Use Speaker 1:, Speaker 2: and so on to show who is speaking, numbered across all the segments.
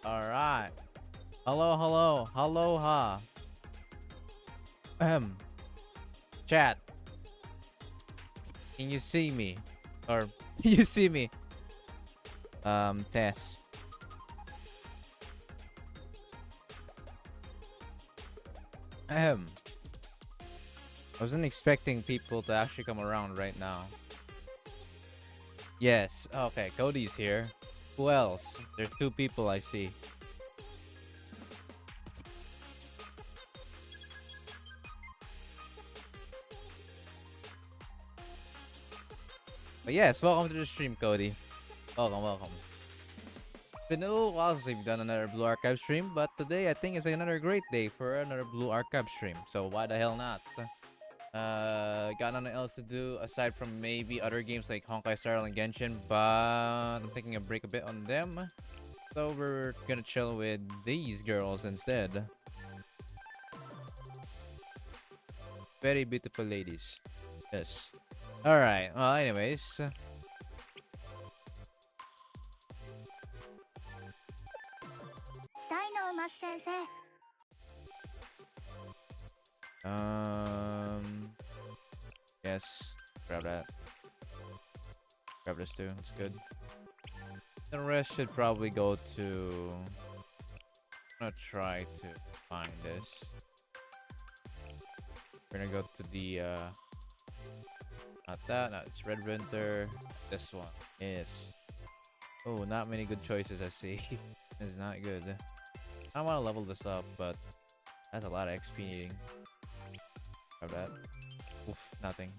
Speaker 1: All right. Hello, hello, aloha. Chat. Can you see me? Or you see me? Test. I wasn't expecting people to actually come around right now. Yes. Okay, Cody's here. Who else? There's two people I see. But yes, welcome to the stream, Cody. Welcome, welcome. It's been a little while since we've done another Blue Archive stream, but today I think is another great day for another Blue Archive stream. So why the hell not? Got nothing else to do aside from maybe other games like Honkai Star Rail and Genshin, but I'm taking a break a bit on them. So we're gonna chill with these girls instead. Very beautiful ladies. Yes. Alright, well anyways. Yes. Grab that. Grab this too. It's good. The rest should probably go to. I'm gonna try to find this. We're gonna go to the not that, no, it's Red Winter. This one is. Oh, not many good choices I see. It's not good. I don't want to level this up, but that's a lot of XP needing. Grab that. Oof, nothing.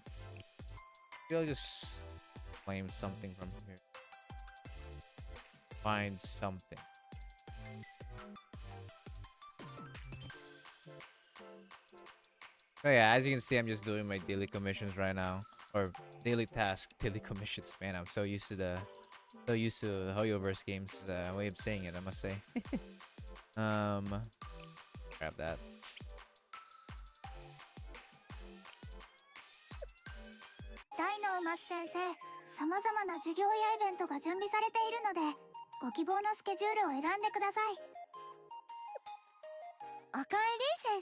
Speaker 1: Maybe I'll just claim something from here. Find something. Oh yeah, as you can see, I'm just doing my daily commissions right now. Or daily task, daily commissions. Man, I'm so used to the Hoyoverse games way of saying it, I must say. Grab that.
Speaker 2: 大のマス先生、さまざまな授業やイベントが準備されているので、ご希望のスケジュールを選んでください。おかえり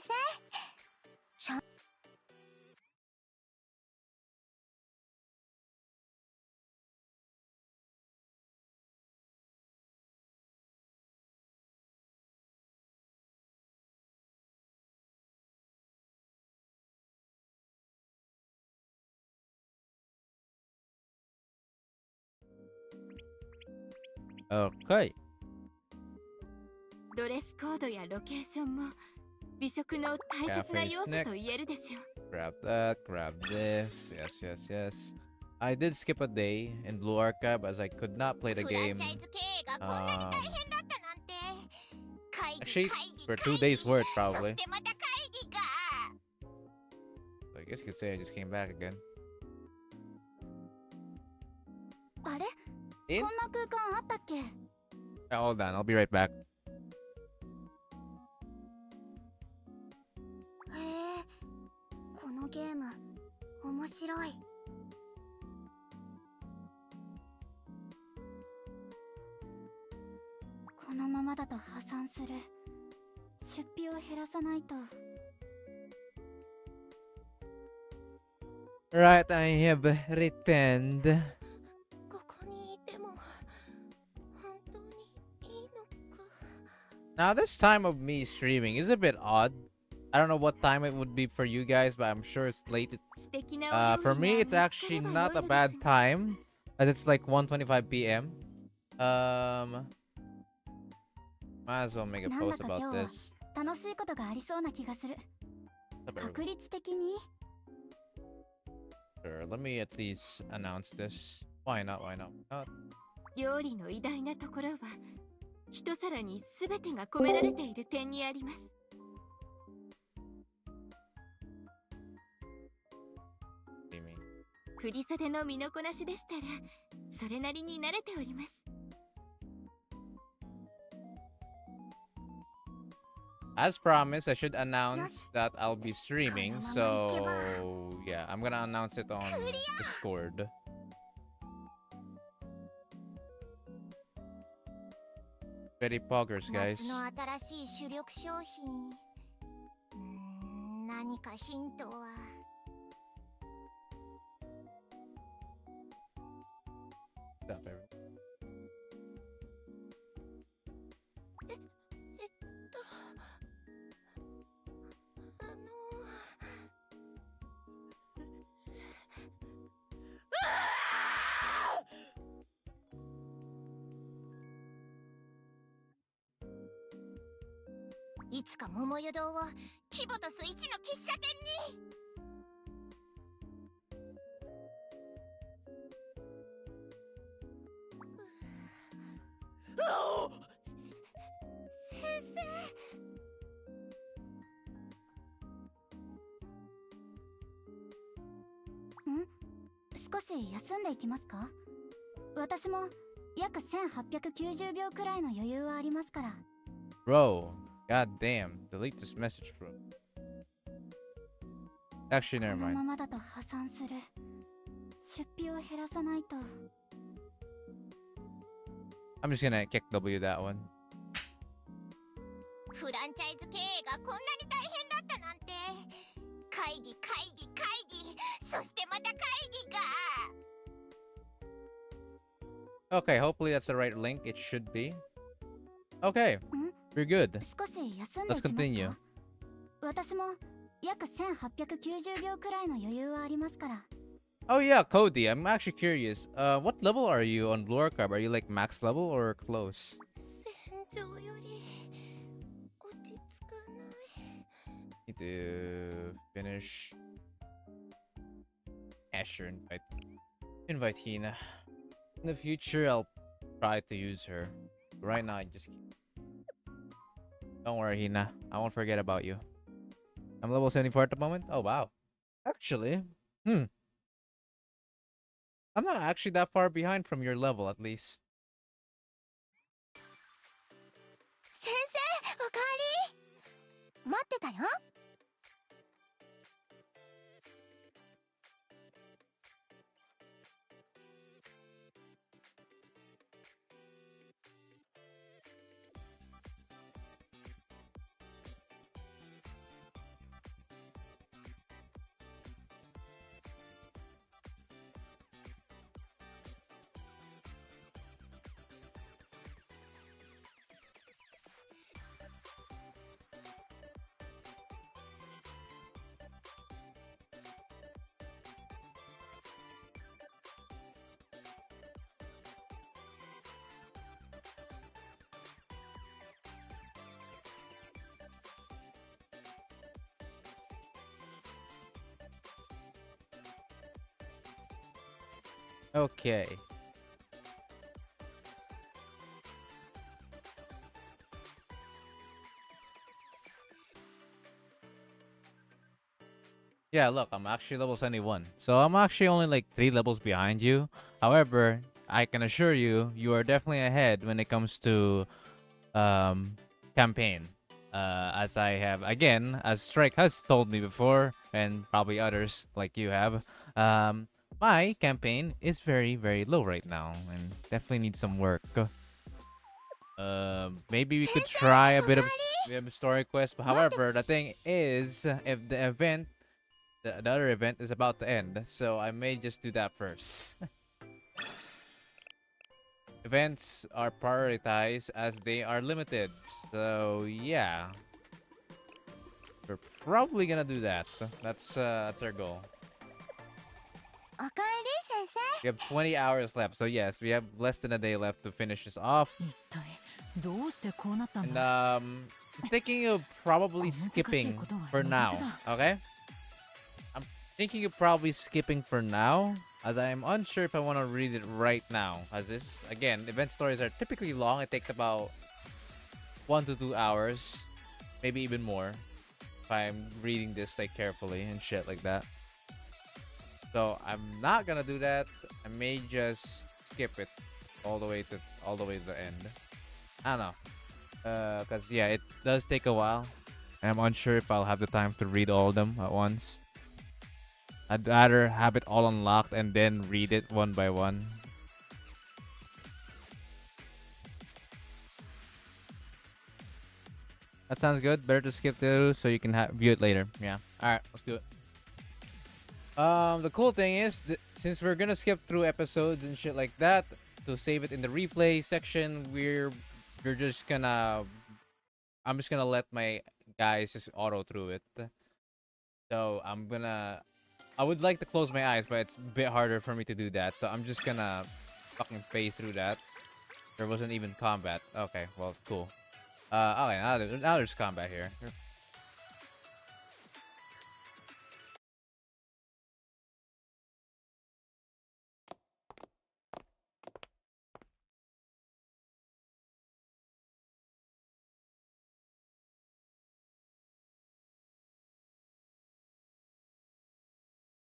Speaker 2: 先生。
Speaker 1: Okay.
Speaker 3: ドレスコードやロケーションも美食の大切な要素と言えるでしょう。
Speaker 1: Grab that, grab this. Yes, yes, yes. I did skip a day in Blue Archive as I could not play the game. Actually, for 2 days worth probably. So I guess you could say I just came back again.
Speaker 2: あれ？
Speaker 1: In?
Speaker 2: こんな空間あったっけ？
Speaker 1: Hold on, I'll be right back.
Speaker 2: へえ、このゲーム面白い。このままだと破産する。出費を減らさないと。
Speaker 1: Right, I have returned.
Speaker 2: ここにいても本当にいいのか。
Speaker 1: Now this time of me streaming is a bit odd. I don't know what time it would be for you guys, but I'm sure it's late. For me, it's actually not a bad time, as it's like 1:25 p.m. Might as well make a post about this.
Speaker 2: 楽しいことがありそうな気がする。確率的に。
Speaker 1: Sure, let me at least announce this. Why not? Why not?
Speaker 3: 料理の偉大なところは一皿に全てが込められている点にあります。振り袖の身のこなしでしたらそれなりに慣れております。
Speaker 1: As promised, I should announce that I'll be streaming. So yeah, I'm gonna announce it on Discord. Very poggers, guys.
Speaker 2: 夏の新しい主力商品。何かヒントは。
Speaker 1: Stop, everyone.
Speaker 2: いつか桃湯堂をキボとスイッチの喫茶店に。先生。少し休んでいきますか？私も約1890秒くらいの余裕はありますから。
Speaker 1: Bro, god damn. Delete this message, bro. Actually, never
Speaker 2: この
Speaker 1: mind.
Speaker 2: ままだと破産する。出費を減らさないと。
Speaker 1: I'm just gonna kick W that one.
Speaker 2: フランチャイズ経営がこんなに大変だったなんて。会議そしてまた会議が。
Speaker 1: Okay, hopefully that's the right link. It should be. Okay, we're good.
Speaker 2: 少し休んでいきますか？
Speaker 1: Let's continue.
Speaker 2: 私も約1890秒くらいの余裕はありますから。
Speaker 1: Oh yeah, Cody, I'm actually curious. What level are you on Blue Archive? Are you like max level or close?
Speaker 2: 戦場より落ち着かない。
Speaker 1: Need to finish. Yeah, sure, invite Hina. In the future, I'll try to use her. Right now, I just keep... Don't worry, Hina. I won't forget about you. I'm level 74 at the moment. Oh wow. Actually, I'm not actually that far behind from your level, at least.
Speaker 2: 先生、おかえり。待ってたよ。
Speaker 1: Okay. Yeah, look, I'm actually level 71. So I'm actually only like 3 levels behind you. However, I can assure you, you are definitely ahead when it comes to campaign. As I have, again, as Strike has told me before, and probably others like you have, my campaign is very, very low right now and definitely needs some work. Maybe we could try a bit of story quest. But however, the thing is, if the event, the other event is about to end, so I may just do that first. Events are prioritized as they are limited. So yeah, we're probably gonna do that. That's our goal.
Speaker 2: おかえり、先生。
Speaker 1: We have 20 hours left, so yes, we have less than a day left to finish this off.
Speaker 4: 一体どうしてこうなったん
Speaker 1: And
Speaker 4: だ
Speaker 1: I'm thinking of probably skipping for now. Okay? I'm thinking of probably skipping for now, as I'm unsure if I want to read it right now. As this, again, event stories are typically long. It takes about 1 to 2 hours, maybe even more, if I'm reading this like carefully and shit like that. So I'm not gonna do that. I may just skip it all the way to the end. I don't know. Cause yeah, it does take a while. And I'm unsure if I'll have the time to read all of them at once. I'd rather have it all unlocked and then read it one by one. That sounds good. Better to skip through so you can view it later. Yeah. All right, let's do it. The cool thing is, since we're gonna skip through episodes and shit like that to save it in the replay section, we're just gonna I'm just gonna let my guys just auto through it. So I would like to close my eyes, but it's a bit harder for me to do that. So I'm just gonna fucking phase through that. There wasn't even combat. Okay, well, cool. Okay, now there's combat here.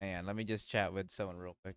Speaker 1: Man, let me just chat with someone real quick.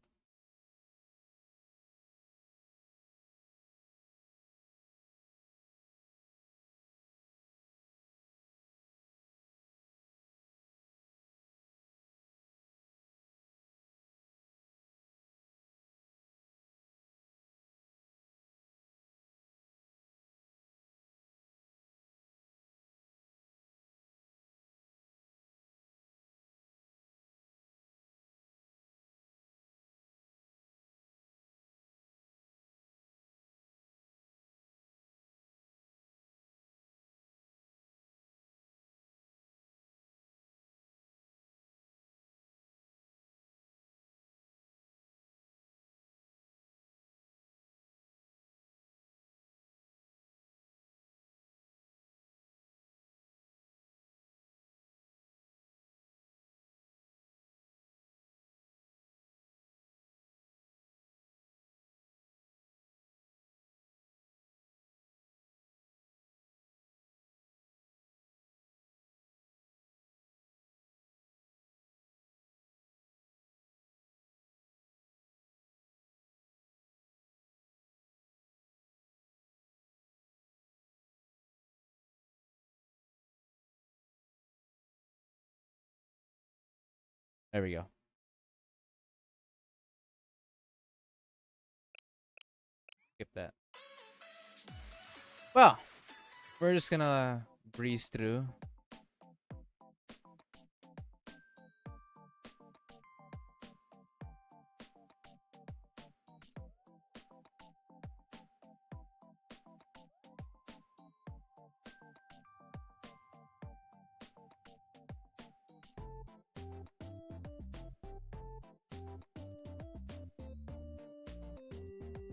Speaker 1: There we go. Skip that. Well, we're just gonna breeze through.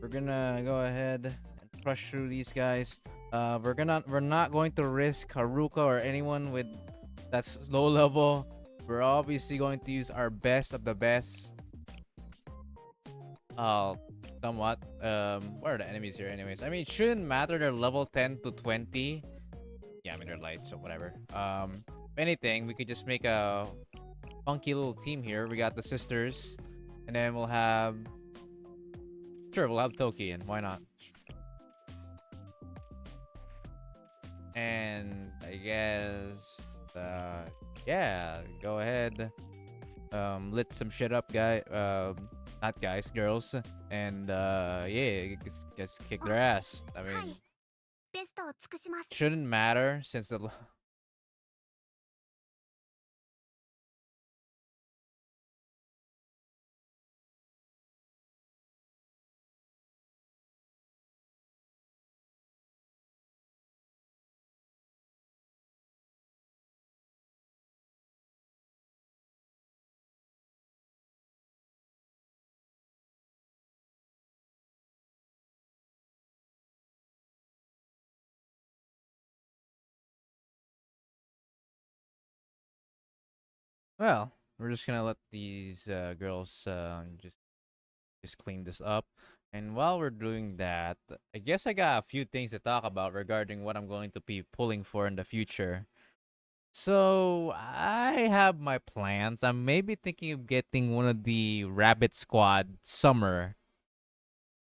Speaker 1: We're gonna go ahead and crush through these guys. We're not going to risk Haruka or anyone with that's low level. We're obviously going to use our best of the best. Uh, Somewhat. What are the enemies here, anyways? I mean, it shouldn't matter. They're level 10 to 20. Yeah, I mean they're light, so whatever. If anything, we could just make a funky little team here. We got the sisters, and then we'll have. Sure, we'll have Toki, and why not? And I guess, yeah, go ahead. Lit some shit up, not guys, girls, and yeah, just kick their ass. I mean,
Speaker 2: ベストを尽くします。
Speaker 1: shouldn't matter since the. Well, we're just gonna let these girls just clean this up. And while we're doing that, I guess I got a few things to talk about regarding what I'm going to be pulling for in the future. So I have my plans. I'm maybe thinking of getting one of the Rabbit Squad summer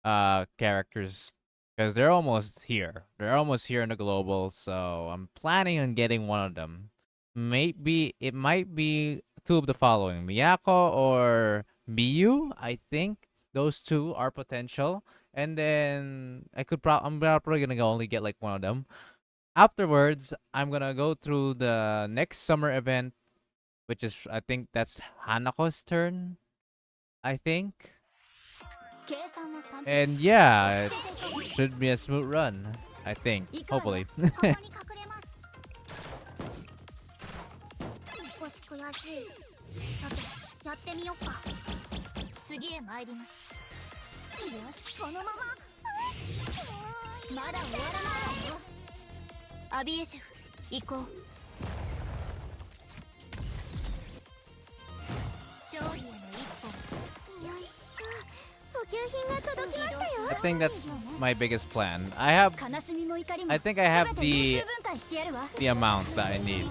Speaker 1: characters because they're almost here. They're almost here in the global, so I'm planning on getting one of them. maybe it might be two of the following: Miyako or Miyu. I think those two are potential. And then I'm probably gonna only get like one of them. Afterwards, I'm gonna go through the next summer event, which is, I think that's Hanako's turn. I think.
Speaker 2: 計算を完璧
Speaker 1: And yeah, it should be a smooth run. I think.
Speaker 2: 行くわよ
Speaker 1: Hopefully.
Speaker 2: ここに隠れます少し悔しいさてやってみよっか次へ参りますよしこのまままだ終わらないわよアビエシェフ行こう勝利への一歩よいしょ補給品が届きましたよ
Speaker 1: I think that's my biggest plan. I think I have the amount that I need.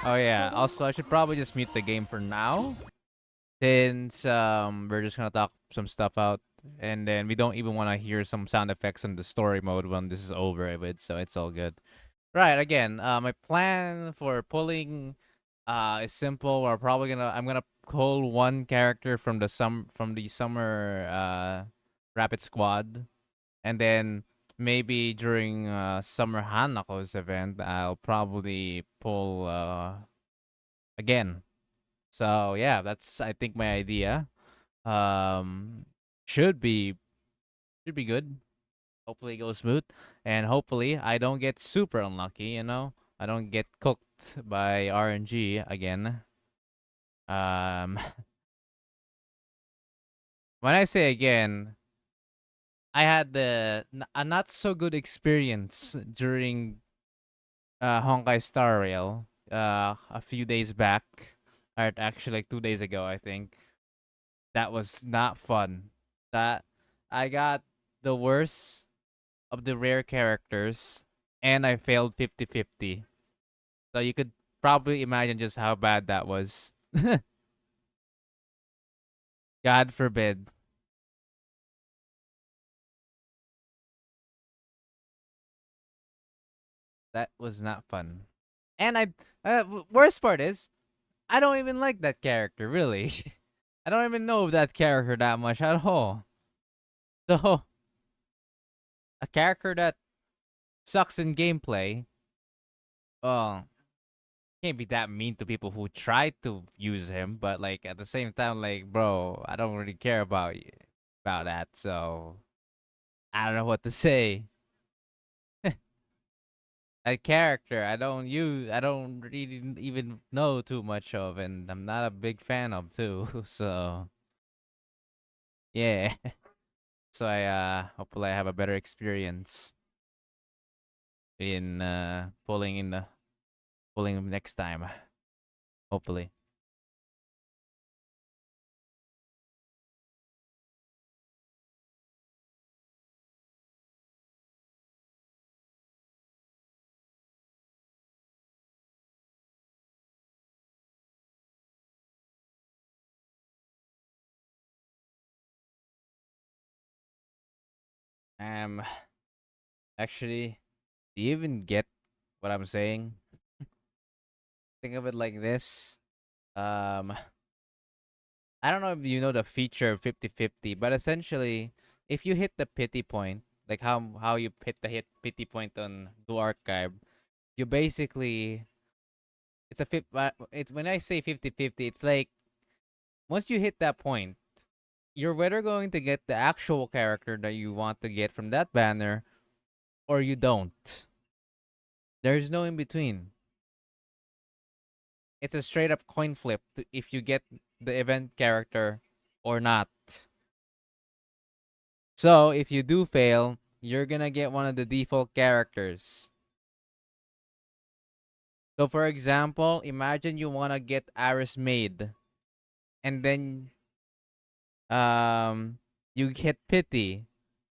Speaker 1: Oh yeah, also I should probably just mute the game for now, since we're just gonna talk some stuff out, and then we don't even want to hear some sound effects in the story mode when this is over with, so it's all good. Right, again, my plan for pulling is simple. I'm gonna pull one character from the summer rapid squad, and then maybe during summer Hanako's event I'll probably pull again. So yeah, that's, I think, my idea. Um should be good. Hopefully it goes smooth, and hopefully I don't get super unlucky, I don't get cooked by RNG again. Um when I say again, I had a not so good experience during Honkai Star Rail a few days back, or actually like 2 days ago, I think. That was not fun. That I got the worst of the rare characters, and I failed 50-50. So you could probably imagine just how bad that was. God forbid. That was not fun. And worst part is, I don't even like that character, really. I don't even know that character that much at all. So, a character that sucks in gameplay, well, can't be that mean to people who try to use him, but like at the same time, like, bro, I don't really care about that, so I don't know what to say. That character I don't really even know too much of, and I'm not a big fan of too. So yeah. So I hopefully I have a better experience in pulling him next time. Hopefully. Actually, do you even get what I'm saying? Think of it like this. Um I don't know if you know the feature of 50-50, but essentially, if you hit the pity point, like how you hit the pity point on Blue Archive, you basically, it's when I say 50-50, it's like once you hit that point, you're whether going to get the actual character that you want to get from that banner, or you don't. There's no in between. It's a straight up coin flip if you get the event character or not. So if you do fail, you're gonna get one of the default characters. So for example, imagine you wanna get Aris Maid, and then you hit pity.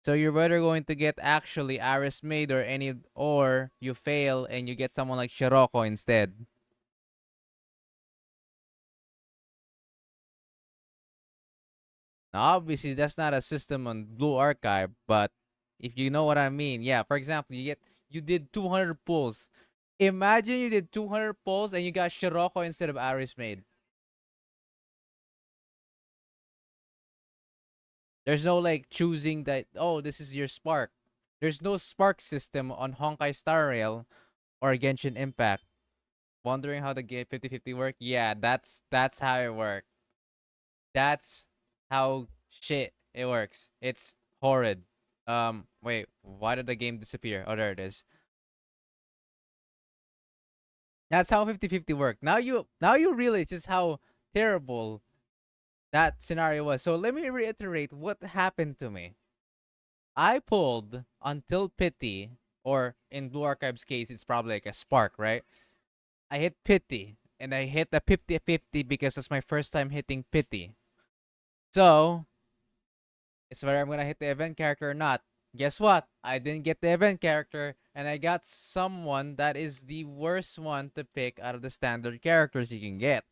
Speaker 1: So you're either going to get actually Aris Maid or you fail and you get someone like Shiroko instead. Now, obviously that's not a system on Blue Archive, but if you know what I mean, yeah. For example, you did 200 pulls, Imagine you did 200 pulls and you got Shiroko instead of Aris Maid. There's no like choosing that, oh, this is your spark. There's no spark system on Honkai Star Rail or Genshin Impact. Wondering how the game 50-50 work? Yeah, that's how it works. That's how shit it works. It's horrid. Wait, why did the game disappear? Oh, there it is. That's how 50-50 work. Now you realize just how terrible that scenario was. So let me reiterate what happened to me. I pulled until pity, or in Blue Archive's case, it's probably like a spark, right? I hit pity, and I hit the 50-50 because it's my first time hitting pity. So, it's whether I'm gonna hit the event character or not. Guess what? I didn't get the event character, and I got someone that is the worst one to pick out of the standard characters you can get.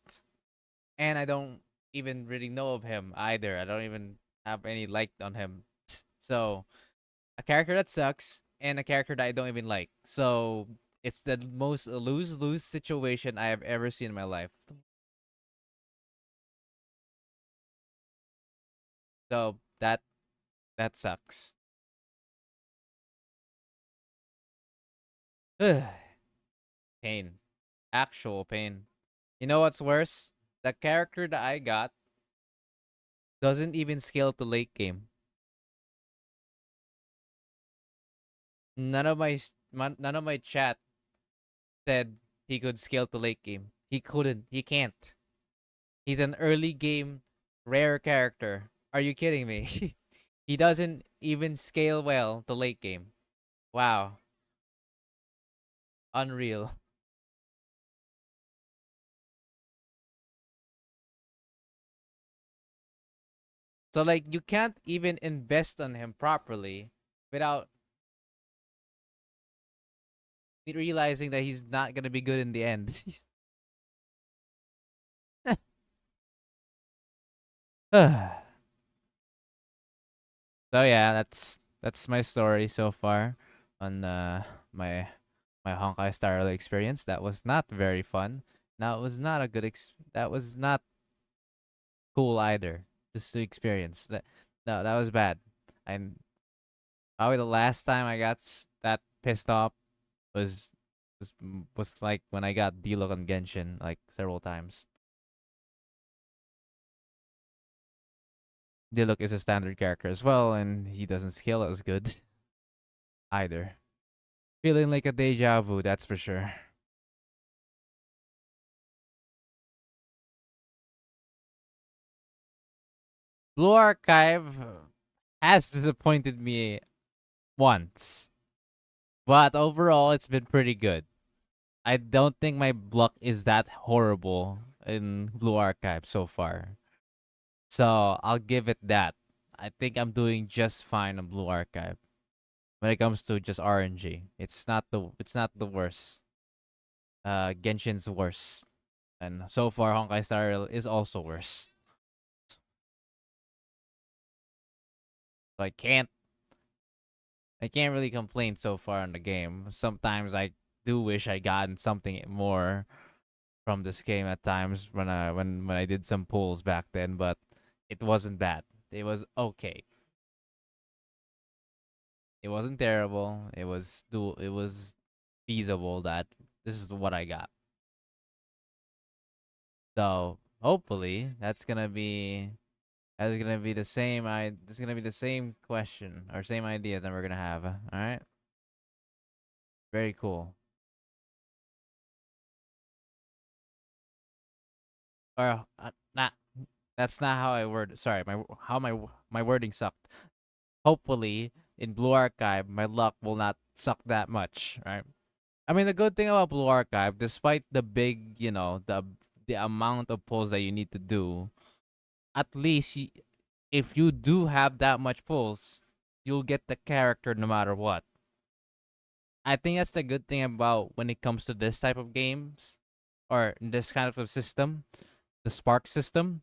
Speaker 1: And I don't even really know of him either. I don't even have any like on him. So, a character that sucks and a character that I don't even like. So, it's the most lose-lose situation I have ever seen in my life. So, that sucks. Pain. Actual pain. You know what's worse? The character that I got doesn't even scale to late game. None of my chat said he could scale to late game. He couldn't. He can't. He's an early game rare character. Are you kidding me? He doesn't even scale well to late game. Wow. Unreal. So like you can't even invest on him properly without realizing that he's not gonna be good in the end. So yeah, that's my story so far on my my Honkai Star Rail experience. That was not very fun. That was not a that was not cool either. Just to experience that. No, that was bad. And probably the last time I got that pissed off was was like when I got Diluc on Genshin like several times. Diluc is a standard character as well, and he doesn't scale as good either. Feeling like a deja vu, that's for sure. Blue Archive has disappointed me once, but overall, it's been pretty good. I don't think my luck is that horrible in Blue Archive so far. So I'll give it that. I think I'm doing just fine on Blue Archive when it comes to just RNG. It's not the worst. Genshin's worse, and so far Honkai Star Rail is also worse. So I can't really complain so far in the game. Sometimes I do wish I gotten something more from this game at times when I did some pulls back then, but it wasn't bad. It was okay. It wasn't terrible. It was feasible that this is what I got. So hopefully that's gonna be the same. It's gonna be the same question or same idea that we're gonna have. All right. Very cool. Or not. That's not how I word. Sorry, my wording sucked. Hopefully, in Blue Archive, my luck will not suck that much. Right. I mean, the good thing about Blue Archive, despite the big, the amount of pulls that you need to do, at least if you do have that much pulls, you'll get the character no matter what. I think that's the good thing about when it comes to this type of games or this kind of a system, the Spark system,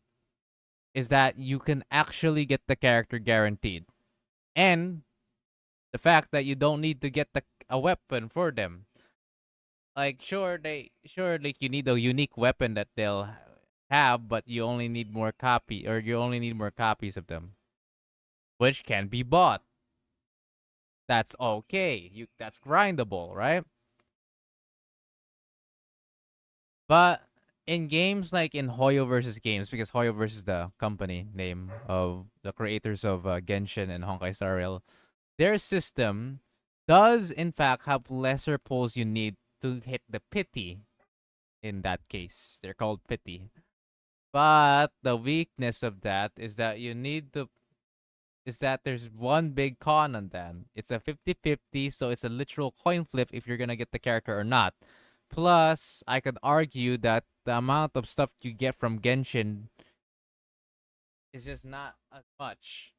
Speaker 1: is that you can actually get the character guaranteed. And the fact that you don't need to get a weapon for them. Like sure like you need a unique weapon that they'll have, but you only need more copy or you only need more copies of them, which can be bought. That's okay. That's grindable, right? But in games like in Hoyo versus Games, because Hoyo versus the company name of the creators of Genshin and Honkai Star Rail, their system does in fact have lesser pulls you need to hit the pity. In that case, they're called pity. But the weakness of that is that there's one big con on them. It's a 50-50, so it's a literal coin flip if you're gonna get the character or not. Plus, I could argue that the amount of stuff you get from Genshin is just not as much.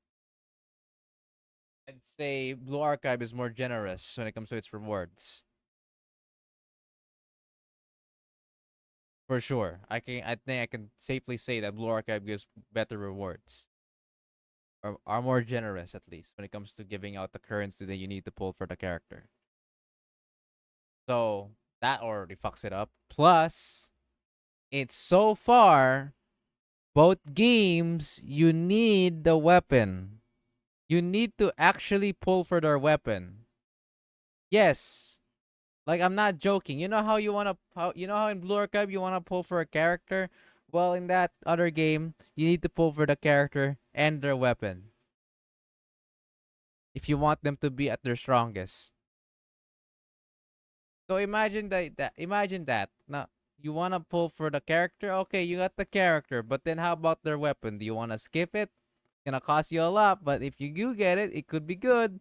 Speaker 1: I'd say Blue Archive is more generous when it comes to its rewards. For sure. I think I can safely say that Blue Archive gives better rewards. Or are more generous at least when it comes to giving out the currency that you need to pull for the character. So that already fucks it up. Plus, it's so far both games you need the weapon. You need to actually pull for their weapon. Yes. Like I'm not joking. You know how you know how in Blue Archive you wanna pull for a character? Well in that other game, you need to pull for the character and their weapon. If you want them to be at their strongest. So imagine that. Now you wanna pull for the character? Okay, you got the character, but then how about their weapon? Do you wanna skip it? It's gonna cost you a lot, but if you do get it, it could be good.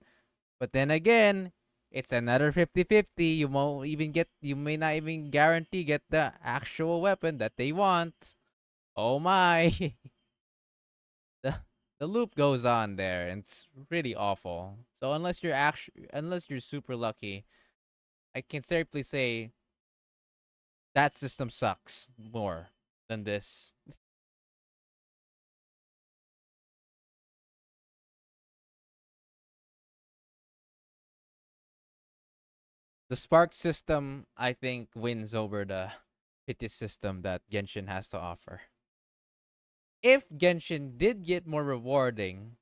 Speaker 1: But then again, it's another 50-50. You may not even guarantee get the actual weapon that they want. Oh my. the the loop goes on there and it's really awful. So unless you're super lucky, I can safely say that system sucks more than this. The Spark system, I think, wins over the pity system that Genshin has to offer. If Genshin did get more rewarding,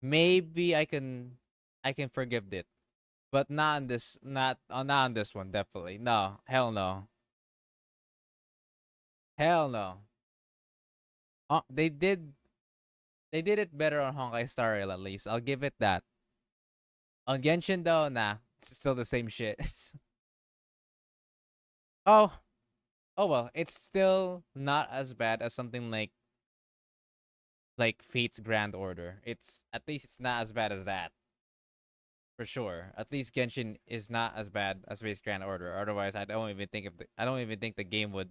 Speaker 1: maybe I can forgive it. But not on this one, definitely. No, hell no. Hell no. Uh, they did they did it better on Honkai Star Rail at least. I'll give it that. On Genshin though, nah. It's still the same shit. oh, oh well, it's still not as bad as something like Fate's Grand Order. It's at least it's not as bad as that. For sure. At least Genshin is not as bad as Fate's Grand Order. Otherwise, I don't even think the game would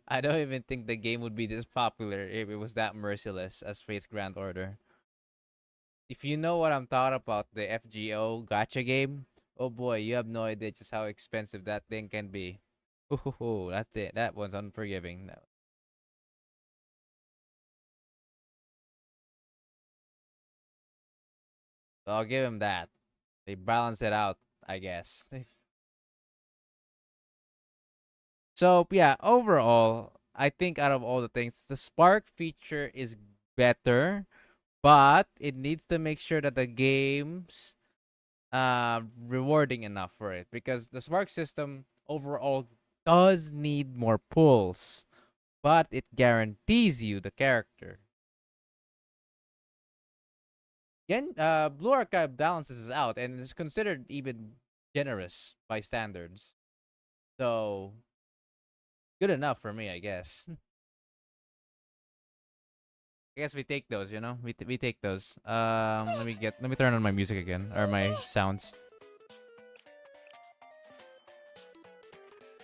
Speaker 1: I don't even think the game would be this popular if it was that merciless as Fate's Grand Order. If you know what I'm talking about, the FGO gotcha game, oh boy, you have no idea just how expensive that thing can be. Ooh, that's it. That one's unforgiving. So I'll give him that. They balance it out, I guess. So yeah, overall, I think out of all the things, the Spark feature is better, but it needs to make sure that the game's rewarding enough for it because the Spark system overall does need more pulls, but it guarantees you the character. Again, Blue Archive balances out and is considered even generous by standards. So good enough for me, I guess. I guess we take those, you know. We take those. Let me turn on my music again or my sounds.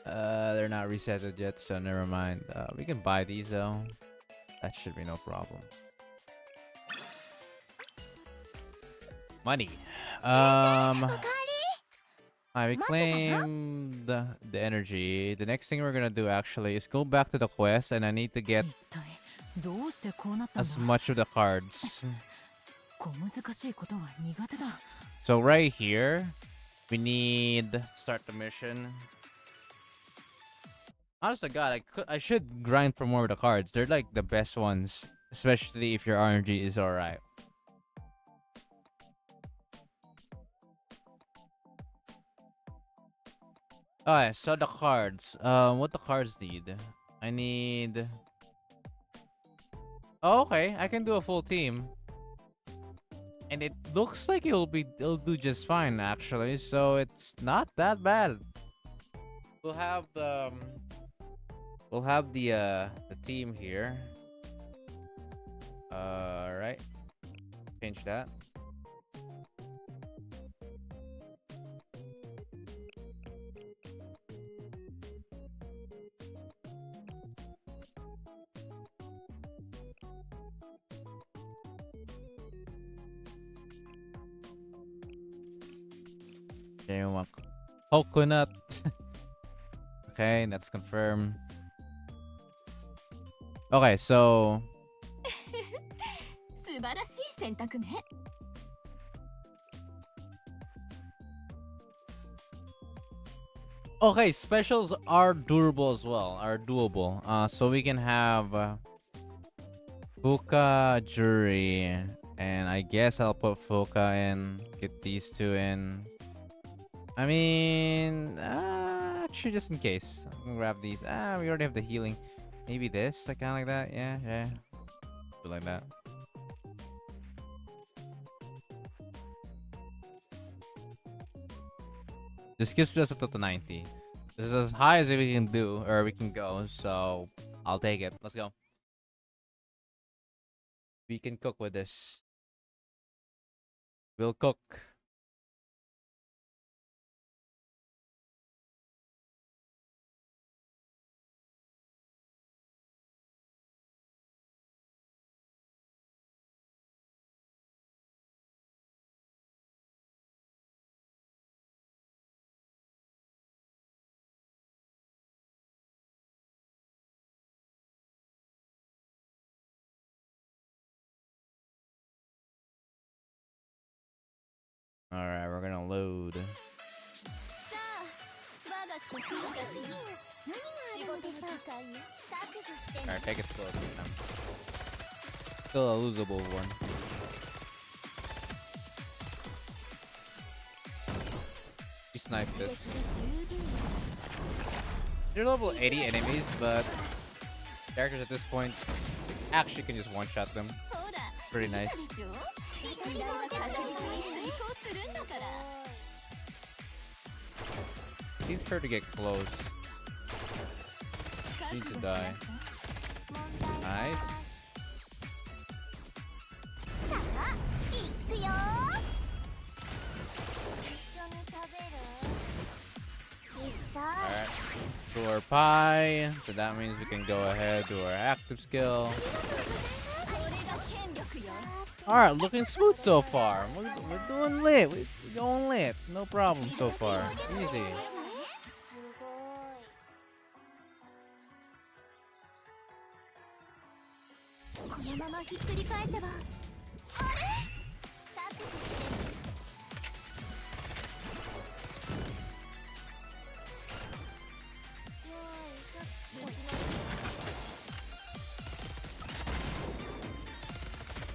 Speaker 1: They're not resetted yet, so never mind. We can buy these though. That should be no problem. Money. I reclaim the energy. The next thing we're gonna do actually is go back to the quest, and I need to get
Speaker 4: 一体どうしてこうなったん
Speaker 1: as
Speaker 4: だ
Speaker 1: much of the cards.
Speaker 4: 小難しいことは苦手だ
Speaker 1: So right here, We need to start the mission. Honest to God, I should grind for more of the cards. They're like the best ones, especially if your RNG is alright. Alright, so the cards. What the cards need? I need. Oh, okay, I can do a full team, and it looks like it'll do just fine actually. So it's not that bad. We'll have the team here. Right. Change that. Okay, we want coconut. Okay, that's confirmed. Okay, so
Speaker 3: 素晴らしい選択ね。
Speaker 1: okay, specials are durable as well. Are doable. So we can have Fuka Jury, and I guess I'll put Fuka in. Get these two in. I mean, actually, just in case, I'm gonna grab these. We already have the healing. Maybe this, like kind of like that. Yeah. Do like that. This gives us up to 90. This is as high as we can do, or we can go. So I'll take it. Let's go. We can cook with this. We'll cook. Alright, we're gonna load.
Speaker 2: さあ我が職員たちに何があるのでしょう。覚悟してね。
Speaker 1: Alright, take it slow this time. Still a losable one. We snipe this. They're level 80 enemies, but characters at this point actually can just one-shot them.
Speaker 3: ほら、
Speaker 1: Pretty nice.
Speaker 3: でしょ？依頼は確実に遂行するんだから。
Speaker 1: Need her to get close. Needs to die. Nice.
Speaker 2: さあ行くよ。一緒に食べる。一緒。
Speaker 1: Alright. To our pie. So that means we can go ahead to our active skill.
Speaker 3: これが権力よ。
Speaker 1: Alright, looking smooth so far. We're doing lit. We're going lit. No problem so far. Easy.
Speaker 2: このままひっくり返せば。あれ？覚悟してね。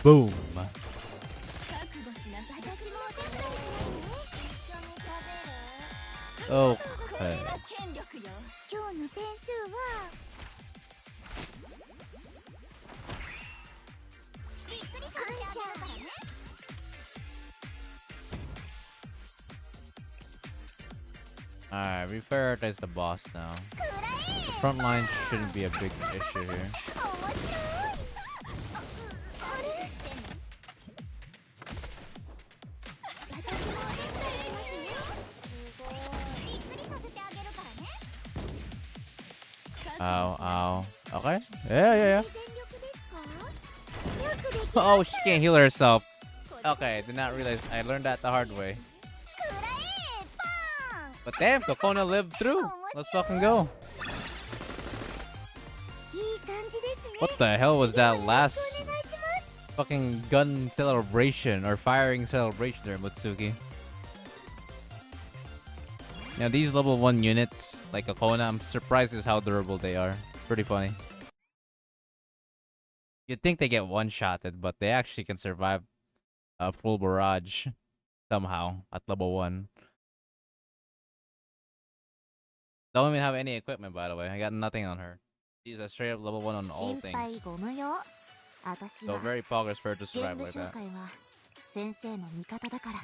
Speaker 1: Boom.
Speaker 3: 覚悟しなさい。
Speaker 2: 私もお手伝いしますね。一緒に食べる。
Speaker 1: Okay.
Speaker 3: これが権力よ。
Speaker 2: 今日の点数は。びっくりさせてあげるからね。
Speaker 1: Alright, we prioritize the boss now.
Speaker 2: くら
Speaker 1: The
Speaker 2: え。
Speaker 1: front line shouldn't be a big issue here.
Speaker 2: 面白い。あれ？私もお手伝いしますね。すごい。びっくりさせてあげるからね。
Speaker 1: Ow. Okay. Yeah.
Speaker 2: 全力ですか？よくでき
Speaker 1: Oh, she can't heal herself. Okay, did not realize. I learned that the hard way.
Speaker 2: くらえ。パン。
Speaker 1: But damn, Kokona lived through. Let's fucking go.
Speaker 2: いい感じですね。
Speaker 1: What the hell was that
Speaker 2: お
Speaker 1: last
Speaker 2: 願いします。
Speaker 1: fucking gun celebration or firing celebration there, Mutsuki? Now these level 1 units, like Akona, I'm surprised is how durable they are. Pretty funny. You'd think they get one-shotted, but they actually can survive a full barrage somehow at level 1. Don't even have any equipment, by the way. I got nothing on her. She's a straight up level 1 on all
Speaker 2: 心配
Speaker 1: things.
Speaker 2: ご無用。私
Speaker 1: So
Speaker 2: は
Speaker 1: very progress for her to
Speaker 2: ゲー
Speaker 1: survive
Speaker 2: ム
Speaker 1: like
Speaker 2: 紹
Speaker 1: that.
Speaker 2: 介は先生の味方だから。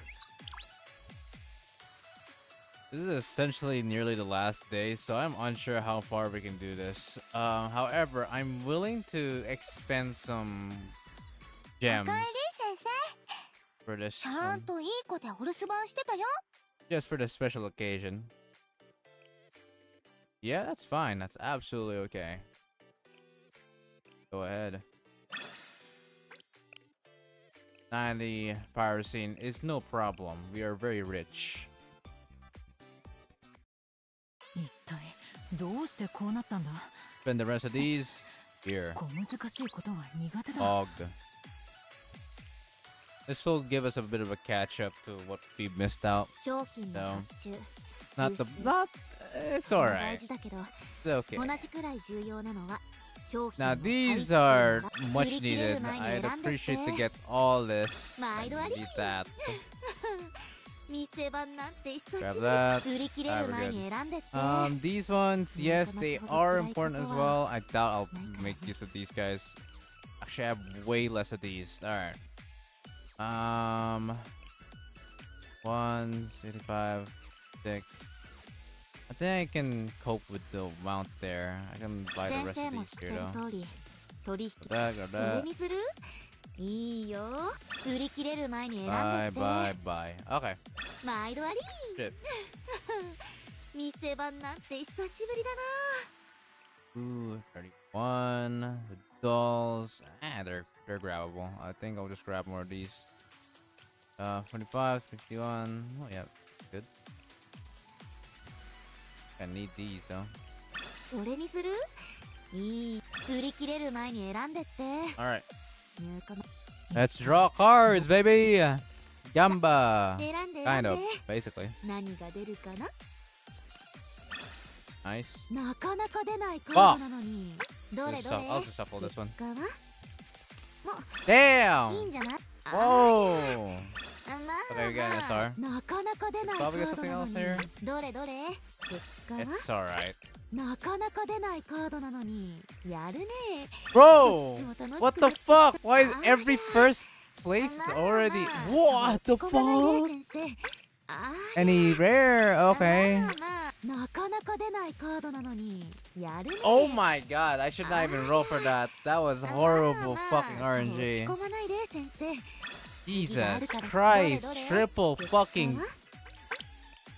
Speaker 1: This is essentially nearly the last day, so I'm unsure how far we can do this. However, I'm willing to expend some
Speaker 2: おかえ
Speaker 1: gems
Speaker 2: り先生。
Speaker 1: for this
Speaker 2: ちゃん
Speaker 1: one.
Speaker 2: といい子でお留守番してたよ。
Speaker 1: Just for this special occasion. Yeah, that's fine. That's absolutely okay. Go ahead. 90 pyrosine is no problem. We are very rich.
Speaker 4: 一体どうしてこうなったんだ。
Speaker 1: Spend the rest of these here.
Speaker 4: 小難しいことは苦手だ。
Speaker 1: Ogged. This will give us a bit of a catch up to what we missed out.
Speaker 2: 商品の発注。
Speaker 1: Not the it's
Speaker 2: 大
Speaker 1: alright.
Speaker 2: 事だけど、
Speaker 1: It's okay.
Speaker 2: 同じくらい重要なのは商品
Speaker 1: Now
Speaker 2: の配
Speaker 1: these
Speaker 2: 置
Speaker 1: are
Speaker 2: と
Speaker 1: much needed. I'd appreciate to get all this.
Speaker 2: My
Speaker 1: and eat that.
Speaker 2: 店番なんて久しぶ
Speaker 1: Grab
Speaker 2: り。
Speaker 1: that.
Speaker 2: 売り切れる前に選んでって。
Speaker 1: These ones, yes, they are important as well. I doubt I'll make use of these guys. Actually, I have way less of these. Alright. 175, 6. I think I can cope with the amount there. I can buy the
Speaker 2: 先
Speaker 1: rest
Speaker 2: 生
Speaker 1: of
Speaker 2: も
Speaker 1: these
Speaker 2: 知って
Speaker 1: here
Speaker 2: る
Speaker 1: though.
Speaker 2: 通り、取引
Speaker 1: Grab that, grab
Speaker 2: それ
Speaker 1: that.
Speaker 2: にする？いいよ。売り切れる前に選んで
Speaker 1: Bye,
Speaker 2: って。
Speaker 1: bye, bye. Okay.
Speaker 2: 毎度あり。
Speaker 1: Shit.
Speaker 2: 店番なんて久しぶりだな。
Speaker 1: Ooh, 31. The dolls. They're grabbable. I think I'll just grab more of these. 25, 51. Oh, yeah. Good. I need these, though.
Speaker 2: それにする？いい。売り切れる前に選んでって。
Speaker 1: Alright.
Speaker 2: 入荷の
Speaker 1: Let's draw cards, baby! Gamba!
Speaker 2: 選んで
Speaker 1: Kind
Speaker 2: 選ん
Speaker 1: of,
Speaker 2: で。
Speaker 1: basically.
Speaker 2: 何が出るかな？
Speaker 1: Nice.
Speaker 2: なかなか出ないカードなのに。どれ
Speaker 1: Just
Speaker 2: どれ？
Speaker 1: I'll just shuffle this one.
Speaker 2: 結果は？いい
Speaker 1: Damn!
Speaker 2: んじゃない？
Speaker 1: Whoa!
Speaker 2: まあ
Speaker 1: Okay, we got an
Speaker 2: まあ
Speaker 1: SR.
Speaker 2: なかなか出ないカ
Speaker 1: Probably got
Speaker 2: ード
Speaker 1: something
Speaker 2: なの
Speaker 1: else
Speaker 2: に
Speaker 1: here.
Speaker 2: どれどれ結果は
Speaker 1: It's alright.
Speaker 2: なかなか出ないカードなのにやるね
Speaker 1: Bro!
Speaker 2: こっちも楽しく
Speaker 1: What
Speaker 2: な
Speaker 1: the
Speaker 2: ってき
Speaker 1: fuck?
Speaker 2: た
Speaker 1: Why is every first place
Speaker 2: まあまあ
Speaker 1: already...
Speaker 2: まあ
Speaker 1: What
Speaker 2: そ
Speaker 1: the
Speaker 2: う落ち込まないで
Speaker 1: fuck?
Speaker 2: 先生あ
Speaker 1: Any rare?
Speaker 2: ー
Speaker 1: Okay.
Speaker 2: まあまあなかなか出ないカードなのにやるね
Speaker 1: Oh my god, I should not even roll for that. That was
Speaker 2: まあ
Speaker 1: horrible
Speaker 2: まあ
Speaker 1: fucking
Speaker 2: そう落
Speaker 1: RNG.
Speaker 2: ち込まないで先生
Speaker 1: Jesus Christ, triple fucking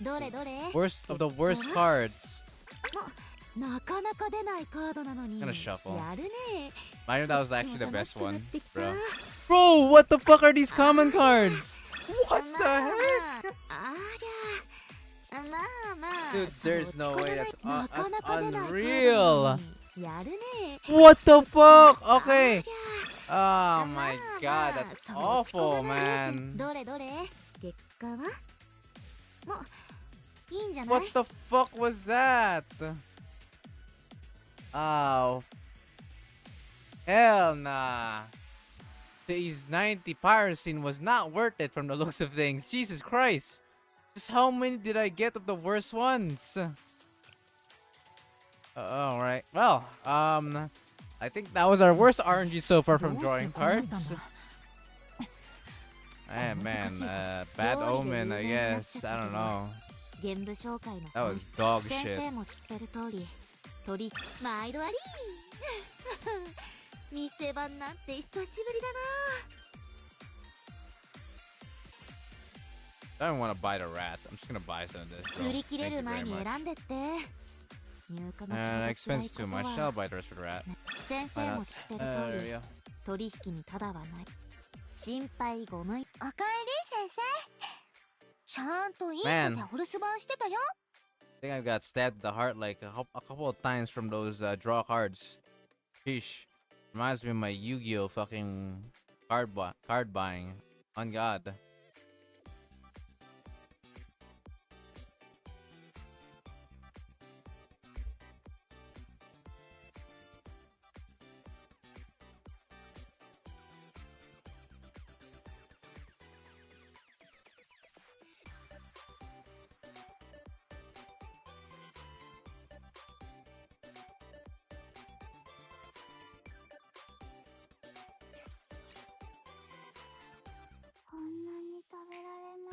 Speaker 2: どれどれ
Speaker 1: worst of the worst cards.
Speaker 2: なかなか出ないカードなのに
Speaker 1: Gonna shuffle.
Speaker 2: やるね
Speaker 1: I knew that was actually the
Speaker 2: こっちも楽し
Speaker 1: best
Speaker 2: くなっ
Speaker 1: one,
Speaker 2: てきた
Speaker 1: bro. Bro, what the fuck are these common cards? What the heck?
Speaker 2: ありゃまあまあ
Speaker 1: Dude, there's no way that's
Speaker 2: なかなか出ないカード
Speaker 1: unreal.
Speaker 2: なのにやるね
Speaker 1: What the fuck? Okay.
Speaker 2: あ
Speaker 1: Oh
Speaker 2: りゃ
Speaker 1: my
Speaker 2: まあ
Speaker 1: god,
Speaker 2: まあ
Speaker 1: that's
Speaker 2: そう落ち込
Speaker 1: awful,
Speaker 2: まないで
Speaker 1: man.
Speaker 2: どれどれ結果はもういいんじゃない
Speaker 1: What the fuck was that? Oh. Hell nah. These 90 pyrosine was not worth it from the looks of things. Jesus Christ. Just how many did I get of the worst ones? Alright. Well, I think that was our worst RNG so far from
Speaker 4: どうして
Speaker 1: drawing
Speaker 4: こうなったん
Speaker 1: cards.
Speaker 4: だ。
Speaker 1: Man, bad omen, I guess. I don't know.
Speaker 2: 現部紹介の
Speaker 1: That was dog
Speaker 2: 先
Speaker 1: shit.
Speaker 2: 生も知ってる通り取り毎度あり店番なんて久しぶりだ
Speaker 1: I don't want to buy the rat. I'm just gonna buy some of this,
Speaker 2: な
Speaker 1: bro.
Speaker 2: 売り切れ
Speaker 1: Thank
Speaker 2: る
Speaker 1: you
Speaker 2: 前
Speaker 1: very
Speaker 2: に
Speaker 1: much.
Speaker 2: 選んでって入荷の
Speaker 1: That
Speaker 2: ち辛い
Speaker 1: expense too
Speaker 2: こと
Speaker 1: much.
Speaker 2: は
Speaker 1: I'll buy the rest for the rat.
Speaker 2: 先生
Speaker 1: Why
Speaker 2: も
Speaker 1: not?
Speaker 2: 知ってる
Speaker 1: There
Speaker 2: 通
Speaker 1: we
Speaker 2: り
Speaker 1: go.
Speaker 2: 取引にただはない心配ご無用おかえり先生ちゃんといい子で
Speaker 1: Man.
Speaker 2: お留守番してたよ
Speaker 1: I think I got stabbed in the heart like a couple of times from those draw cards. Sheesh. Reminds me of my Yu-Gi-Oh fucking card buying. On God.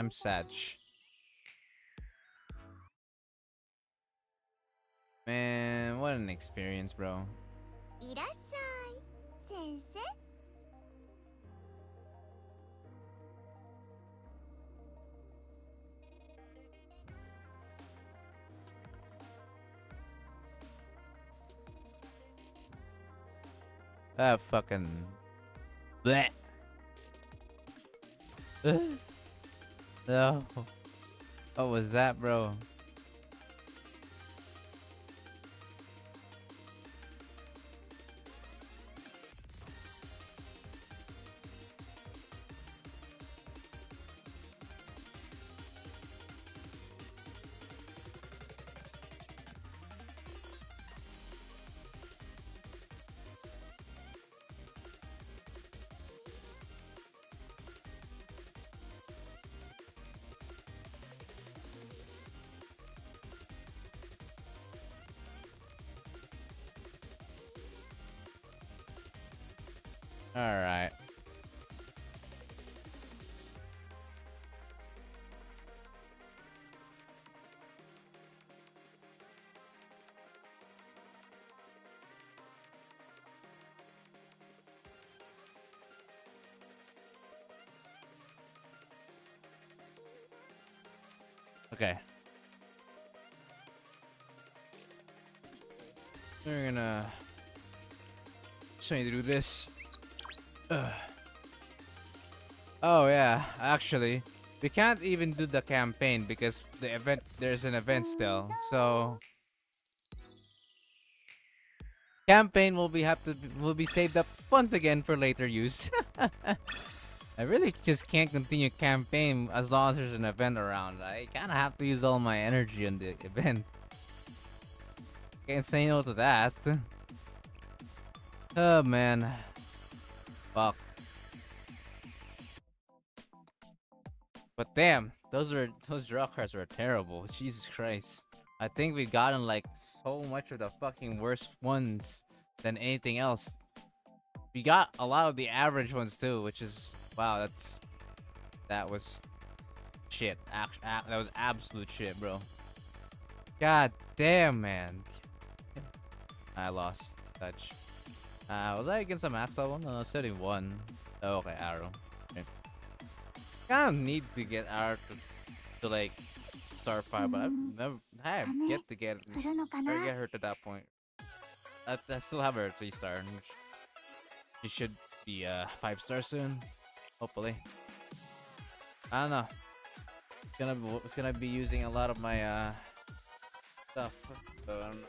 Speaker 1: I'm sad. Man, what an experience, bro.
Speaker 2: いらっしゃい先生。
Speaker 1: Ah, fucking. Bleh. No. What was that, bro? All right. Okay. We're gonna try to do this. Ugh. Oh yeah, actually, we can't even do the campaign because there's an event still. So campaign will be saved up once again for later use. I really just can't continue campaign as long as there's an event around. I kind of have to use all my energy on the event. Can't say no to that. Oh man. Fuck. But damn, those draw cards were terrible. Jesus Christ. I think we've gotten like so much of the fucking worst ones than anything else. We got a lot of the average ones too, which is wow, that was shit. That was absolute shit, bro. God damn, man. I lost touch. Was I against a max level? No, 71. Oh, okay, arrow. Okay. Kind of need to get arrow to like star 5, but I have yet to get her to that point. I still have her at 3-star. She should be 5-star soon, hopefully. I don't know. It's gonna be using a lot of my stuff. So I don't know.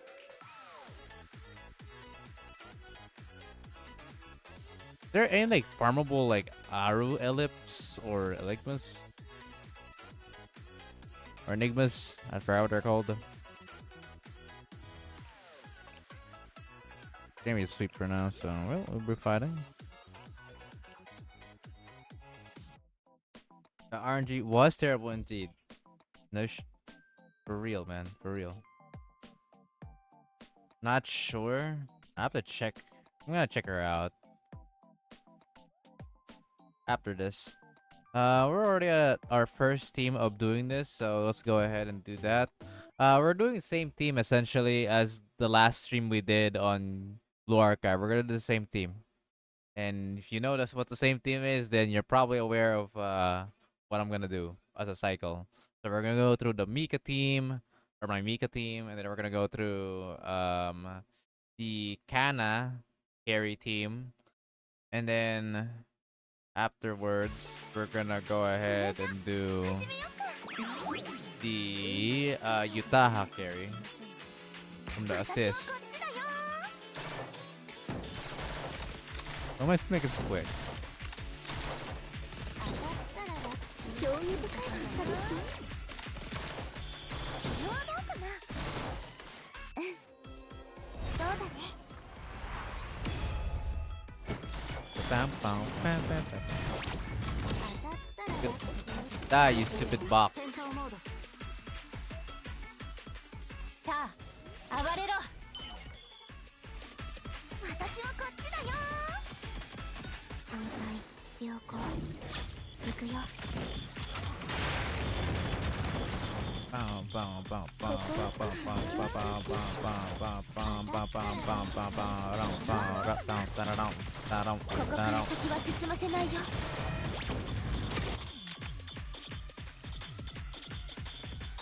Speaker 1: Is there any like farmable like Aru ellipse or enigmas? Or enigmas? I forgot what they're called. Jamie is asleep for now, so we'll be fighting. The RNG was terrible indeed. No, for real, man, for real. Not sure. I have to check. I'm gonna check her out after this. We're already at our first team of doing this, so let's go ahead and do that. We're doing the same team essentially as the last stream we did on Blue Archive. We're gonna do the same team. And if you notice what the same team is, then you're probably aware of what I'm gonna do as a cycle. So we're gonna go through the Mika team, or my Mika team, and then we're gonna go through the Kana carry team, and then afterwards we're gonna go ahead and do the Yutaha carry from the assist. Let's make it quick. Bam, bam, bam, bam, bam. Die, you stupid box.
Speaker 2: ここから先は進ませないよ。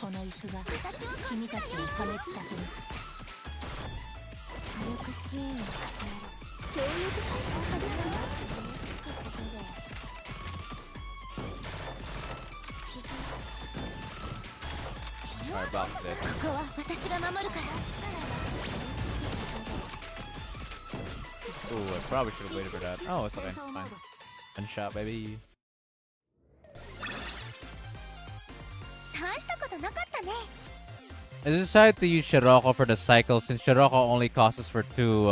Speaker 2: この椅子が君たちを破滅させる。火力シーンを始めろ。そういうことですよ。
Speaker 1: Alright, box dead.
Speaker 2: ここは私が守るから。
Speaker 1: Ooh, I probably should have waited for that. Oh, it's okay. Fine. One shot, baby.
Speaker 2: 大したことなかったね。
Speaker 1: I decided to use Shiroko for the cycle since Shiroko only costs for two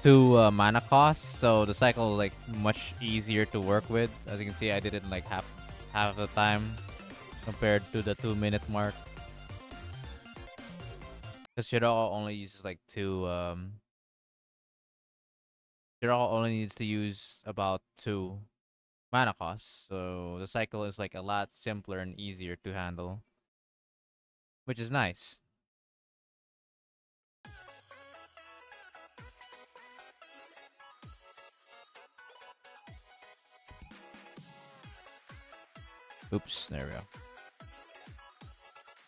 Speaker 1: mana costs, so the cycle is like much easier to work with. As you can see, I did it in like half the time compared to the 2-minute mark. Because Shiroko only uses like Shiroko only needs to use about 2 mana costs, so the cycle is like a lot simpler and easier to handle, which is nice. Oops, there we go.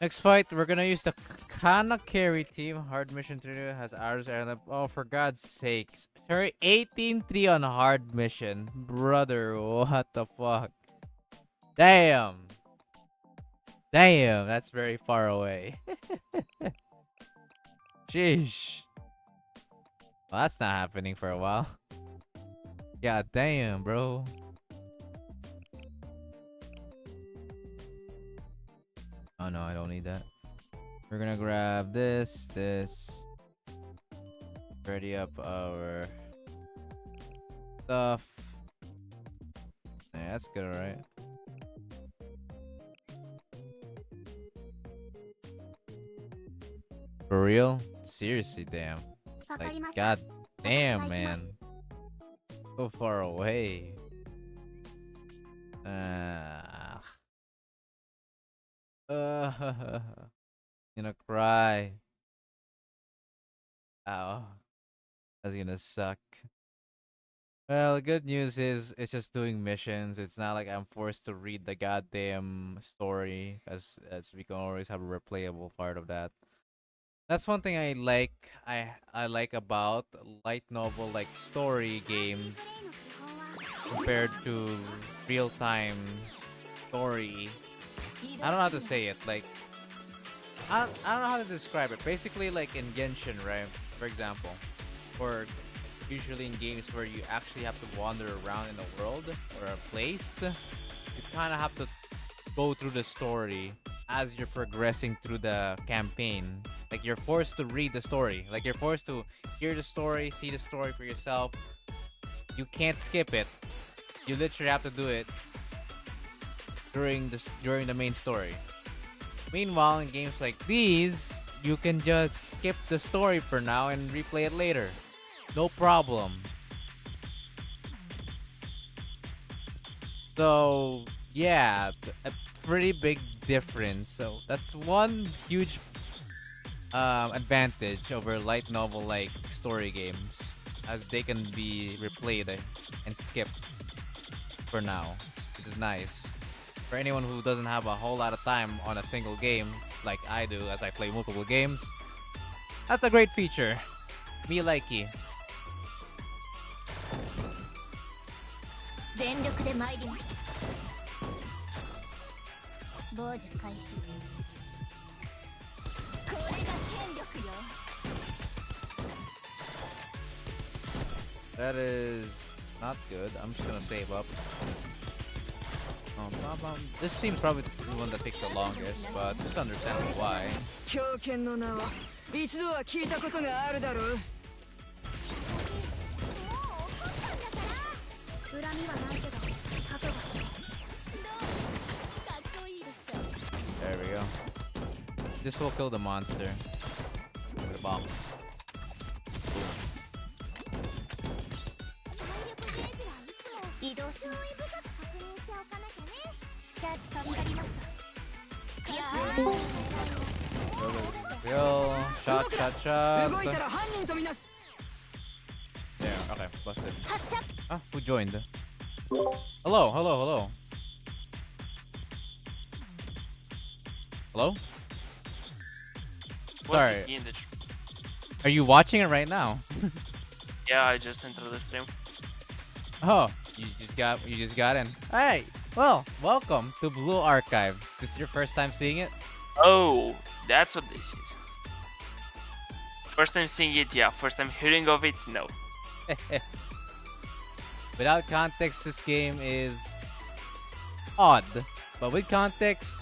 Speaker 1: Next fight, we're gonna use the Kana carry team. Hard mission 3 has ours and oh, for God's sakes. Sorry, 18-3 on hard mission. Brother, what the fuck? Damn. Damn, that's very far away. Sheesh. Well, that's not happening for a while. Yeah, damn, bro. Oh no, I don't need that. We're gonna grab this. Ready up our stuff. Yeah, that's good, alright. For real? Seriously, damn.
Speaker 2: わか
Speaker 1: Like,
Speaker 2: りました。
Speaker 1: god damn, man. So far away. Gonna cry. Ow. That's gonna suck. Well, the good news is it's just doing missions. It's not like I'm forced to read the goddamn story, as we can always have a replayable part of that. That's one thing I like. I like about light novel like story games compared to real time story. I don't know how to say it. Like I don't know how to describe it. Basically, like in Genshin, right? For example, or usually in games where you actually have to wander around in a world or a place, you kind of have to go through the story as you're progressing through the campaign. Like you're forced to read the story. Like you're forced to hear the story, see the story for yourself. You can't skip it. You literally have to do it during the main story. Meanwhile, in games like these, you can just skip the story for now and replay it later. No problem. So, yeah, a pretty big difference. So, that's one huge advantage over light novel like story games, as they can be replayed and skipped for now, which is nice. For anyone who doesn't have a whole lot of time on a single game, like I do as I play multiple games, that's a great feature. Me likey.
Speaker 2: 全力で参ります。傍受開始。これが権力よ。
Speaker 1: That is not good. I'm just gonna save up. This team's probably the one that takes the longest, but it's understandable why.
Speaker 5: 狂犬の名は一度は聞いたことがあるだろう。
Speaker 2: もう怒ったんだから。恨みはないけど、覚悟して。どう？かっこいいでしょ。
Speaker 1: There we go. This will kill the monster. The box.
Speaker 2: 体力ゲージはいつも移動し注意深く確認しておかなきゃね。キャッチかかりました。
Speaker 1: Yo, shot, shot.
Speaker 5: 動いたら犯人とみなす
Speaker 1: Yeah, okay, busted.
Speaker 2: 発射
Speaker 1: Ah, who joined? Hello, hello, hello. Hello?
Speaker 6: What's
Speaker 1: Sorry.
Speaker 6: this in the
Speaker 1: Are you watching it right now?
Speaker 6: Yeah, I just entered the stream.
Speaker 1: Oh, you just got in. Alright. Well, welcome to Blue Archive. This is your first time seeing it?
Speaker 6: Oh, that's what this is. First time seeing it, yeah. First time hearing of it, no.
Speaker 1: Without context, this game is odd. But with context,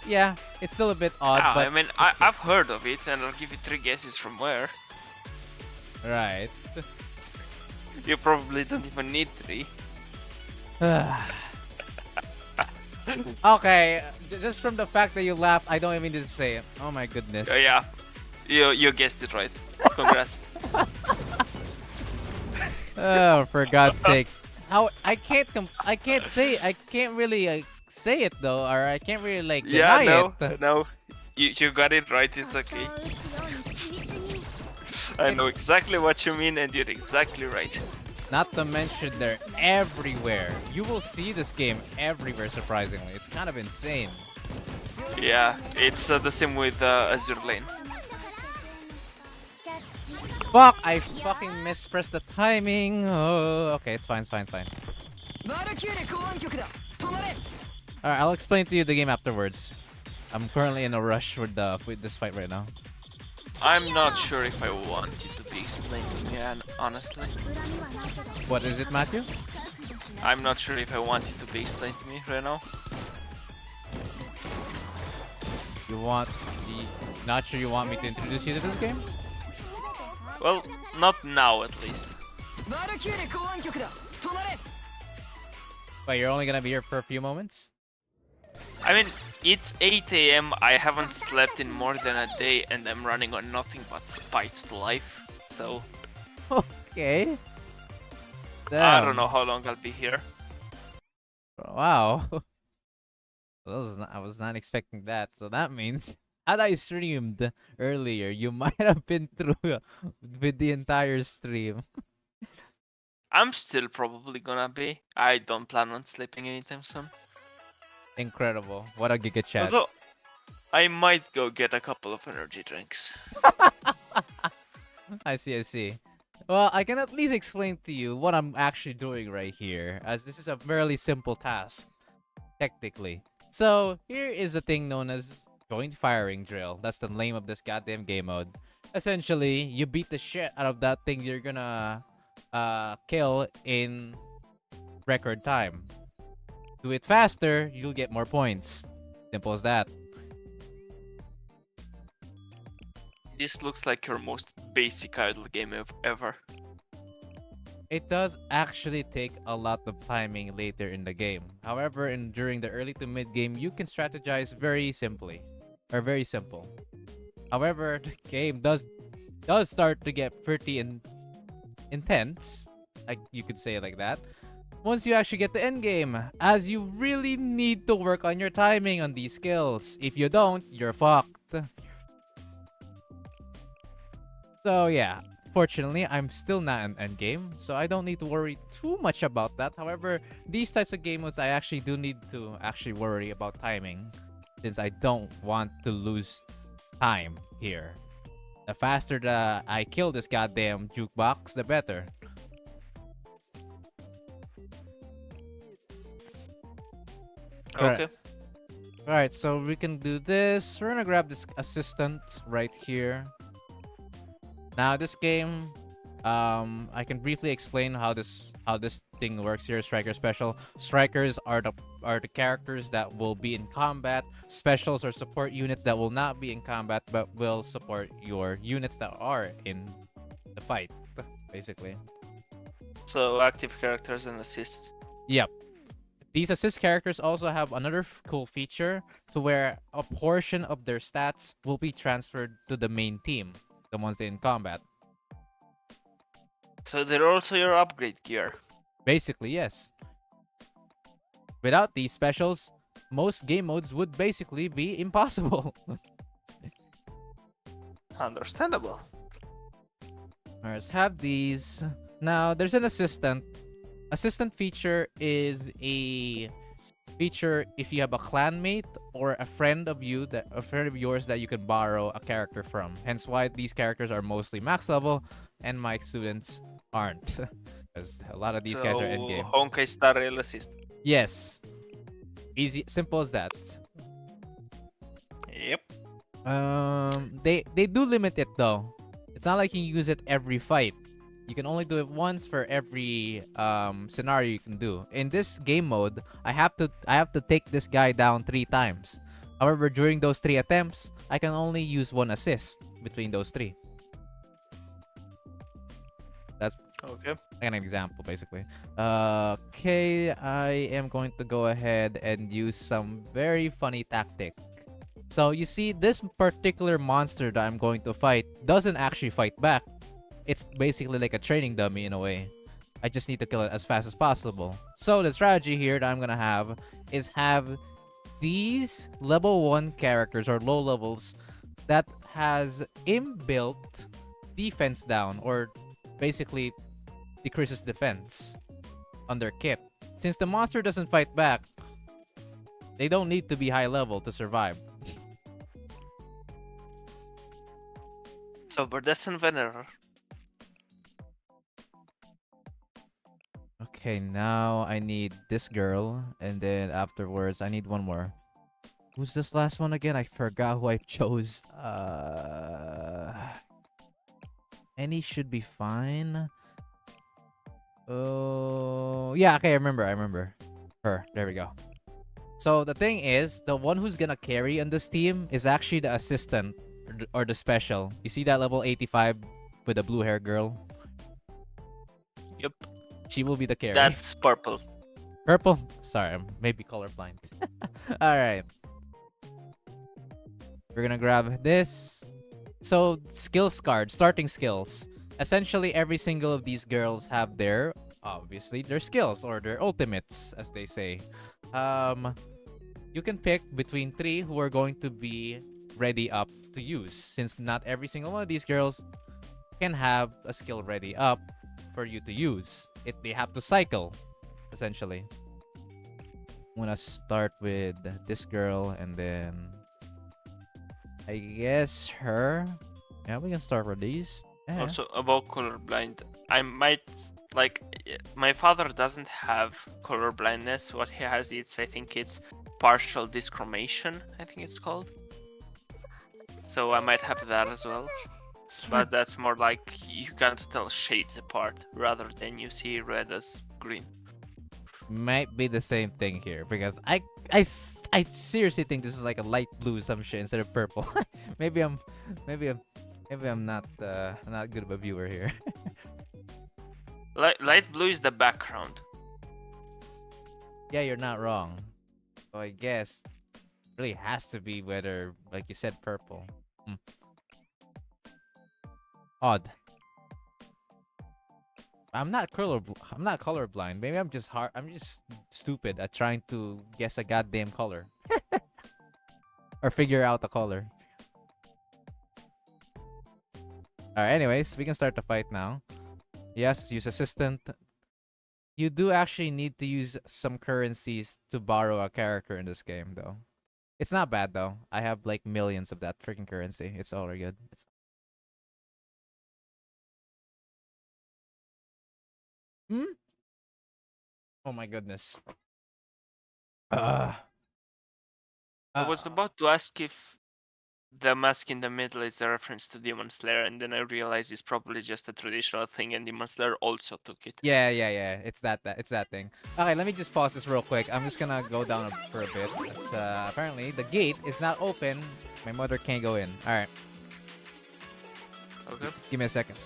Speaker 1: yeah, it's still a bit odd.
Speaker 6: Yeah,
Speaker 1: but
Speaker 6: I mean,
Speaker 1: it's
Speaker 6: I've heard of it, and I'll give you 3 guesses from where.
Speaker 1: good. Right.
Speaker 6: You probably don't even need 3.
Speaker 1: Okay, just from the fact that you laughed, I don't even need to say it. Oh my goodness.
Speaker 6: Yeah, you guessed it right. Congrats.
Speaker 1: Oh, for God's sakes! How I can't say I can't really say it though, or I can't really like
Speaker 6: Yeah,
Speaker 1: deny
Speaker 6: no,
Speaker 1: it.
Speaker 6: no. You got it right. It's okay.
Speaker 2: を撃つように緻密に
Speaker 6: I know exactly what you mean, and you're exactly right.
Speaker 1: Not to mention they're everywhere. You will see this game everywhere. Surprisingly, it's kind of insane.
Speaker 6: Yeah, it's the same with Azure Lane.
Speaker 2: キャッチ
Speaker 1: Fuck! I fucking mispressed the timing. Oh, okay, it's fine, it's fine, it's fine.
Speaker 5: バルキューレ公安局だ止まれ
Speaker 1: Alright, I'll explain to you the game afterwards. I'm currently in a rush with this fight right now.
Speaker 6: I'm not sure if I want it to be explained to me, honestly.
Speaker 2: 恨みはないけど
Speaker 1: What is it, Matthew?
Speaker 6: I'm not sure if I want it to be explained to me right now.
Speaker 1: You want? Not sure you want me to introduce you to this game?
Speaker 6: Well, not now at least.
Speaker 5: バルキューレ公安局だ止まれ
Speaker 1: But you're only gonna be here for a few moments?
Speaker 6: I mean, it's 8 AM, I haven't slept in more than a day, and I'm running on nothing but fight to life. So,
Speaker 1: Okay.
Speaker 6: I don't know how long I'll be here.
Speaker 1: Wow. I was not expecting that. So that means, had I streamed earlier, you might have been through with the entire stream.
Speaker 6: I'm still probably gonna be. I don't plan on sleeping anytime soon.
Speaker 1: Incredible. What a giga chat.
Speaker 6: Although, I might go get a couple of energy drinks.
Speaker 1: I see, I see. Well, I can at least explain to you what I'm actually doing right here, as this is a fairly simple task, technically. So, here is a thing known as joint firing drill. That's the name of this goddamn game mode. Essentially, you beat the shit out of that thing you're gonna kill in record time. Do it faster, you'll get more points. Simple as that.
Speaker 6: This looks like your most basic idle game ever.
Speaker 1: It does actually take a lot of timing later in the game. However, during the early to mid game, you can strategize very simply, or very simple. However, the game does start to get pretty intense, like you could say it like that. Once you actually get the end game, as you really need to work on your timing on these skills. If you don't, you're fucked. So yeah, fortunately, I'm still not in endgame, so I don't need to worry too much about that. However, these types of game modes, I actually do need to actually worry about timing, since I don't want to lose time here. The faster that I kill this goddamn jukebox, the better.
Speaker 6: Okay.
Speaker 1: Alright, so we can do this. We're gonna grab this assistant right here. Now this game, I can briefly explain how this thing works here. Striker special. Strikers are the characters that will be in combat. Specials are support units that will not be in combat but will support your units that are in the fight, basically.
Speaker 6: So active characters and assist.
Speaker 1: Yep. These assist characters also have another cool feature to where a portion of their stats will be transferred to the main team, the ones in combat.
Speaker 6: So they're also your upgrade gear.
Speaker 1: Basically, yes. Without these specials, most game modes would basically be impossible.
Speaker 6: Understandable.
Speaker 1: Alright, let's have these. Now, there's an assistant. Assistant feature is a feature if you have a clanmate or a friend of yours that you can borrow a character from. Hence why these characters are mostly max level and my students aren't. Because a lot of these guys are end
Speaker 6: So
Speaker 1: game.
Speaker 6: Honkai Star Rail Assist.
Speaker 1: Yes. Easy, simple as that.
Speaker 6: Yep.
Speaker 1: They do limit it though. It's not like you use it every fight. You can only do it once for every scenario you can do. In this game mode, I have to take this guy down 3 times. However, during those 3 attempts, I can only use 1 assist between those 3. That's
Speaker 6: Okay.
Speaker 1: an example, basically. Okay, I am going to go ahead and use some very funny tactic. So you see, this particular monster that I'm going to fight doesn't actually fight back. It's basically like a training dummy in a way. I just need to kill it as fast as possible. So the strategy here that I'm gonna have is have these level 1 characters or low levels that has inbuilt defense down, or basically decreases defense on their kit. Since the monster doesn't fight back, they don't need to be high level to survive.
Speaker 6: So Verdescent Venerer.
Speaker 1: Okay, now I need this girl, and then afterwards I need one more. Who's this last one again? I forgot who I chose. Any should be fine. Oh, yeah, okay, I remember her. There we go. So the thing is, the one who's gonna carry on this team is actually the assistant or the special. You see that level 85 with the blue hair girl?
Speaker 6: Yep.
Speaker 1: She will be the carry.
Speaker 6: That's purple.
Speaker 1: Purple? Sorry, I'm maybe colorblind. Alright. We're gonna grab this. So, skills card, starting skills. Essentially, every single of these girls have their, obviously, their skills or their ultimates, as they say. You can pick between 3 who are going to be ready up to use, since not every single one of these girls can have a skill ready up for you to use. They have to cycle, essentially. I'm gonna start with this girl and then I guess her. Yeah, we can start with these. Yeah.
Speaker 6: Also about colorblind, I might my father doesn't have color blindness. What he has is, I think it's partial discrimination, I think it's called. So I might have that as well. But that's more like you can't tell shades apart rather than you see red as green.
Speaker 1: Might be the same thing here because I seriously think this is like a light blue some shit instead of purple. maybe I'm not good of a viewer here.
Speaker 6: Light blue is the background.
Speaker 1: Yeah, you're not wrong. So I guess it really has to be whether, like you said, purple. Odd. I'm not colorblind. Maybe I'm just stupid at trying to guess a goddamn color. Or figure out the color. Alright, anyways, we can start the fight now. Yes, use assistant. You do actually need to use some currencies to borrow a character in this game, though. It's not bad, though. I have, like, millions of that freaking currency. It's all good. Oh my goodness.
Speaker 6: I was about to ask if the mask in the middle is a reference to Demon Slayer, and then I realized it's probably just a traditional thing, and Demon Slayer also took it.
Speaker 1: Yeah. It's that thing. Okay, let me just pause this real quick. I'm just gonna go down for a bit. Apparently, the gate is not open. My mother can't go in. All right.
Speaker 6: Okay.
Speaker 1: Give me a second.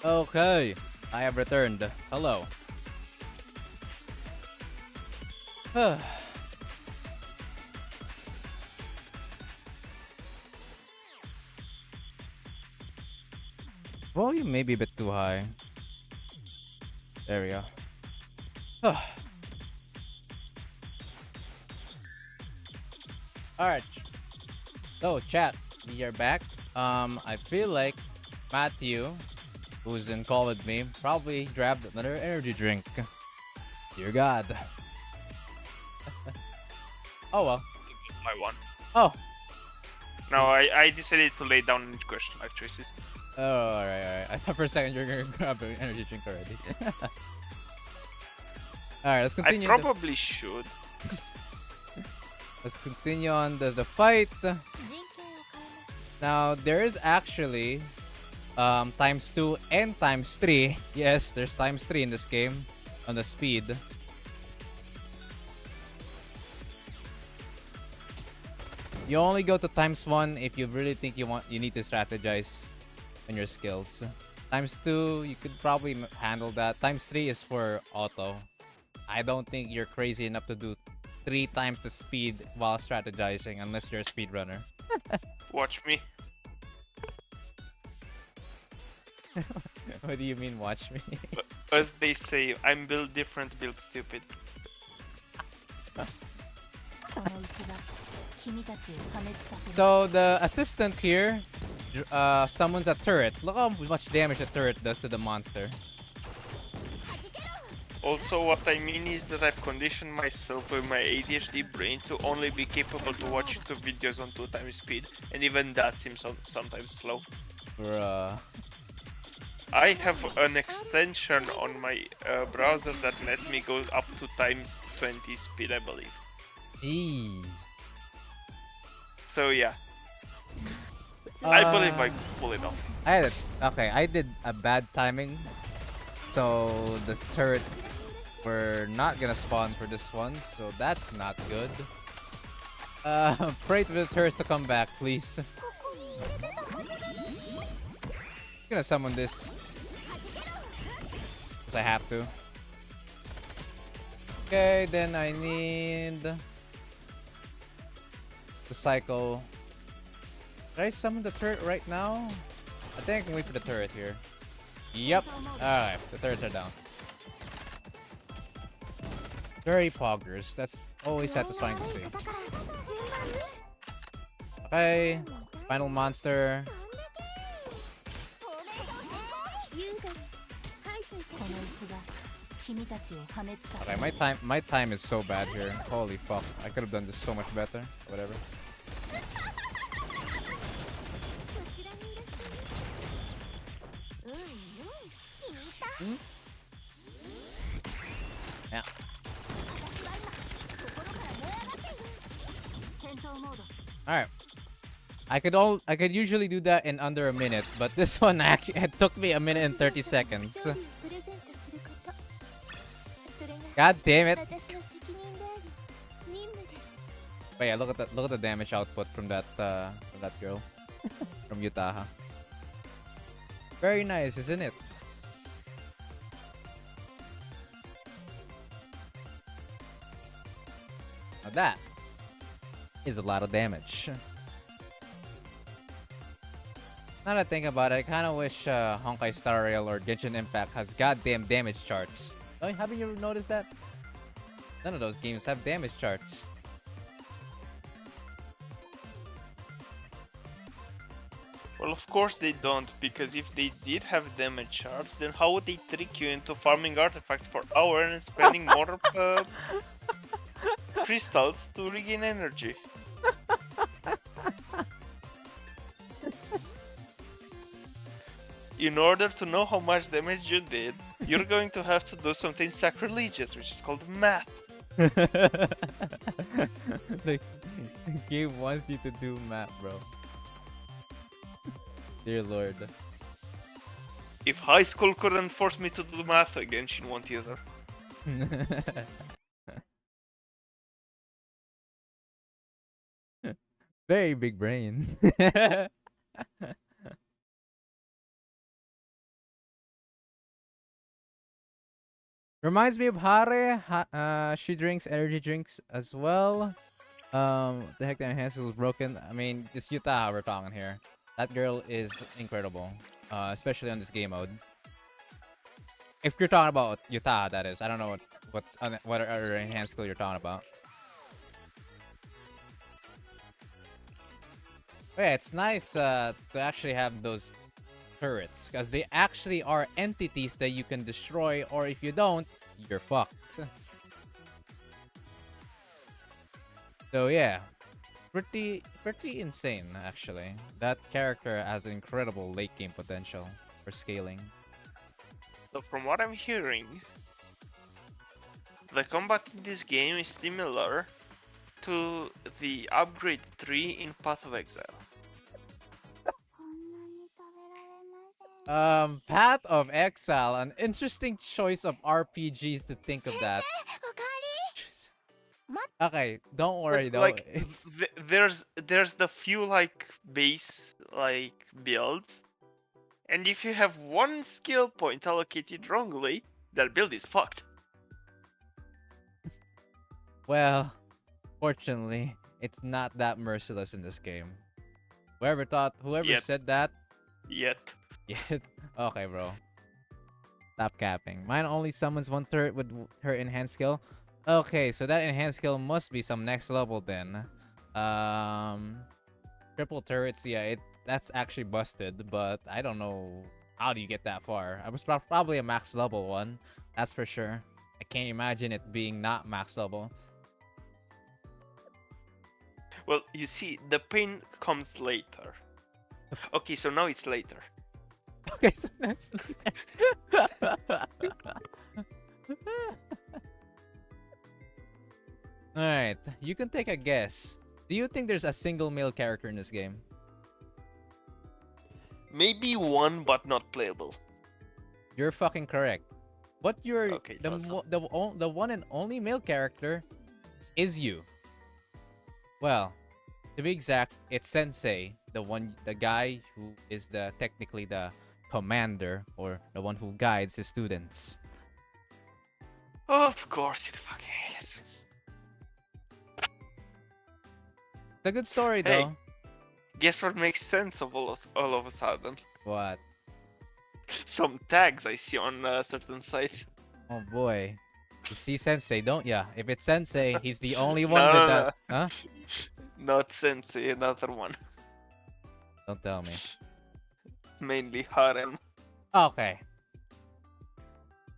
Speaker 1: Okay, I have returned. Hello. Volume may be a bit too high. There we go. Alright. So, chat, we are back. I feel like Matthew, who's in call with me, probably grabbed another energy drink. Dear God. Oh well.
Speaker 6: My one.
Speaker 1: Oh.
Speaker 6: No, I decided to lay down in question life choices.
Speaker 1: Oh, alright. I thought for a second you were gonna grab an energy drink already. Alright, let's
Speaker 6: I
Speaker 1: continue.
Speaker 6: probably should.
Speaker 1: Let's continue on the fight. Now, there is actually times 2 and times 3. Yes, there's times 3 in this game on the speed. You only go to times 1 if you really think you need to strategize on your skills. Times 2, you could probably handle that. Times 3 is for auto. I don't think you're crazy enough to do 3 times the speed while strategizing unless you're a speedrunner.
Speaker 6: Watch me.
Speaker 1: What do you mean, watch me?
Speaker 6: As they say, I'm built different, built stupid.
Speaker 1: So the assistant here summons a turret. Look how much damage a turret does to the monster.
Speaker 6: Also, what I mean is that I've conditioned myself with my ADHD brain to only be capable to watch YouTube videos on 2 times speed, and even that seems sometimes slow.
Speaker 1: Bruh.
Speaker 6: I have an extension on my browser that lets me go up to times 20 speed, I believe.
Speaker 1: Jeez.
Speaker 6: So yeah, I believe I pull it off.
Speaker 1: I did a bad timing. So this turret, we're not gonna spawn for this one, so that's not good. Pray for the turrets to come back, please. I'm gonna summon this. Because I have to. Okay, then I need to cycle. Did I summon the turret right now? I think I can wait for the turret here. Yep. Alright, the turrets are down. Very poggers. That's always satisfying to see. Okay. Final monster. Okay, my time is so bad here. Holy fuck. I could have done this so much better. Whatever. Yeah. Alright. I could usually do that in under a minute, but this one actually it took me a minute and 30 seconds. God damn it. But yeah, look at the damage output from that girl. From Utah. Very nice, isn't it? Now that is a lot of damage. Now that I think about it, I kind of wish Honkai Star Rail or Genshin Impact has goddamn damage charts. Oh, haven't you noticed that? None of those games have damage charts.
Speaker 6: Well, of course they don't, because if they did have damage charts, then how would they trick you into farming artifacts for hours and spending more crystals to regain energy? In order to know how much damage you did, you're going to have to do something sacrilegious, which is called math.
Speaker 1: The game wants you to do math, bro. Dear Lord.
Speaker 6: If high school couldn't force me to do math, again, she won't either.
Speaker 1: Very big brain. Reminds me of Hare. She drinks energy drinks as well. The heck, the enhancer was broken. I mean, it's Yuta we're talking here. That girl is incredible. Especially on this game mode. If you're talking about Yuta, that is. I don't know what other enhanced skill you're talking about. But yeah, it's nice to actually have those turrets, because they actually are entities that you can destroy, or if you don't, you're fucked. So yeah, pretty insane actually. That character has incredible late game potential for scaling.
Speaker 6: So from what I'm hearing, the combat in this game is similar to the upgrade 3 in Path of Exile.
Speaker 2: そんなに食べられません。
Speaker 1: Path of Exile, an interesting choice of RPGs to think of that.
Speaker 2: おかえり。
Speaker 1: Okay, don't worry
Speaker 6: But,
Speaker 1: though.
Speaker 6: like,
Speaker 1: It's
Speaker 6: there's the few like base like builds, and if you have one skill point allocated wrongly, that build is fucked.
Speaker 1: well, fortunately, it's not that merciless in this game. Whoever
Speaker 6: Yet.
Speaker 1: said that,
Speaker 6: Yet.
Speaker 1: yeah. Okay, bro. Stop capping. Mine only summons one turret with her enhanced skill. Okay, so that enhanced skill must be some next level then. Triple turrets, yeah, that's actually busted, but I don't know how do you get that far. I was probably a max level one, that's for sure. I can't imagine it being not max level.
Speaker 6: Well, you see, the pain comes later. Okay, so now it's later.
Speaker 1: Okay, so that's Alright, you can take a guess. Do you think there's a single male character in this game?
Speaker 6: Maybe one, but not playable.
Speaker 1: You're fucking correct. But you're
Speaker 6: Okay,
Speaker 1: the
Speaker 6: awesome.
Speaker 1: the one and only male character is you. Well, to be exact, it's Sensei, the guy who is technically the commander, or the one who guides his students.
Speaker 6: Of course it fucking is.
Speaker 1: It's a good story
Speaker 6: Hey.
Speaker 1: though.
Speaker 6: Guess what makes sense of all of a sudden?
Speaker 1: What?
Speaker 6: Some tags I see on a certain site.
Speaker 1: Oh boy. You see Sensei, don't ya? If it's Sensei, he's the only one
Speaker 6: No,
Speaker 1: with
Speaker 6: no,
Speaker 1: that.
Speaker 6: no.
Speaker 1: Huh?
Speaker 6: Not Sensei, another one.
Speaker 1: Don't tell me.
Speaker 6: Mainly harem.
Speaker 1: Okay.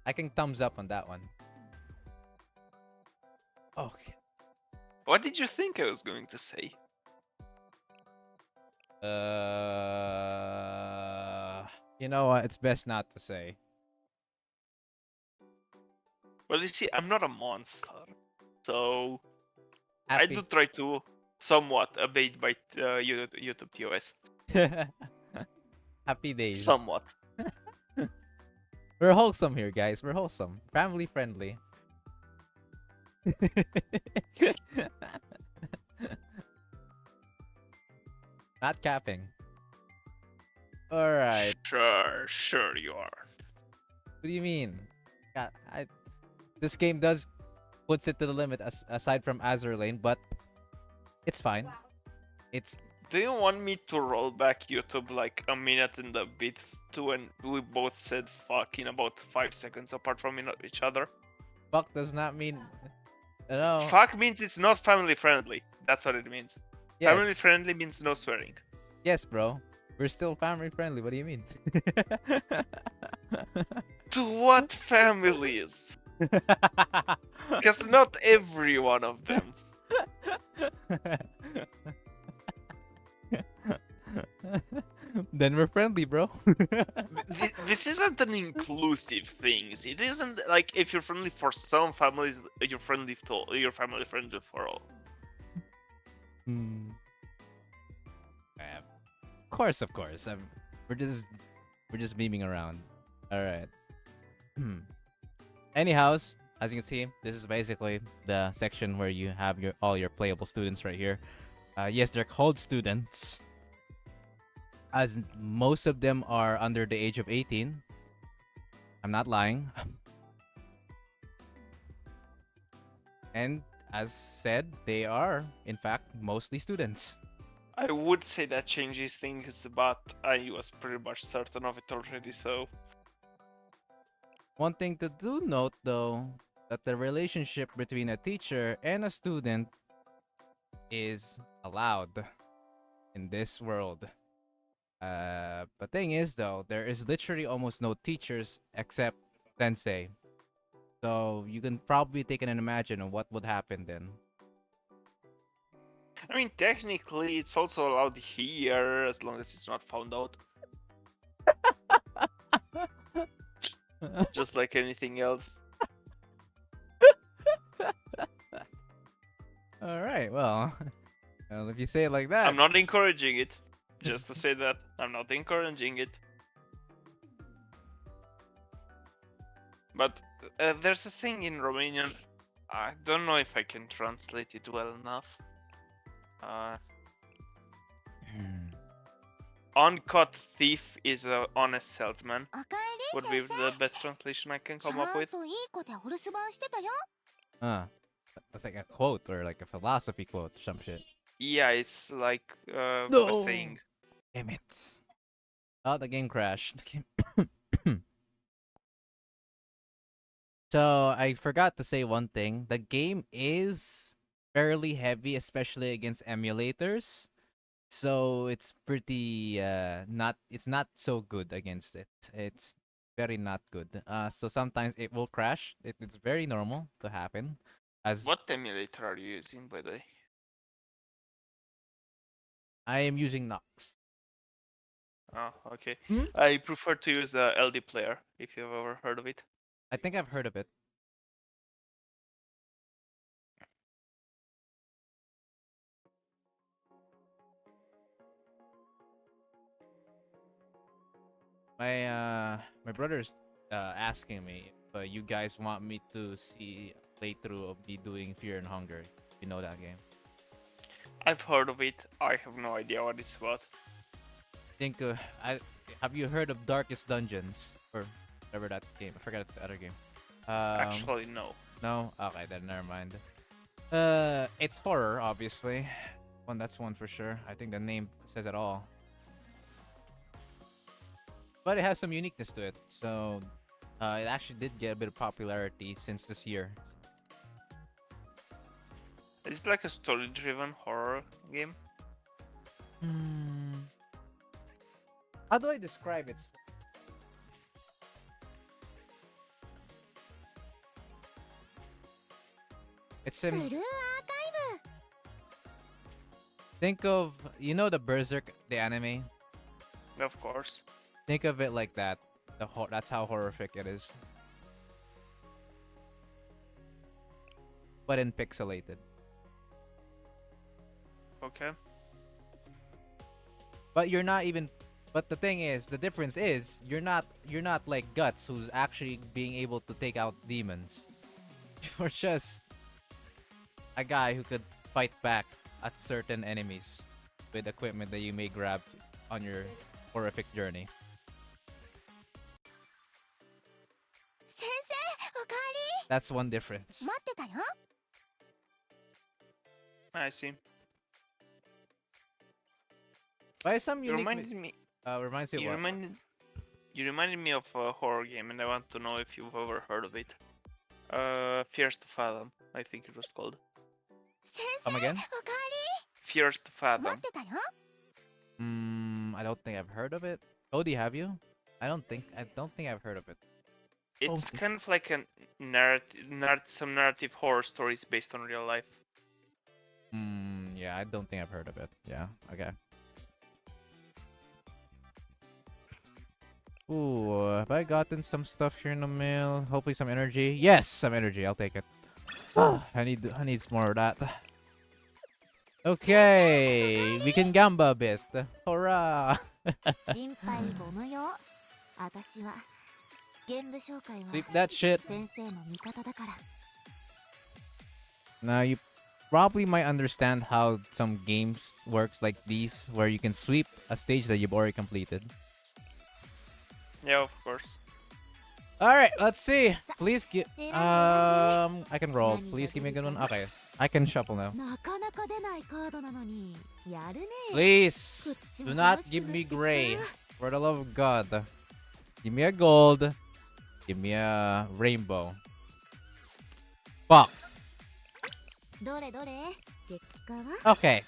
Speaker 1: I can thumbs up on that one. Okay.
Speaker 6: What did you think I was going to say?
Speaker 1: You know what? It's best not to say.
Speaker 6: Well, you see, I'm not a monster, so I
Speaker 1: Happy.
Speaker 6: do try to somewhat abide by YouTube TOS.
Speaker 1: Happy days.
Speaker 6: Somewhat.
Speaker 1: We're wholesome here, guys. We're wholesome. Family friendly. Not capping. Alright.
Speaker 6: Sure you are.
Speaker 1: What do you mean? God, this game does puts it to the limit aside from Azure Lane, but it's fine. It's
Speaker 6: Do you want me to roll back YouTube like a minute and a bit to when we both said fuck in about 5 seconds apart from each other?
Speaker 1: fuck does not mean no.
Speaker 6: Fuck means it's not family friendly. That's what it means.
Speaker 1: Yes.
Speaker 6: Family friendly means no swearing.
Speaker 1: Yes, bro. We're still family friendly. What do you mean?
Speaker 6: To what families? Because not every one of them.
Speaker 1: Then we're friendly, bro.
Speaker 6: This isn't an inclusive thing. It isn't like if you're friendly for some families, you're friendly for all.
Speaker 1: Hmm. Of course. We're just beaming around. All right. Anyhows, as you can see, this is basically the section where you have all your playable students right here. Yes, they're called students, as most of them are under the age of 18. I'm not lying. And as said, they are, in fact, mostly students.
Speaker 6: I would say that changes things, but I was pretty much certain of it already, so.
Speaker 1: One thing to do note, though, that the relationship between a teacher and a student is allowed in this world. The thing is, though, there is literally almost no teachers except sensei. So you can probably take an imagine of what would happen then.
Speaker 6: I mean, technically, it's also allowed here as long as it's not found out. Just like anything else.
Speaker 1: All right, well, well, if you say it like that,
Speaker 6: I'm not encouraging it. Just to say that I'm not encouraging it. But there's a thing in Romanian. I don't know if I can translate it well enough. Uncut thief is a honest salesman.
Speaker 2: おかえ
Speaker 6: Would
Speaker 2: り
Speaker 6: be
Speaker 2: 先
Speaker 6: the
Speaker 2: 生
Speaker 6: best translation I can
Speaker 2: ちゃ
Speaker 6: come up
Speaker 2: ん
Speaker 6: with.
Speaker 2: といい子でお留守番してたよ
Speaker 1: that's like a quote or like a philosophy quote or some shit.
Speaker 6: Yeah, it's like a
Speaker 1: No.
Speaker 6: saying.
Speaker 1: Damn it. Oh, the game crashed. So I forgot to say one thing. The game is fairly heavy, especially against emulators. So it's pretty it's not so good against it. It's very not good. So sometimes it will crash. It's very normal to happen. As
Speaker 6: What emulator are you using, by the way?
Speaker 1: I am using Nox.
Speaker 6: Oh, okay.
Speaker 1: Hmm?
Speaker 6: I prefer to use the LD player, if you've ever heard of it.
Speaker 1: I think I've heard of it. My brother's asking me if you guys want me to see a playthrough of me doing Fear and Hunger. You know that game.
Speaker 6: I've heard of it. I have no idea what it's about.
Speaker 1: Think I have you heard of Darkest Dungeons or whatever that game? I forgot it's the other game.
Speaker 6: Actually, no.
Speaker 1: No. Okay, then never mind. It's horror, obviously. That's one for sure. I think the name says it all. But it has some uniqueness to it, so it actually did get a bit of popularity since this year.
Speaker 6: It's like a story-driven horror game.
Speaker 1: How do I describe it? It's
Speaker 2: ブルーア
Speaker 1: in.
Speaker 2: ーカイ
Speaker 1: Think of the Berserk, the anime.
Speaker 6: Of course.
Speaker 1: Think of it like that. That's how horrific it is. But in pixelated.
Speaker 6: Okay.
Speaker 1: But you're not even. But the thing is, the difference is you're not like Guts, who's actually being able to take out demons. You're just a guy who could fight back at certain enemies with equipment that you may grab on your horrific journey.
Speaker 2: 先生おかえ
Speaker 1: That's one difference.
Speaker 2: り待ってたよ
Speaker 6: I see.
Speaker 1: By some
Speaker 6: You
Speaker 1: unique.
Speaker 6: reminded me.
Speaker 1: Reminds me of what?
Speaker 6: You reminded me of a horror game, and I want to know if you've ever heard of it. Fears to Fathom, I think it was called.
Speaker 2: 先
Speaker 1: Come
Speaker 2: 生
Speaker 1: again?
Speaker 2: おか
Speaker 6: Fears to
Speaker 2: えり待
Speaker 6: Fathom.
Speaker 2: ってたよ
Speaker 1: I don't think I've heard of it. Cody, have you? I don't think I've heard of it.
Speaker 6: It's
Speaker 1: Oh.
Speaker 6: kind of like a some narrative horror stories based on real life.
Speaker 1: Yeah, I don't think I've heard of it. Yeah, okay. Ooh, have I gotten some stuff here in the mail? Hopefully some energy. Yes, some energy. I'll take it. I need more of that. Okay, we can gamba a bit. Hurrah!
Speaker 2: 心配ご無用私はゲーム紹介は
Speaker 1: Sleep that shit.
Speaker 2: 先生の味方だから
Speaker 1: Now you probably might understand how some games works like these, where you can sweep a stage that you've already completed.
Speaker 6: Yeah, of course.
Speaker 1: All right, let's see. Please give. I can roll. Please give me a good one. Okay, I can shuffle now.
Speaker 4: なかなか出ないカードなのにやるね。
Speaker 1: Please do not give me gray. For the love of God, give me a gold. Give me a rainbow. Fuck.
Speaker 4: どれどれ結果は
Speaker 1: Okay,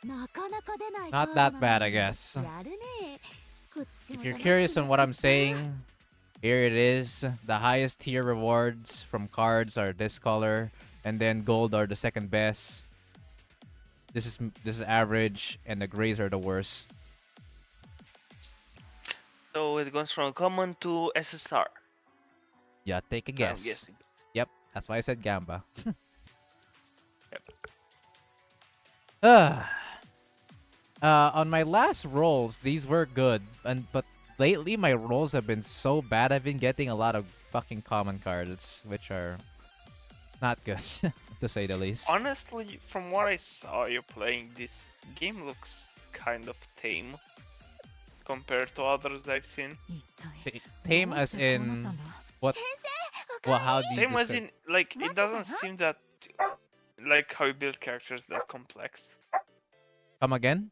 Speaker 4: なかなか出ない
Speaker 1: not that bad, I guess.
Speaker 4: やるね。こっち
Speaker 1: If
Speaker 4: も
Speaker 1: you're
Speaker 4: 楽しく
Speaker 1: curious on what
Speaker 4: な
Speaker 1: I'm
Speaker 4: ってきた。
Speaker 1: saying, here it is. The highest tier rewards from cards are this color, and then gold are the second best. This is average, and the grays are the worst.
Speaker 6: So it goes from common to SSR.
Speaker 1: Yeah, take a
Speaker 6: I'm
Speaker 1: guess.
Speaker 6: guessing.
Speaker 1: Yep, that's why I said Gamba.
Speaker 6: Yep.
Speaker 1: On my last rolls, these were good, but lately my rolls have been so bad. I've been getting a lot of fucking common cards, which are not good, to say the least.
Speaker 6: Honestly, from what I saw you playing, this game looks kind of tame compared to others I've seen.
Speaker 4: 一体
Speaker 1: Tame
Speaker 4: どう
Speaker 1: as
Speaker 4: してこうなった
Speaker 1: in
Speaker 4: んだ。
Speaker 1: what?
Speaker 2: 先生
Speaker 1: Well, how do you
Speaker 6: Tame as
Speaker 1: describe?
Speaker 6: in, like, it doesn't seem that, like, how you build characters that complex.
Speaker 1: Come again?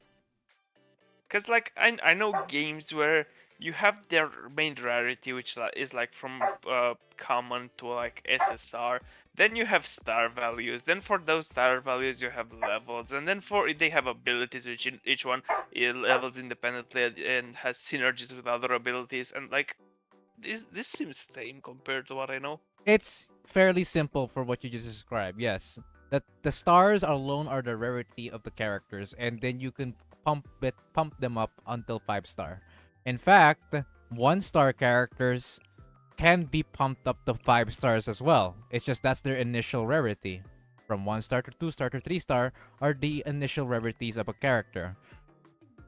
Speaker 6: Because, like, I know games where you have their main rarity, which is, like, from common to, like, SSR. Then you have star values. Then for those star values, you have levels. And then they have abilities, which in each one levels independently and has synergies with other abilities. And, like, this seems tame compared to what I know.
Speaker 1: It's fairly simple for what you just described. Yes, that the stars alone are the rarity of the characters, and then you can pump them up until 5-star. In fact, 1-star characters can be pumped up to 5 stars as well. It's just that's their initial rarity. From 1-star to 2-star to 3-star are the initial rarities of a character.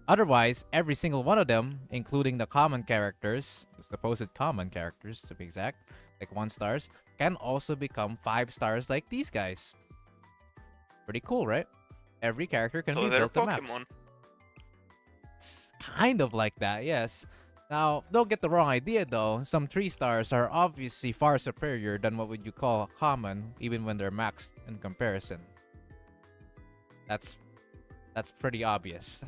Speaker 1: Otherwise, every single one of them, including the common characters, the supposed common characters to be exact, like 1-stars, can also become 5-stars like these guys. Pretty cool, right? Every character can
Speaker 6: So
Speaker 1: be
Speaker 6: they're
Speaker 1: built to max.
Speaker 6: Pokemon.
Speaker 1: It's kind of like that, yes. Now, don't get the wrong idea though. Some 3-stars are obviously far superior than what would you call common, even when they're maxed in comparison. That's pretty obvious.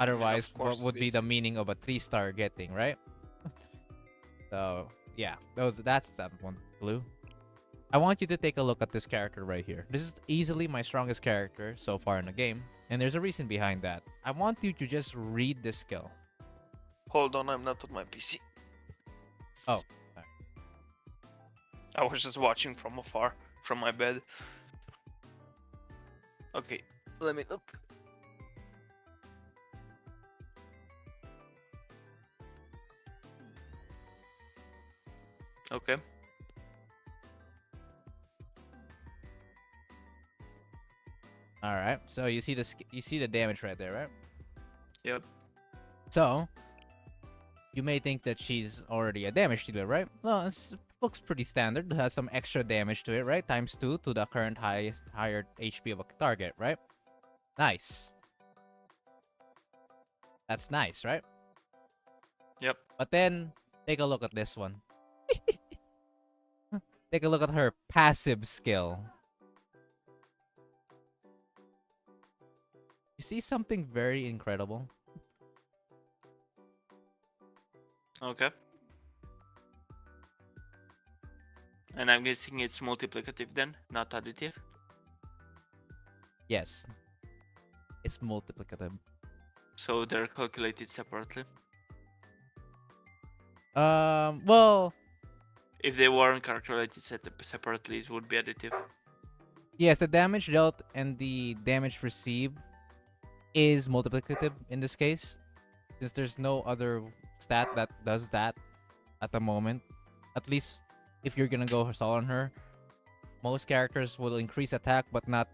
Speaker 1: Otherwise, what
Speaker 6: course
Speaker 1: would
Speaker 6: it
Speaker 1: be the
Speaker 6: is.
Speaker 1: meaning of a 3-star getting, right? So yeah, that's that one, Blue. I want you to take a look at this character right here. This is easily my strongest character so far in the game, and there's a reason behind that. I want you to just read this skill.
Speaker 6: Hold on, I'm not on my PC.
Speaker 1: Oh,
Speaker 6: I was just watching from afar, from my bed. Okay, let me look. Okay.
Speaker 1: all right. So you see the damage right there, right?
Speaker 6: Yep.
Speaker 1: So you may think that she's already a damage dealer, right? Well, it looks pretty standard. It has some extra damage to it, right? Times 2 to the current higher HP of a target, right? Nice. That's nice, right?
Speaker 6: Yep.
Speaker 1: But then take a look at this one. Take a look at her passive skill. You see something very incredible?
Speaker 6: Okay. And I'm guessing it's multiplicative then, not additive.
Speaker 1: Yes. It's multiplicative.
Speaker 6: So they're calculated separately.
Speaker 1: Well,
Speaker 6: If they weren't calculated separately, it would be additive.
Speaker 1: yes, the damage dealt and the damage received is multiplicative in this case, since there's no other stat that does that at the moment. At least if you're gonna go Sol on her, most characters will increase attack but not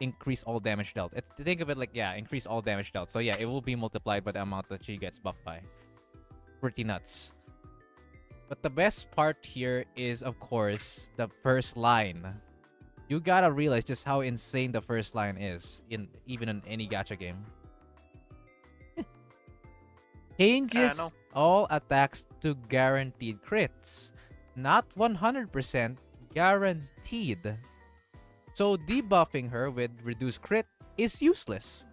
Speaker 1: increase all damage dealt. Think of it like, yeah, increase all damage dealt. So yeah, it will be multiplied by the amount that she gets buffed by. Pretty nuts. But the best part here is, of course, the first line. You gotta realize just how insane the first line is, even in any gacha game. Changes
Speaker 6: No.
Speaker 1: all attacks to guaranteed crits, not 100% guaranteed. So debuffing her with reduced crit is useless.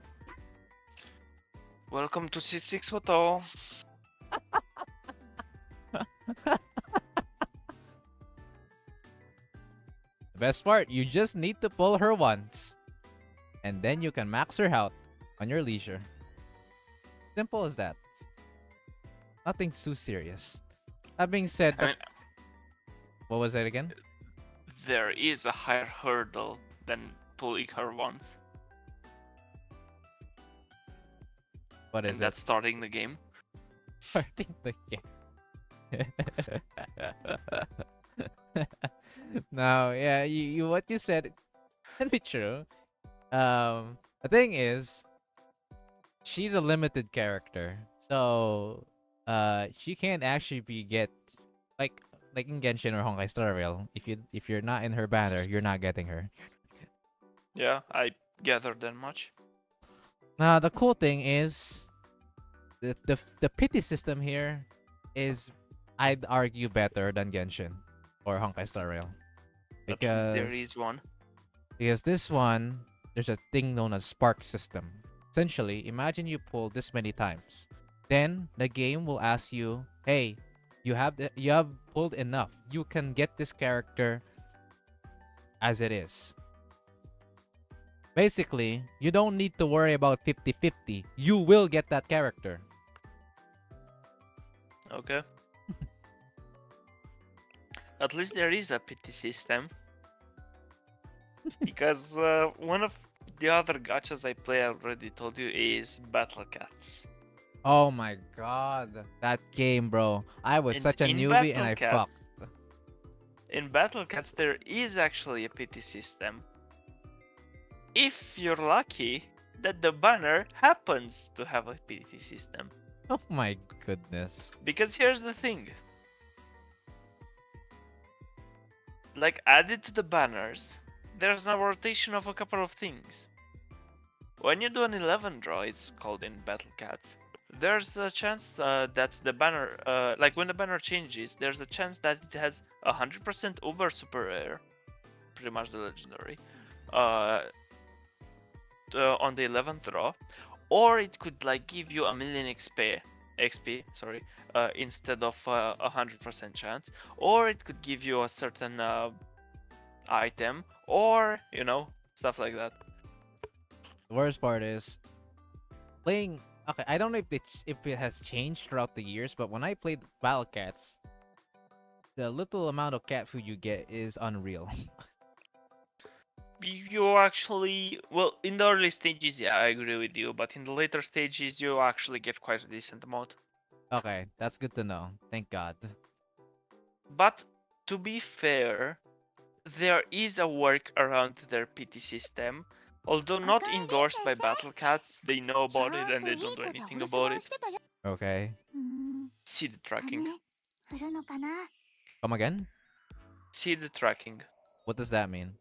Speaker 6: Welcome to C6 Hotel.
Speaker 1: The best part, you just need to pull her once, and then you can max her out on your leisure. Simple as that. Nothing too serious. That being said,
Speaker 6: I mean,
Speaker 1: what was that again?
Speaker 6: there is a higher hurdle than pulling her once,
Speaker 1: What is
Speaker 6: and that's starting the game.
Speaker 1: Starting the game. No, yeah, you what you said can be true. The thing is, she's a limited character, so she can't actually be get like in Genshin or Honkai Star Rail. If you're not in her banner, you're not getting her.
Speaker 6: Yeah, I gathered that much.
Speaker 1: Now the cool thing is, the pity system here is, I'd argue, better than Genshin or Honkai Star Rail.
Speaker 6: At least there is one.
Speaker 1: Because this one, there's a thing known as spark system. Essentially, imagine you pull this many times. Then the game will ask you, "Hey, you have pulled enough. You can get this character as it is." Basically, you don't need to worry about 50-50. You will get that character.
Speaker 6: Okay. At least there is a pity system. Because one of the other gachas I play, I already told you, is Battle Cats.
Speaker 1: Oh my god, that game, bro. I was
Speaker 6: And
Speaker 1: such a
Speaker 6: in
Speaker 1: newbie and
Speaker 6: Battle
Speaker 1: I
Speaker 6: Cats-
Speaker 1: fucked.
Speaker 6: In Battle Cats, there is actually a pity system. If you're lucky that the banner happens to have a pity system.
Speaker 1: Oh my goodness.
Speaker 6: Because here's the thing. Like, added to the banners, there's a rotation of a couple of things. When you do an 11 draw, it's called in Battle Cats, there's a chance that the banner, like when the banner changes, there's a chance that it has 100% Uber Super Rare, pretty much the legendary, on the 11th draw, or it could like give you a million XP, sorry, instead of 100% chance, or it could give you a certain item, or you know, stuff like that.
Speaker 1: The worst part is playing. Okay, I don't know if it has changed throughout the years, but when I played Battle Cats, the little amount of cat food you get is unreal.
Speaker 6: You actually, well, in the early stages, yeah, I agree with you, but in the later stages, you actually get quite a decent amount.
Speaker 1: Okay, that's good to know. Thank God.
Speaker 6: But to be fair, there is a work around their pity system. Although not endorsed by Battle Cats, they know about it and they don't do anything about it.
Speaker 1: Okay.
Speaker 2: うん、
Speaker 6: Seed
Speaker 2: た
Speaker 6: tracking.
Speaker 2: め振るのかな。
Speaker 1: Come again?
Speaker 6: Seed tracking.
Speaker 1: What does that mean?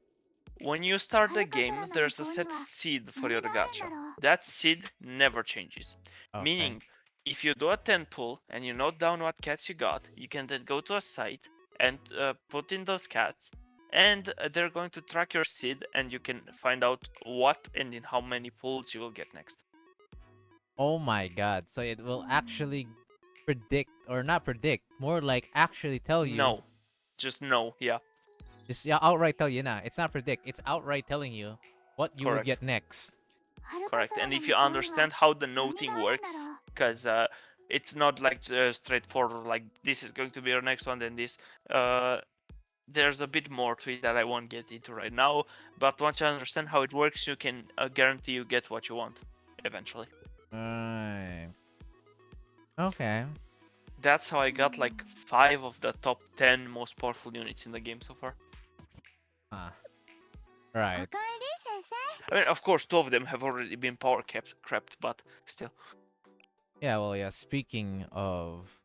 Speaker 6: When you start the game, there's a set seed for your gacha. That seed never changes.
Speaker 1: Okay.
Speaker 6: Meaning, if you do a 10 pull and you note down what cats you got, you can then go to a site and put in those cats, and they're going to track your seed, and you can find out what and in how many pulls you will get next.
Speaker 1: Oh my God. So it will actually predict, or not predict, more like actually tell you.
Speaker 6: No, just no, yeah.
Speaker 1: Just outright tell you, nah. It's not predict. It's outright telling you what you will
Speaker 6: Correct.
Speaker 1: get next.
Speaker 6: Correct, and if you understand how the noting works, because it's not like straightforward, like this is going to be your next one, then this. There's a bit more to it that I won't get into right now, but once you understand how it works, you can guarantee you get what you want, eventually.
Speaker 1: Right. Okay.
Speaker 6: That's how I got like 5 of the top 10 most powerful units in the game so far.
Speaker 1: Huh. Right.
Speaker 2: おかえり先生。
Speaker 6: I mean, of course, 2 of them have already been power crept, but still.
Speaker 1: Yeah, well, yeah. Speaking of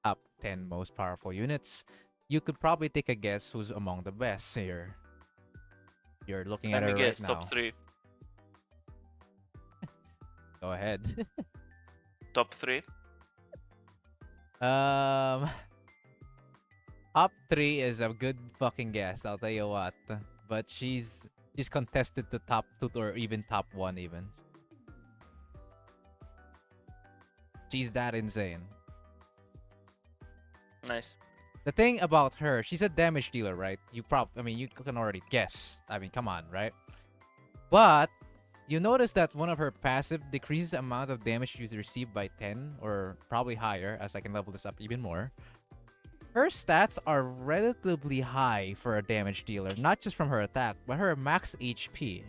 Speaker 1: top 10 most powerful units, you could probably take a guess who's among the best here. You're looking at
Speaker 6: Let
Speaker 1: her
Speaker 6: me
Speaker 1: right
Speaker 6: guess,
Speaker 1: now.
Speaker 6: top 3.
Speaker 1: Go ahead.
Speaker 6: Top 3.
Speaker 1: Um, top 3 is a good fucking guess. I'll tell you what. But she's contested to top 2 or even top 1 even. She's that insane.
Speaker 6: Nice.
Speaker 1: The thing about her, she's a damage dealer, right? I mean, you can already guess. I mean, come on, right? But you notice that one of her passive decreases the amount of damage you receive by 10 or probably higher, as I can level this up even more. Her stats are relatively high for a damage dealer, not just from her attack, but her max HP.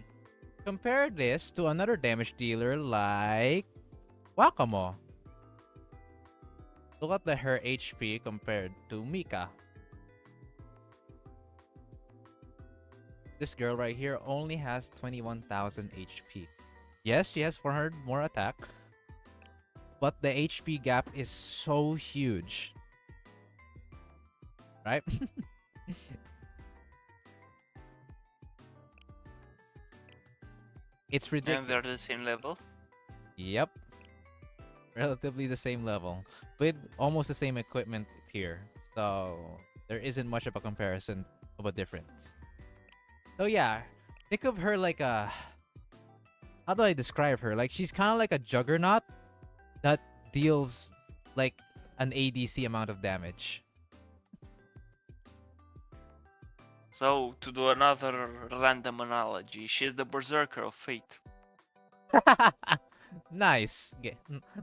Speaker 1: Compare this to another damage dealer like Wakamo. Look at her HP compared to Mika. This girl right here only has 21,000 HP. Yes, she has 400 more attack, but the HP gap is so huge. Right? It's
Speaker 6: And
Speaker 1: ridiculous.
Speaker 6: they're the same level.
Speaker 1: Yep. Relatively the same level with almost the same equipment here. So there isn't much of a comparison of a difference. So yeah, think of her like a, how do I describe her? Like she's kind of like a juggernaut that deals like an ADC amount of damage.
Speaker 6: So, to do another random analogy, she's the berserker of fate.
Speaker 1: Nice.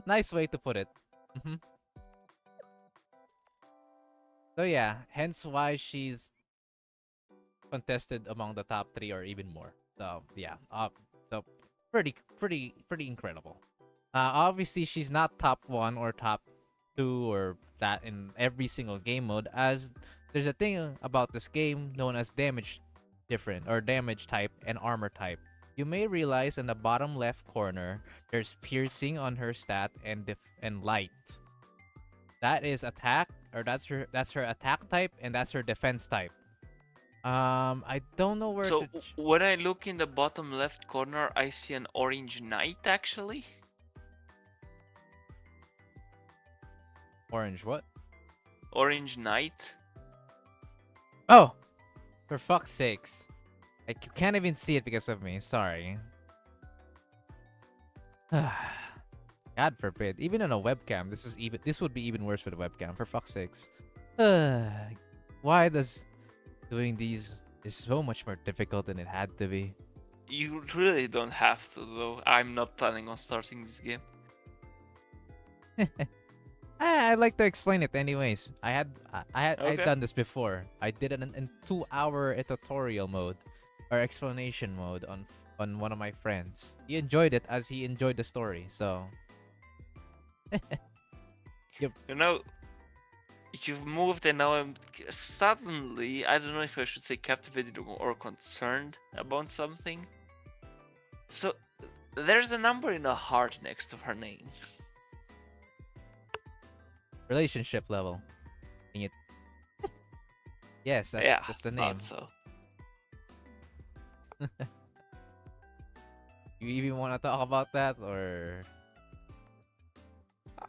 Speaker 1: Nice way to put it. So yeah, hence why she's contested among the top 3 or even more. So yeah, so pretty incredible. Obviously she's not top 1 or top 2 or that in every single game mode, as there's a thing about this game known as damage different or damage type and armor type. You may realize in the bottom left corner there's piercing on her stat and light. That is attack, or that's her attack type, and that's her defense type. I don't know where
Speaker 6: So,
Speaker 1: to
Speaker 6: when I look in the bottom left corner, I see an orange knight actually.
Speaker 1: orange what?
Speaker 6: Orange knight.
Speaker 1: Oh, for fuck's sakes. Like, you can't even see it because of me. Sorry. God forbid. Even on a webcam, this would be even worse for the webcam. For fuck's sakes. Why does doing these is so much more difficult than it had to be?
Speaker 6: You really don't have to, though. I'm not planning on starting this game.
Speaker 1: I'd like to explain it anyways. I'd
Speaker 6: Okay.
Speaker 1: done this before. I did it in 2-hour tutorial mode or explanation mode on one of my friends. He enjoyed it as he enjoyed the story. So
Speaker 6: You know, you've moved, and now I'm suddenly, I don't know if I should say captivated or concerned about something. So, there's a number in a heart next to her name.
Speaker 1: relationship level. Can you... Yes,
Speaker 6: Yeah,
Speaker 1: that's the name.
Speaker 6: thought so.
Speaker 1: You even want to talk about that, or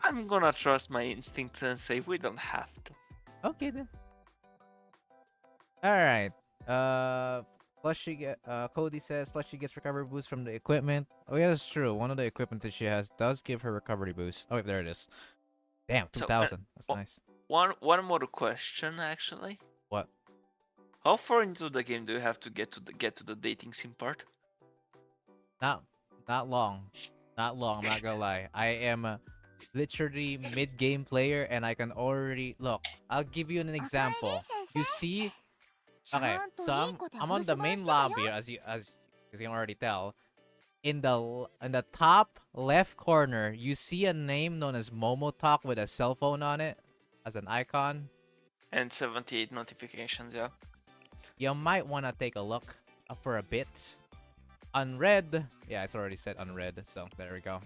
Speaker 6: I'm gonna trust my instincts and say we don't have to.
Speaker 1: okay then. All right. Plus she get Cody says plus she gets recovery boost from the equipment. Oh yeah, that's true. One of the equipment that she has does give her recovery boost. Oh wait, there it is. Damn,
Speaker 6: So,
Speaker 1: 2,000. That's
Speaker 6: oh,
Speaker 1: nice.
Speaker 6: One more question actually.
Speaker 1: What?
Speaker 6: How far into the game do you have to get to the dating sim part?
Speaker 1: Not long. Not long, I'm not gonna lie. I am literally mid-game player and I can already look. I'll give you an example. You see, okay, so I'm on the main lobby as you can already tell. In the top left corner, you see a name known as Momo Talk with a cell phone on it as an icon.
Speaker 6: And 78 notifications, yeah.
Speaker 1: You might want to take a look for a bit. Unread. Yeah, it's already said unread, so there we go.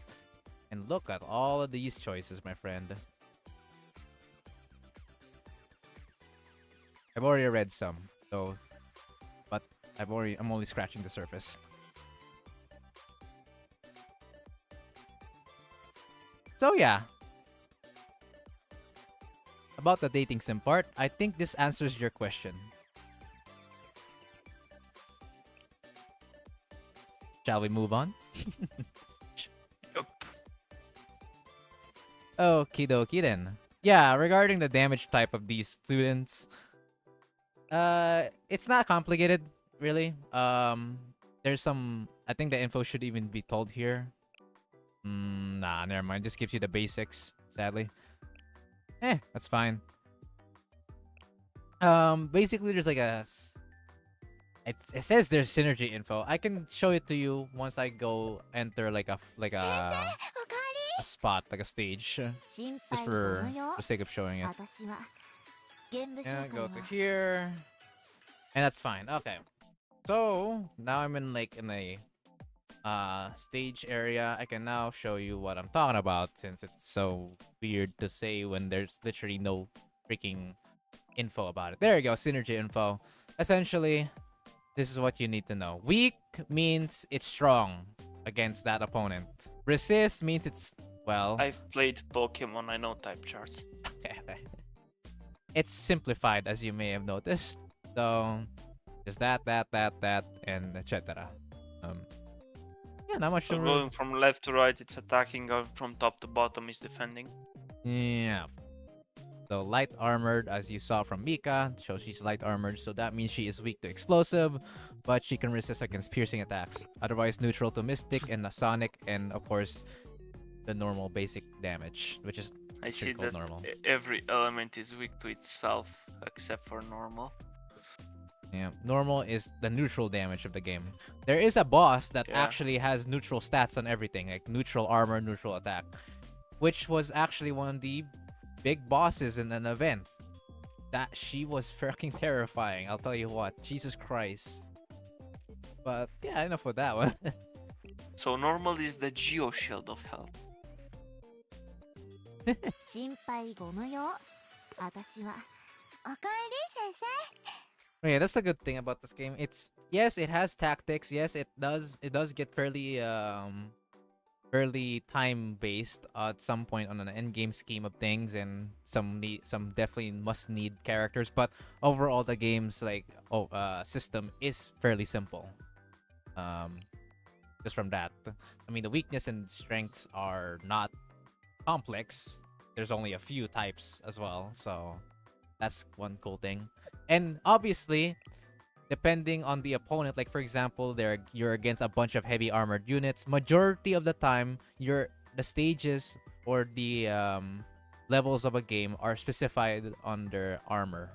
Speaker 1: And look at all of these choices, my friend. I've already read some, so but I'm only scratching the surface. So yeah. about the dating sim part, I think this answers your question. Shall we move on?
Speaker 6: Yup.
Speaker 1: Okie dokie then. Yeah, regarding the damage type of these students, it's not complicated, really. There's some. I think the info should even be told here. Nah, never mind. Just gives you the basics. Sadly, that's fine. Basically, there's like it says there's synergy info. I can show it to you once I go enter like a
Speaker 2: おか
Speaker 1: a spot, like a stage,
Speaker 2: えり心
Speaker 1: just
Speaker 2: 配
Speaker 1: for
Speaker 2: ご無用
Speaker 1: the sake of showing it.
Speaker 2: 私は玄武将
Speaker 1: Yeah,
Speaker 2: 会
Speaker 1: go
Speaker 2: は
Speaker 1: to here, and that's fine. Okay, so now I'm in a stage area. I can now show you what I'm talking about, since it's so weird to say when there's literally no freaking info about it. There you go, synergy info. Essentially, this is what you need to know. Weak means it's strong against that opponent. Resist means it's, well,
Speaker 6: I've played Pokemon, I know type charts.
Speaker 1: okay. It's simplified, as you may have noticed. So, just that, and etc. Yeah, not much
Speaker 6: So
Speaker 1: to
Speaker 6: going from left to right, it's attacking, going from top to bottom is defending.
Speaker 1: Yeah. So light armored, as you saw from Mika, so she's light armored, so that means she is weak to explosive, but she can resist against piercing attacks. Otherwise neutral to mystic and sonic, and of course the normal basic damage, which is
Speaker 6: I see
Speaker 1: called
Speaker 6: that
Speaker 1: normal.
Speaker 6: every element is weak to itself, except for normal.
Speaker 1: Yeah, normal is the neutral damage of the game. There is a boss that
Speaker 6: Yeah.
Speaker 1: actually has neutral stats on everything, like neutral armor, neutral attack, which was actually one of the big bosses in an event. That she was freaking terrifying, I'll tell you what. Jesus Christ. But yeah, enough with that one.
Speaker 6: So normal is the Geo Shield of Health.
Speaker 2: 心配ご無用私はおかえり先生
Speaker 1: Yeah, that's the good thing about this game. It's, yes, it has tactics. Yes, it does get fairly fairly time based at some point on an end game scheme of things, and some definitely must need characters, but overall the game's like system is fairly simple. Just from that, I mean, the weakness and strengths are not complex. There's only a few types as well, so that's one cool thing. And obviously, depending on the opponent, like for example, you're against a bunch of heavy armored units. Majority of the time, the stages or the levels of a game are specified under armor.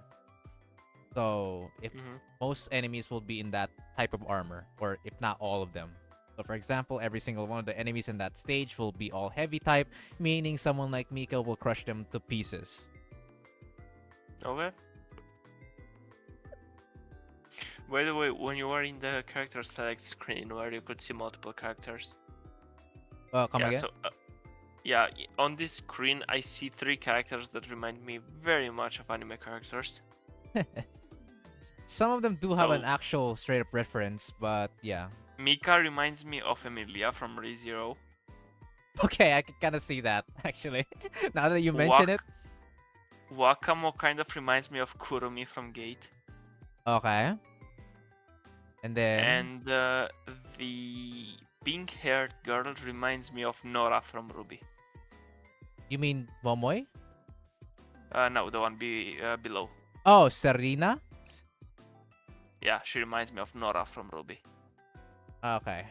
Speaker 1: So if most enemies will be in that type of armor, or if not all of them. So for example, every single one of the enemies in that stage will be all heavy type, meaning someone like Mika will crush them to pieces.
Speaker 6: Okay. By the way, when you are in the character select screen where you could see multiple characters.
Speaker 1: Come
Speaker 6: yeah,
Speaker 1: again?
Speaker 6: so on this screen I see 3 characters that remind me very much of anime characters.
Speaker 1: Some of them do have
Speaker 6: So-
Speaker 1: an actual straight up reference, but yeah.
Speaker 6: Mika reminds me of Emilia from ReZero.
Speaker 1: Okay, I can kind of see that actually. Now that you mention it.
Speaker 6: Wakamo kind of reminds me of Kurumi from Gate.
Speaker 1: Okay. And then
Speaker 6: And the pink-haired girl reminds me of Nora from Ruby.
Speaker 1: you mean Momoy?
Speaker 6: No, the one below.
Speaker 1: Oh, Serena?
Speaker 6: Yeah, she reminds me of Nora from Ruby
Speaker 1: Okay.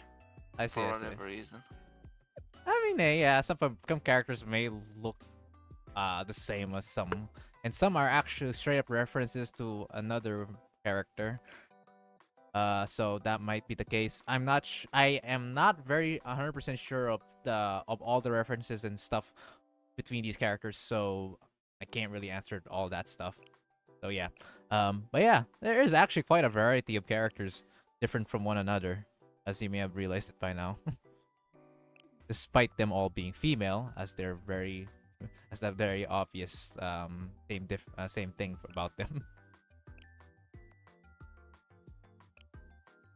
Speaker 1: I see,
Speaker 6: for
Speaker 1: I see.
Speaker 6: whatever reason.
Speaker 1: I mean, yeah, some characters may look the same as some, and some are actually straight up references to another character. So that might be the case. I am not very 100% sure of all the references and stuff between these characters, so I can't really answer all that stuff. So yeah. But yeah, there is actually quite a variety of characters different from one another, as you may have realized it by now. Despite them all being female, as the very obvious same thing about them.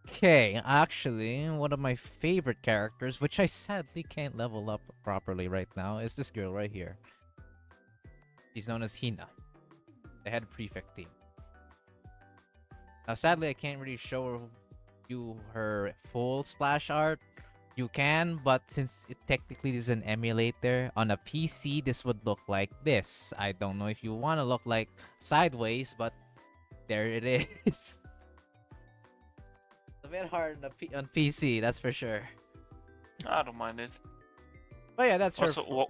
Speaker 1: Okay, actually, one of my favorite characters, which I sadly can't level up properly right now, is this girl right here. She's known as Hina. the head prefect team. Now, sadly, I can't really show you her full splash art. You can, but since it technically is an emulator on a PC, this would look like this. I don't know if you want to look like sideways, but there it is. It's a bit hard on PC, that's for sure.
Speaker 6: I don't mind it.
Speaker 1: But yeah, that's her.
Speaker 6: Also,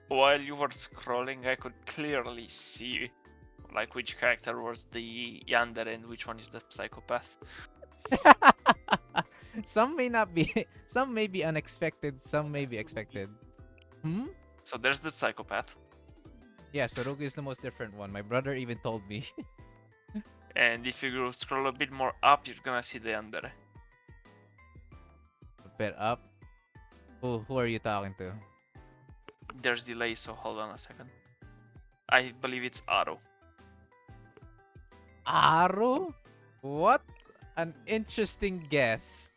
Speaker 6: while you were scrolling, I could clearly see like which character was the yandere and which one is the psychopath.
Speaker 1: Some may not be. Some may be unexpected. Some may be expected. Hmm.
Speaker 6: So there's the psychopath,
Speaker 1: Yeah, Sarugi is the most different one. My brother even told me.
Speaker 6: and if you scroll a bit more up, you're gonna see the yandere.
Speaker 1: A bit up. Who are you talking to?
Speaker 6: There's delay, so hold on a second. I believe it's Aro.
Speaker 1: Aro? What an interesting guess.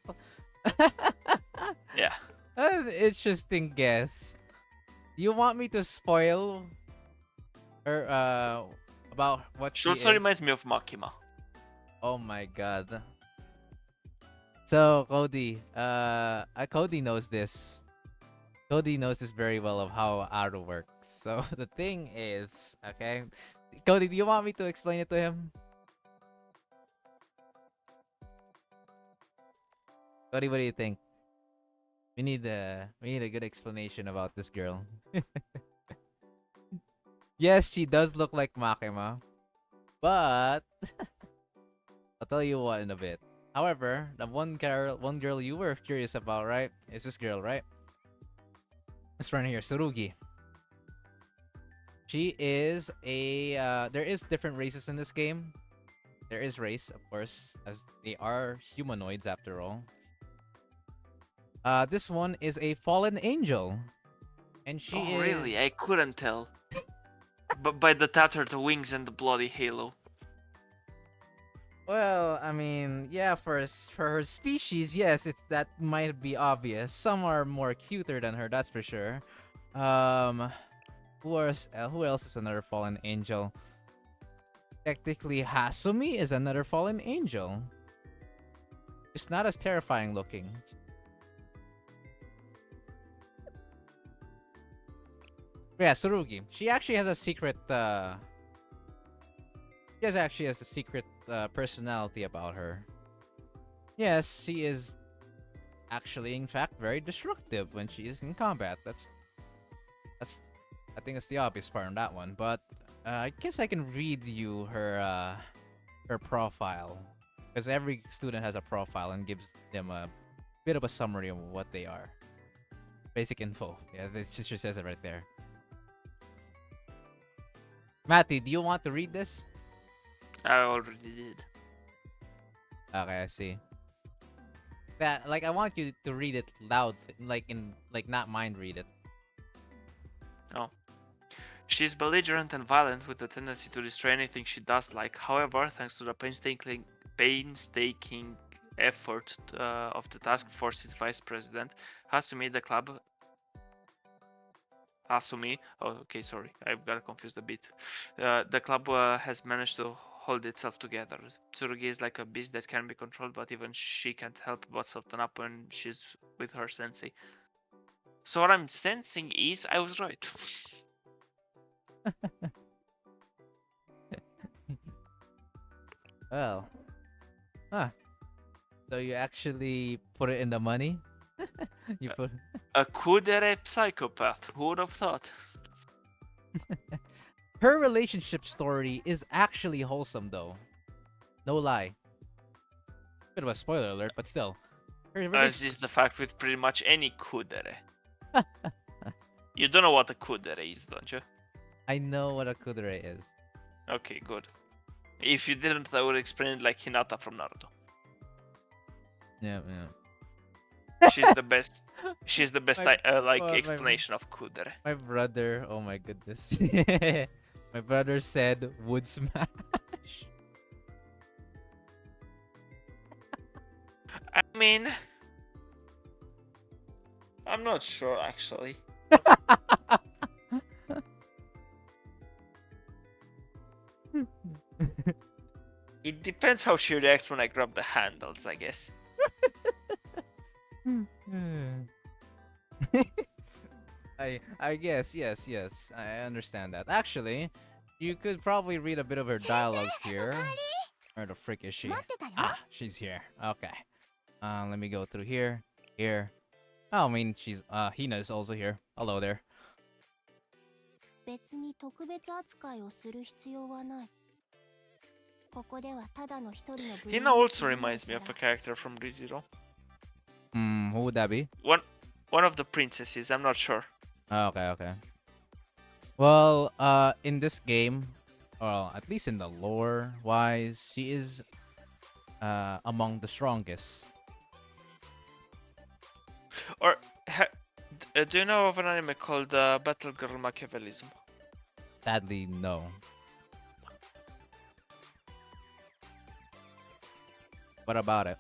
Speaker 6: Yeah.
Speaker 1: An interesting guess. You want me to spoil her about what
Speaker 6: She
Speaker 1: she
Speaker 6: also
Speaker 1: is?
Speaker 6: reminds me of Makima.
Speaker 1: Oh my god. So Cody, Cody knows this. Cody knows this very well of how Aro works. So the thing is, okay, Cody, do you want me to explain it to him? Cody, what do you think? We need a good explanation about this girl. Yes, she does look like Makima, but I'll tell you what in a bit. However, the one girl you were curious about, right? Is this girl, right? This friend here, Surugi. She is a there is different races in this game. There is race, of course, as they are humanoids after all. This one is a fallen angel. And she
Speaker 6: Oh,
Speaker 1: is
Speaker 6: really? I couldn't tell. But by the tattered wings and the bloody halo.
Speaker 1: well, I mean, yeah, for her species, yes, it's that might be obvious. Some are more cuter than her, that's for sure. Who else is another fallen angel? Technically, Hasumi is another fallen angel. It's not as terrifying looking. Yeah, Tsurugi. She actually has a secret. She has a secret personality about her. Yes, she is actually, in fact, very destructive when she is in combat. That's. I think that's the obvious part on that one. But I guess I can read you her profile, because every student has a profile and gives them a bit of a summary of what they are. Basic info. Yeah, this just says it right there. Matty, do you want to read this?
Speaker 6: I already did.
Speaker 1: Okay, I see. That I want you to read it loud, not mind read it.
Speaker 6: Oh. She's belligerent and violent with a tendency to destroy anything she does like. However, thanks to the painstaking effort of the task force's vice president, Hasumi, the club Asumi. Oh, okay, sorry, I got confused a bit. The club has managed to hold itself together. Tsurugi is like a beast that can be controlled, but even she can't help but soften up when she's with her sensei. So what I'm sensing is I was right.
Speaker 1: Well, huh? So you actually put it in the money? You put
Speaker 6: A kudere psychopath. Who would have thought?
Speaker 1: her relationship story is actually wholesome, though. No lie. Bit of a spoiler alert, but still. Her
Speaker 6: As
Speaker 1: relationship...
Speaker 6: is the fact with pretty much any kudere. You don't know what a kudere is, don't you?
Speaker 1: I know what a kudere is.
Speaker 6: Okay, good. If you didn't, I would explain it like Hinata from Naruto.
Speaker 1: Yeah, yeah.
Speaker 6: She's the best. She's the best explanation of kudere.
Speaker 1: My brother, oh my goodness. My brother said wood smash.
Speaker 6: I mean, I'm not sure actually. depends how she reacts when I grab the handles, I guess.
Speaker 1: I guess yes. I understand that. Actually, you could probably read a bit of her dialogues here. Where the frick is she?
Speaker 2: 待ってたよ。
Speaker 1: Ah, she's here. Okay. Let me go through here. Here. Oh, I mean, Hina's also here. Hello there.
Speaker 2: 別に特別扱いをする必要はない。ここではただの一人の部員
Speaker 6: Hina
Speaker 2: に
Speaker 6: also
Speaker 2: 過ぎない
Speaker 6: reminds me
Speaker 2: か
Speaker 6: of a
Speaker 2: ら
Speaker 6: character from ReZero.
Speaker 1: Who would that be?
Speaker 6: One of the princesses, I'm not sure.
Speaker 1: Oh, okay. Well, in this game, well, at least in the lore wise, she is among the strongest.
Speaker 6: Or do you know of an anime called Battle Girl Machiavellism?
Speaker 1: Sadly, no. What about it?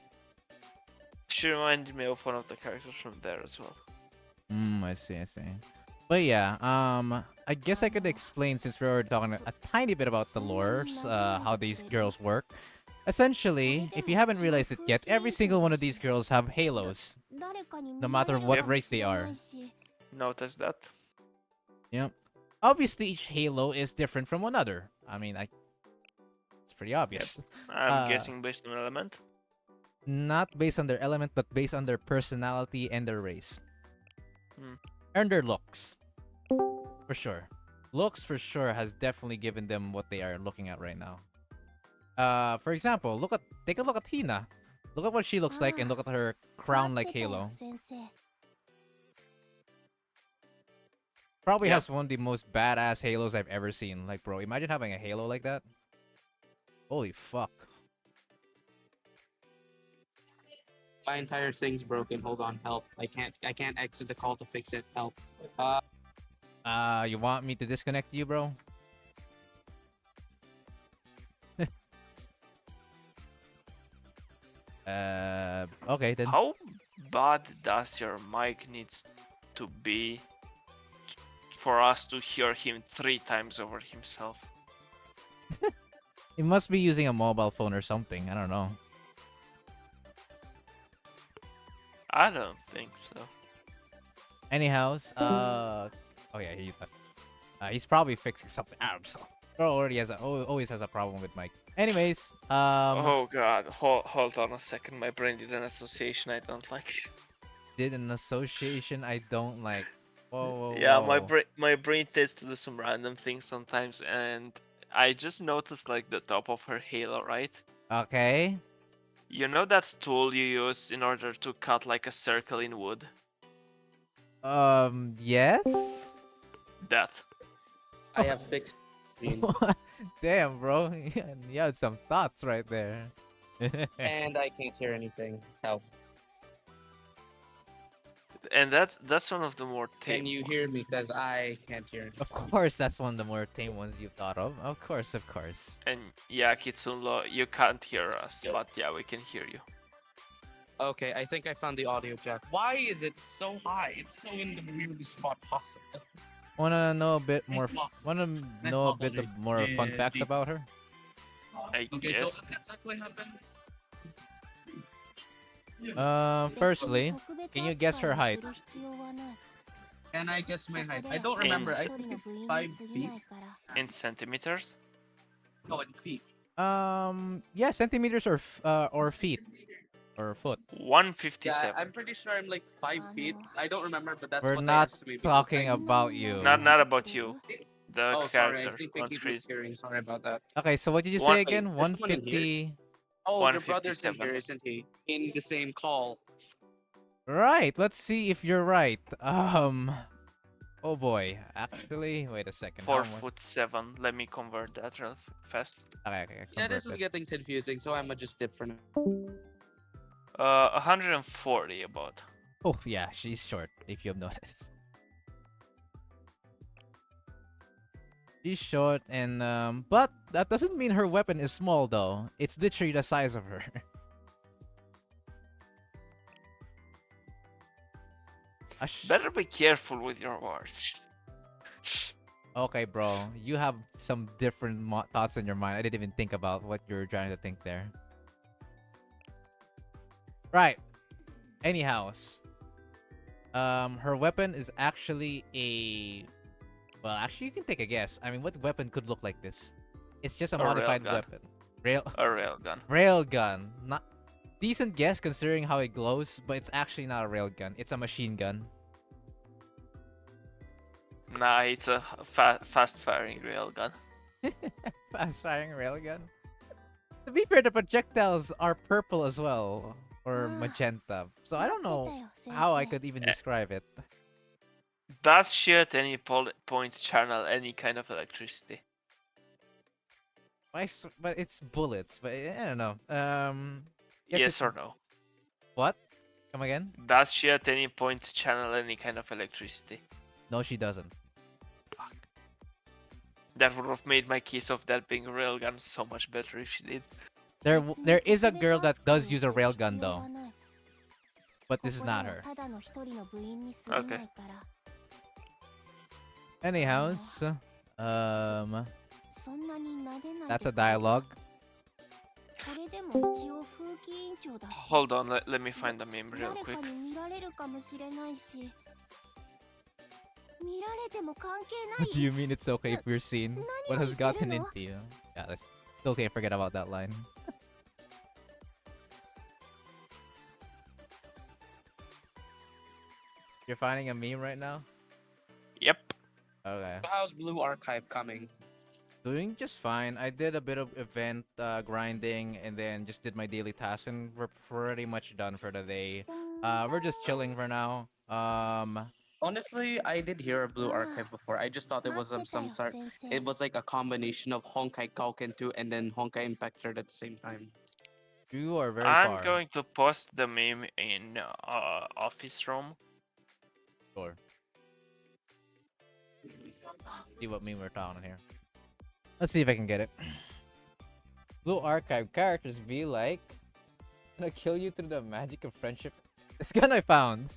Speaker 6: She reminded me of one of the characters from there as well.
Speaker 1: I see. But yeah, I guess I could explain since we're already talking a tiny bit about the lores, how these girls work. Essentially, if you haven't realized it yet, every single one of these girls have halos, no matter what race they are.
Speaker 6: Notice that.
Speaker 1: Yep. Obviously, each halo is different from another. I mean, it's pretty obvious.
Speaker 6: I'm guessing based on element.
Speaker 1: Not based on their element, but based on their personality and their race. And their looks. For sure. Looks, for sure, has definitely given them what they are looking at right now. For example, take a look at Hina. Look at what she looks like and look at her crown-like halo. Probably has one of the most badass halos I've ever seen. Like, bro, imagine having a halo like that. Holy fuck.
Speaker 7: My entire thing's broken. Hold on, help. I can't exit the call to fix it. Help.
Speaker 1: You want me to disconnect you, bro? Okay then.
Speaker 6: How bad does your mic needs to be for us to hear him 3 times over himself?
Speaker 1: He must be using a mobile phone or something. I don't know.
Speaker 6: I don't think so.
Speaker 1: Anyhows, oh yeah, he left. He's probably fixing something. I don't know. Bro always has a problem with mic. Anyways,
Speaker 6: Oh god, hold on a second. My brain did an association I don't like.
Speaker 1: did an association I don't like. Whoa.
Speaker 6: Yeah, my brain tends to do some random things sometimes, and I just noticed like the top of her halo, right?
Speaker 1: Okay.
Speaker 6: You know that tool you use in order to cut like a circle in wood?
Speaker 1: Yes.
Speaker 6: That.
Speaker 7: I have fixed.
Speaker 1: Damn, bro. You had some thoughts right there.
Speaker 7: And I can't hear anything. Help.
Speaker 6: And that's one of the more tame
Speaker 7: Can you hear me? Because I can't hear anything.
Speaker 1: Of course, that's one of the more tame ones you've thought of. Of course.
Speaker 6: And yeah, Kitsunlo, you can't hear us, but yeah, we can hear you.
Speaker 7: Okay, I think I found the audio jack. Why is it so high? It's so in the weirdest spot possible.
Speaker 1: Wanna know a bit more?
Speaker 7: Small.
Speaker 1: Wanna know a bit of more fun facts about her?
Speaker 6: I
Speaker 7: Okay,
Speaker 6: guess.
Speaker 7: so that's what happens.
Speaker 1: Firstly, can you guess her height?
Speaker 7: And I guess my height. I don't remember. I think it's 5 feet.
Speaker 6: In centimeters?
Speaker 7: No, in feet.
Speaker 1: Yeah, centimeters or feet or foot.
Speaker 6: 157.
Speaker 7: Yeah, I'm pretty sure I'm like 5 feet. I don't remember, but that's
Speaker 1: We're
Speaker 7: what
Speaker 1: not
Speaker 7: I estimate.
Speaker 1: talking about you.
Speaker 6: Not about you. The
Speaker 7: Oh, sorry. I
Speaker 6: character
Speaker 7: think I
Speaker 6: on
Speaker 7: keep
Speaker 6: screen.
Speaker 7: mishearing. Sorry about that.
Speaker 1: Okay, so what did you
Speaker 6: One-
Speaker 1: say again?
Speaker 7: Wait, there's someone in here?
Speaker 1: 150.
Speaker 7: Oh, your brother's in
Speaker 6: 157.
Speaker 7: here, isn't he? In the same call.
Speaker 1: Right. Let's see if you're right. Oh boy. Actually, wait a second.
Speaker 6: 4'7". Let me convert that real fast.
Speaker 1: Okay.
Speaker 7: Yeah, this is
Speaker 1: convert it.
Speaker 7: getting confusing, so I'm gonna just dip for now.
Speaker 6: 140 about.
Speaker 1: Oh yeah, she's short. If you've noticed. She's short and but that doesn't mean her weapon is small though. It's literally the size of her.
Speaker 6: Better be careful with your words.
Speaker 1: Okay, bro. You have some different thoughts in your mind. I didn't even think about what you were trying to think there. Right. Anyhows, her weapon is actually a. Well, actually, you can take a guess. I mean, what weapon could look like this? It's just a
Speaker 6: A
Speaker 1: modified
Speaker 6: railgun.
Speaker 1: weapon. Rail
Speaker 6: A railgun.
Speaker 1: railgun. Not decent guess considering how it glows, but it's actually not a railgun. It's a machine gun.
Speaker 6: Nah, it's a fast firing railgun.
Speaker 1: Fast firing railgun. To be fair, the projectiles are purple as well, or magenta. So I don't know how I could even describe it.
Speaker 6: Does she at any point channel any kind of electricity?
Speaker 1: But it's bullets. But I don't know. Guess
Speaker 6: Yes
Speaker 1: it-
Speaker 6: or no?
Speaker 1: What? Come again?
Speaker 6: Does she at any point channel any kind of electricity?
Speaker 1: No, she doesn't.
Speaker 6: Fuck. That would have made my case of that being a railgun so much better if she did.
Speaker 1: There is a girl that does use a railgun though, but this is not her.
Speaker 6: Okay.
Speaker 1: Anyhows, that's a dialogue.
Speaker 6: Hold on, let me find the meme real quick.
Speaker 1: What do you mean it's okay if we're seen? What has gotten into you? Yeah, let's still can't forget about that line. You're finding a meme right now?
Speaker 6: Yep.
Speaker 1: Okay.
Speaker 7: How's Blue Archive coming?
Speaker 1: Doing just fine. I did a bit of event grinding and then just did my daily tasks and we're pretty much done for the day. We're just chilling for now.
Speaker 7: Honestly, I did hear of Blue Archive before. I just thought it was some sort. It was like a combination of Honkai Kauken 2 and then Honkai Impact Third at the same time.
Speaker 1: You are very
Speaker 6: I'm
Speaker 1: far.
Speaker 6: going to post the meme in office room.
Speaker 1: Sure. See what meme we're talking here. Let's see if I can get it. Blue Archive characters be like, gonna kill you through the magic of friendship. This gun I found.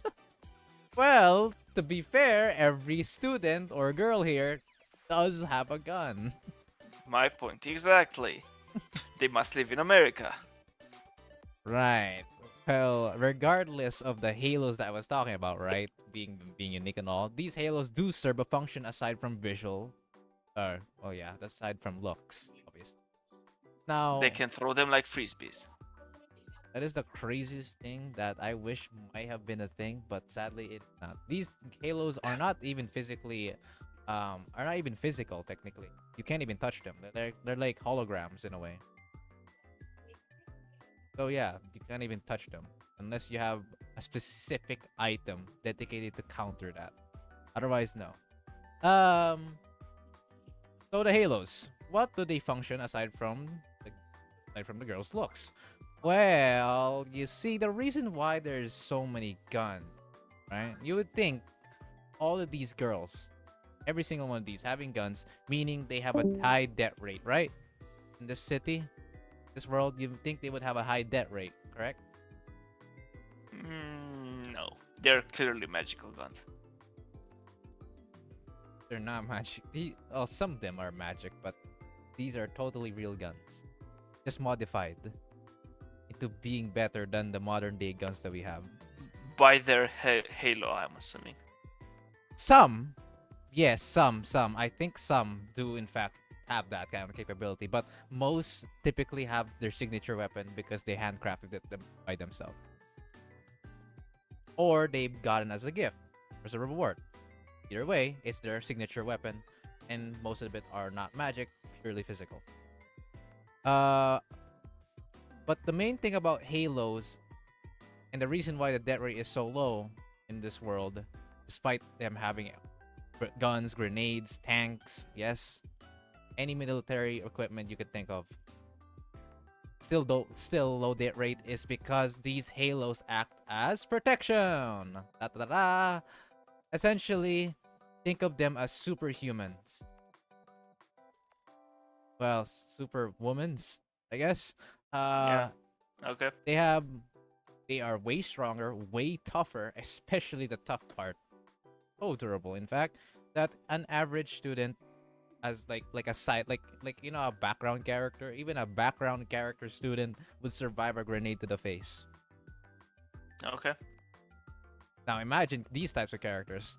Speaker 1: Well, to be fair, every student or girl here does have a gun.
Speaker 6: My point exactly. They must live in America.
Speaker 1: Right. Well, regardless of the halos that I was talking about, right? Being unique and all, these halos do serve a function aside from visual. Oh yeah, aside from looks, obviously. Now,
Speaker 6: They can throw them like frisbees.
Speaker 1: that is the craziest thing that I wish might have been a thing, but sadly it's not. These halos are not even physically, are not even physical technically. You can't even touch them. They're like holograms in a way. So yeah, you can't even touch them unless you have a specific item dedicated to counter that. Otherwise, no. So the halos, what do they function aside from the girls' looks? Well, you see, the reason why there's so many guns, right? You would think all of these girls, every single one of these having guns, meaning they have a high death rate, right? In this city, this world, you would think they would have a high death rate, correct?
Speaker 6: No, they're clearly magical guns.
Speaker 1: They're not magic. Well, some of them are magic, but these are totally real guns, just modified into being better than the modern day guns that we have.
Speaker 6: By their halo, I'm assuming.
Speaker 1: Some, yes, some. I think some do in fact have that kind of capability, but most typically have their signature weapon because they handcrafted it by themselves, or they've gotten as a gift as a reward. Either way, it's their signature weapon, and most of it are not magic, purely physical. But the main thing about halos, and the reason why the death rate is so low in this world, despite them having guns, grenades, tanks, yes, any military equipment you could think of, still low death rate, is because these halos act as protection. Essentially, think of them as superhumans. Well, superwomans, I guess.
Speaker 6: Yeah. Okay.
Speaker 1: They are way stronger, way tougher, especially the tough part. So durable, in fact, that an average student as like a side like a background character, even a background character student would survive a grenade to the face.
Speaker 6: Okay.
Speaker 1: Now imagine these types of characters.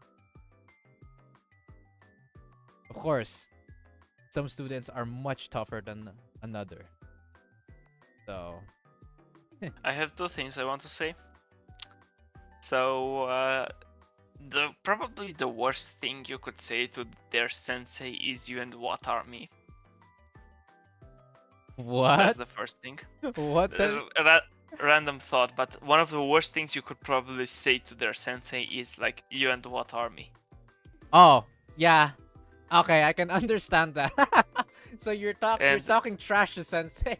Speaker 1: Of course, some students are much tougher than another. So,
Speaker 6: I have two things I want to say. So, the probably the worst thing you could say to their sensei is you and what army.
Speaker 1: what?
Speaker 6: That's the first thing.
Speaker 1: What's that?
Speaker 6: Random thought, but one of the worst things you could probably say to their sensei is like, you and what army.
Speaker 1: Oh, yeah. Okay, I can understand that. So you're talking trash to Sensei.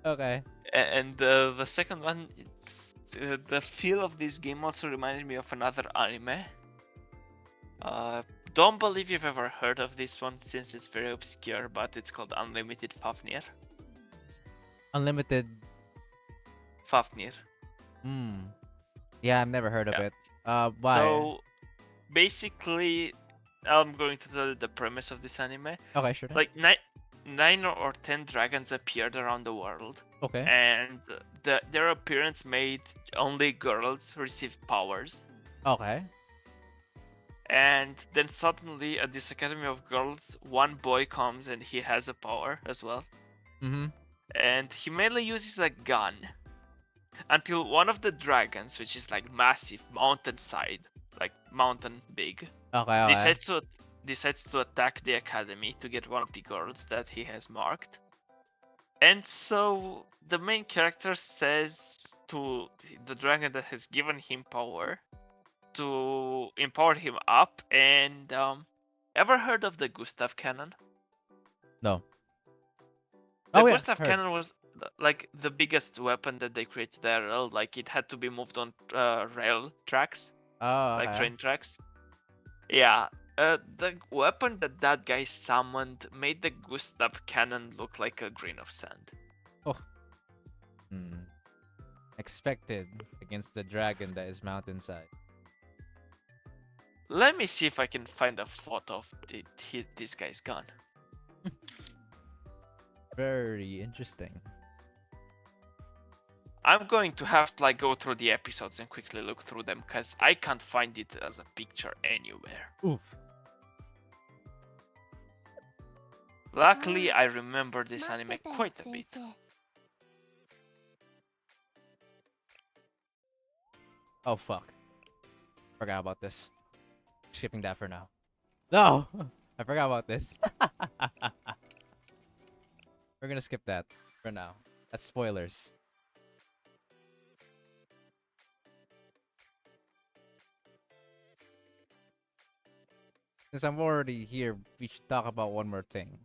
Speaker 1: Okay.
Speaker 6: And the second one, the feel of this game also reminded me of another anime. Don't believe you've ever heard of this one since it's very obscure, but it's called Unlimited Fafnir.
Speaker 1: Unlimited.
Speaker 6: Fafnir.
Speaker 1: Yeah, I've never heard of
Speaker 6: Yeah.
Speaker 1: it. Why?
Speaker 6: So basically, I'm going to tell you the premise of this anime.
Speaker 1: Okay, sure.
Speaker 6: Like 9 or 10 dragons appeared around the world,
Speaker 1: Okay.
Speaker 6: and their appearance made only girls receive powers.
Speaker 1: Okay.
Speaker 6: And then suddenly, at this academy of girls, one boy comes and he has a power as well.
Speaker 1: Mm-hmm.
Speaker 6: And he mainly uses a gun. Until one of the dragons, which is like massive, mountainside, like mountain big,
Speaker 1: Okay.
Speaker 6: decides to attack the academy to get one of the girls that he has marked. And so the main character says to the dragon that has given him power to empower him up. And ever heard of the Gustav cannon?
Speaker 1: No.
Speaker 6: The
Speaker 1: Oh yeah.
Speaker 6: Gustav
Speaker 1: Heard.
Speaker 6: cannon was like the biggest weapon that they created there. Like it had to be moved on rail tracks,
Speaker 1: Oh,
Speaker 6: like
Speaker 1: okay.
Speaker 6: train tracks. Yeah. The weapon that guy summoned made the Gustav cannon look like a grain of sand.
Speaker 1: Expected against the dragon that is mountainside.
Speaker 6: Let me see if I can find a photo of this guy's gun.
Speaker 1: Very interesting.
Speaker 6: I'm going to have to like go through the episodes and quickly look through them because I can't find it as a picture anywhere.
Speaker 1: Oof.
Speaker 6: Luckily, I remember this anime quite a bit.
Speaker 1: Oh fuck. Forgot about this. Skipping that for now. No! I forgot about this. We're gonna skip that for now. That's spoilers. Since I'm already here, we should talk about one more thing.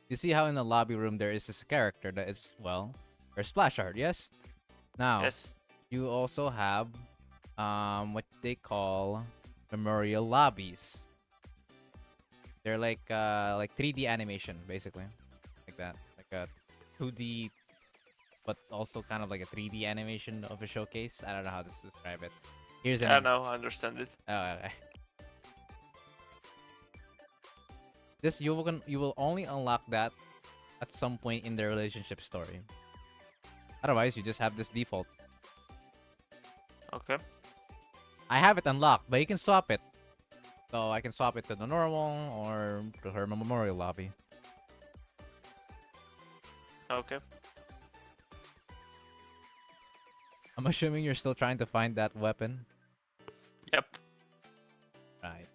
Speaker 1: You see how in the lobby room there is this character that is, well, there's splash art, yes? Now,
Speaker 6: Yes.
Speaker 1: you also have what they call memorial lobbies. They're like 3D animation basically. Like that. Like a 2D but it's also kind of like a 3D animation of a showcase. I don't know how to describe it. Here's an
Speaker 6: I know, I understand it.
Speaker 1: Oh, okay. This you will only unlock that at some point in the relationship story. Otherwise, you just have this default.
Speaker 6: Okay.
Speaker 1: I have it unlocked, but you can swap it. So I can swap it to the normal or to her memorial lobby.
Speaker 6: Okay.
Speaker 1: I'm assuming you're still trying to find that weapon.
Speaker 6: Yep.
Speaker 1: Right.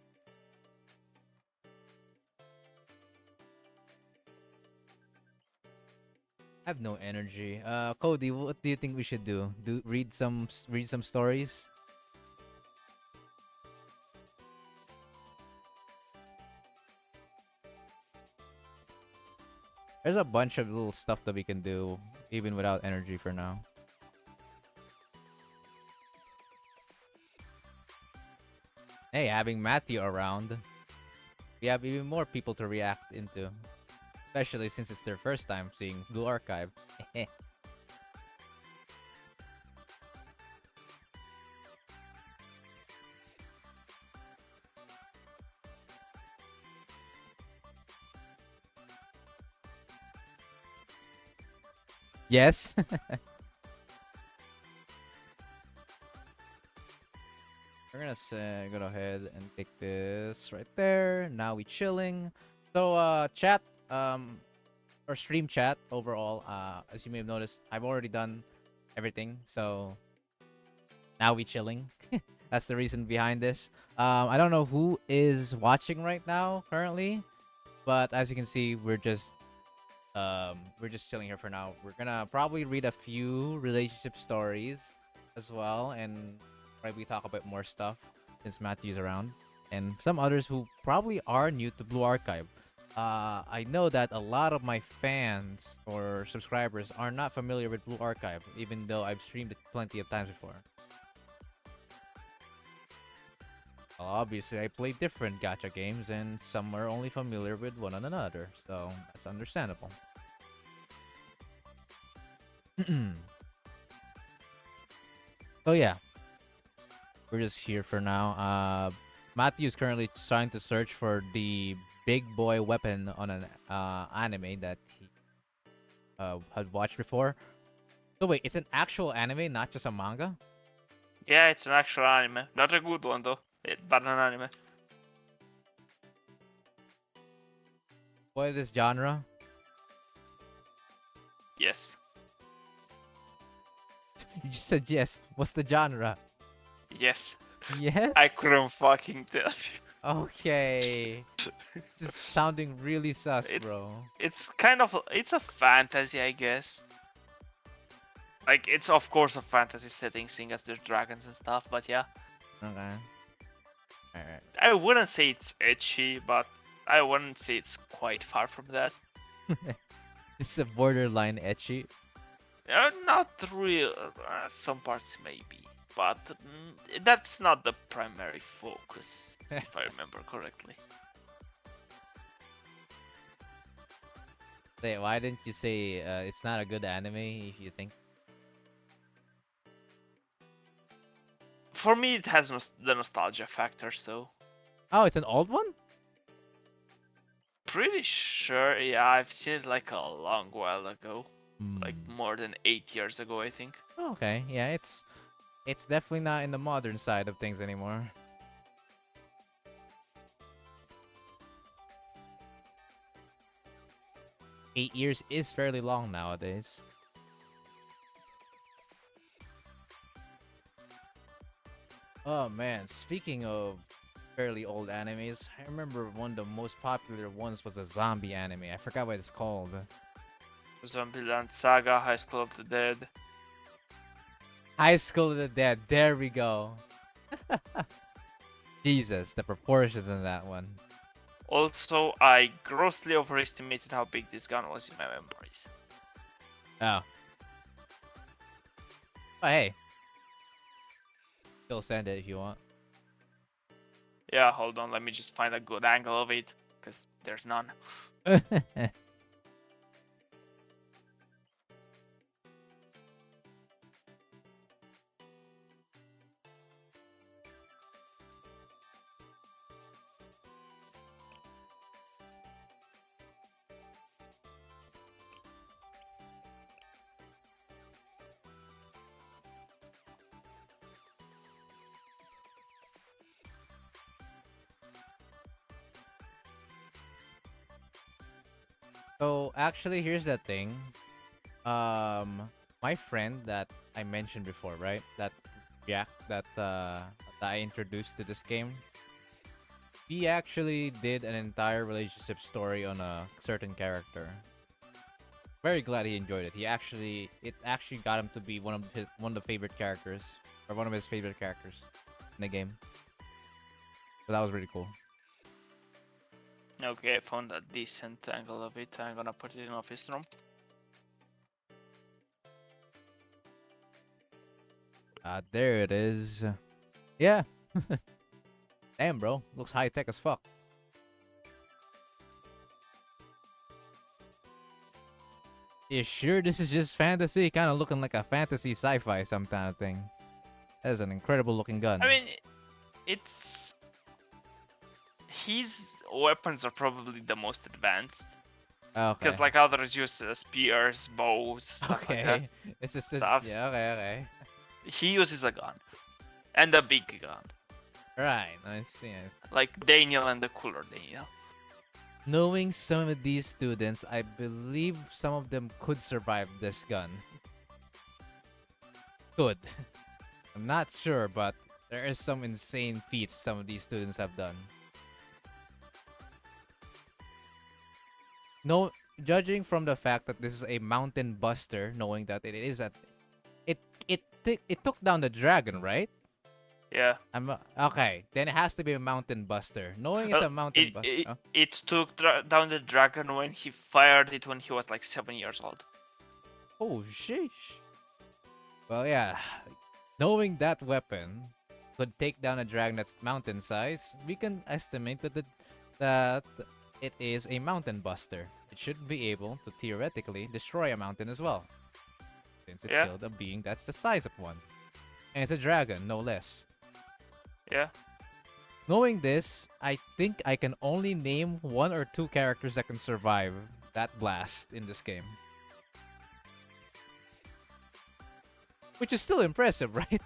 Speaker 1: I have no energy. Cody, what do you think we should do? Read some stories? There's a bunch of little stuff that we can do even without energy for now. Hey, having Matthew around, we have even more people to react into. Especially since it's their first time seeing Blue Archive. Yes. We're gonna go ahead and take this right there. Now we chilling. So chat, or stream chat overall, as you may have noticed, I've already done everything. So now we chilling. That's the reason behind this. I don't know who is watching right now currently, but as you can see, we're just chilling here for now. We're gonna probably read a few relationship stories as well, and probably talk about more stuff since Matthew's around, and some others who probably are new to Blue Archive. I know that a lot of my fans or subscribers are not familiar with Blue Archive, even though I've streamed it plenty of times before. Obviously, I play different gacha games, and some are only familiar with one another, so that's understandable. So yeah, we're just here for now. Matthew is currently trying to search for the big boy weapon on an anime that he had watched before. So wait, it's an actual anime, not just a manga?
Speaker 6: Yeah, it's an actual anime. Not a good one though, but an anime.
Speaker 1: What is this genre?
Speaker 6: Yes.
Speaker 1: You just said yes. What's the genre?
Speaker 6: Yes.
Speaker 1: Yes?
Speaker 6: I couldn't fucking tell you.
Speaker 1: Okay. Just sounding really sus,
Speaker 6: It's-
Speaker 1: bro.
Speaker 6: It's kind of it's a fantasy, I guess. Like it's of course a fantasy setting, seeing as there's dragons and stuff. But yeah,
Speaker 1: Okay. Alright.
Speaker 6: I wouldn't say it's ecchi, but I wouldn't say it's quite far from that.
Speaker 1: This is a borderline ecchi.
Speaker 6: Not real. Some parts maybe, but that's not the primary focus, if I remember correctly.
Speaker 1: Wait, why didn't you say it's not a good anime if you think?
Speaker 6: For me, it has the nostalgia factor, so
Speaker 1: Oh, it's an old one?
Speaker 6: pretty sure. Yeah, I've seen it like a long while ago, like
Speaker 1: Hmm.
Speaker 6: more than 8 years ago, I think.
Speaker 1: Oh, okay. Yeah, it's definitely not in the modern side of things anymore. Eight years is fairly long nowadays. Oh man, speaking of fairly old animes, I remember one of the most popular ones was a zombie anime. I forgot what it's called.
Speaker 6: Zombieland Saga, High School of the Dead.
Speaker 1: High School of the Dead. There we go. Jesus, the proportions in that one.
Speaker 6: Also, I grossly overestimated how big this gun was in my memories.
Speaker 1: Oh. But hey. Still send it if you want.
Speaker 6: Yeah, hold on, let me just find a good angle of it, because there's none.
Speaker 1: So actually, here's the thing. My friend that I mentioned before, right? That I introduced to this game. He actually did an entire relationship story on a certain character. Very glad he enjoyed it. It actually got him to be one of the favorite characters, or one of his favorite characters in the game. So that was really cool.
Speaker 6: Okay, I found a decent angle of it. I'm gonna put it in office room.
Speaker 1: There it is. Yeah. Damn, bro. Looks high tech as fuck. You sure this is just fantasy? Kind of looking like a fantasy sci-fi some kind of thing. That is an incredible looking gun.
Speaker 6: I mean, it's... His weapons are probably the most advanced.
Speaker 1: Okay.
Speaker 6: Because like others use spears, bows, stuff like that.
Speaker 1: Okay. It's just a,
Speaker 6: Stuffs.
Speaker 1: yeah, okay.
Speaker 6: He uses a gun. And a big gun.
Speaker 1: Right, I see.
Speaker 6: Like Daniel and the cooler Daniel.
Speaker 1: Knowing some of these students, I believe some of them could survive this gun. Could. I'm not sure, but there is some insane feats some of these students have done. No, judging from the fact that this is a mountain buster, knowing that it took down the dragon, right?
Speaker 6: Yeah.
Speaker 1: Okay. Then it has to be a mountain buster. Knowing it's a mountain buster.
Speaker 6: It took down the dragon when he fired it when he was like 7 years old.
Speaker 1: Oh sheesh. Well, yeah. Knowing that weapon could take down a dragon that's mountain size, we can estimate that it is a mountain buster. It should be able to theoretically destroy a mountain as well, since it killed a being that's the size of one. And it's a dragon, no less.
Speaker 6: Yeah.
Speaker 1: Knowing this, I think I can only name 1 or 2 characters that can survive that blast in this game. Which is still impressive, right?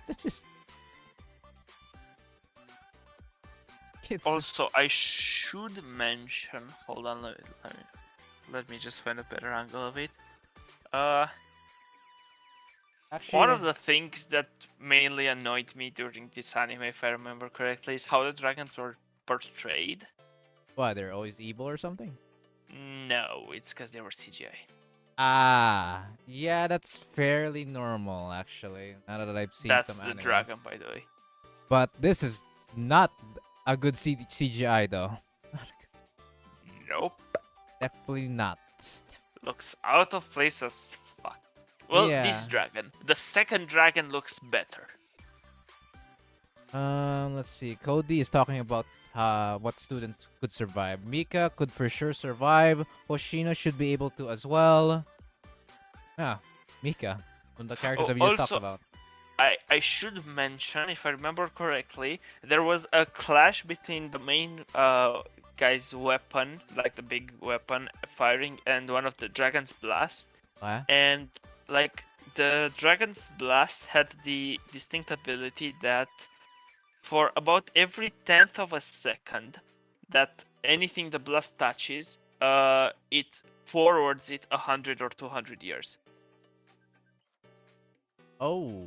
Speaker 6: Also, I should mention. Hold on, let me just find a better angle of it.
Speaker 1: Actually,
Speaker 6: one of the things that mainly annoyed me during this anime, if I remember correctly, is how the dragons were portrayed.
Speaker 1: Why, they're always evil or something?
Speaker 6: No, it's because they were CGI.
Speaker 1: Ah, yeah, that's fairly normal, actually. Now that I've seen
Speaker 6: That's
Speaker 1: some
Speaker 6: the
Speaker 1: animes.
Speaker 6: dragon, by the way.
Speaker 1: But this is not a good CGI, though.
Speaker 6: Nope.
Speaker 1: Definitely not.
Speaker 6: Looks out of place as fuck. Well,
Speaker 1: Yeah.
Speaker 6: this dragon. The second dragon looks better.
Speaker 1: Let's see. Cody is talking about what students could survive. Mika could for sure survive. Hoshino should be able to as well. Ah, Mika. One of the characters that we just talked about.
Speaker 6: I should mention, if I remember correctly, there was a clash between the main guy's weapon, like the big weapon firing, and one of the dragon's blast. And like the dragon's blast had the distinct ability that for about every 10th of a second that anything the blast touches, it forwards it 100 or 200 years.
Speaker 1: Oh.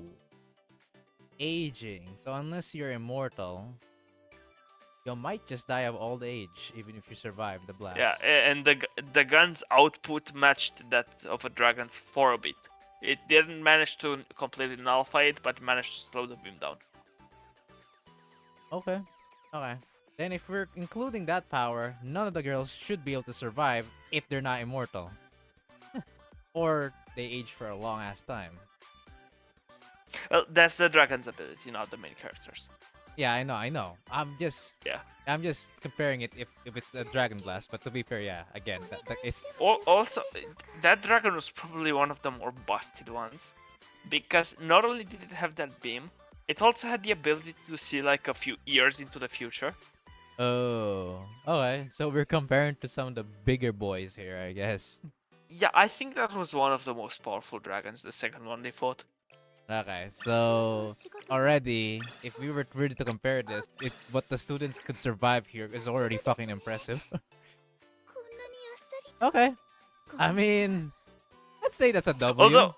Speaker 1: Aging. So unless you're immortal, you might just die of old age, even if you survive the blast.
Speaker 6: Yeah, and the gun's output matched that of a dragon's for a bit. It didn't manage to completely nullify it, but managed to slow the beam down.
Speaker 1: Okay. Okay. Then if we're including that power, none of the girls should be able to survive if they're not immortal. Or they age for a long ass time.
Speaker 6: Well, that's the dragon's ability, not the main characters.
Speaker 1: Yeah, I know. I'm just comparing it if it's a dragon blast, but to be fair, yeah, again, it's
Speaker 6: also that dragon was probably one of the more busted ones, because not only did it have that beam, it also had the ability to see like a few years into the future.
Speaker 1: Oh, okay. So we're comparing to some of the bigger boys here, I guess.
Speaker 6: Yeah, I think that was one of the most powerful dragons, the second one they fought.
Speaker 1: Okay, so already, if we were really to compare this, what the students could survive here is already fucking impressive. Okay. I mean, let's say that's a W.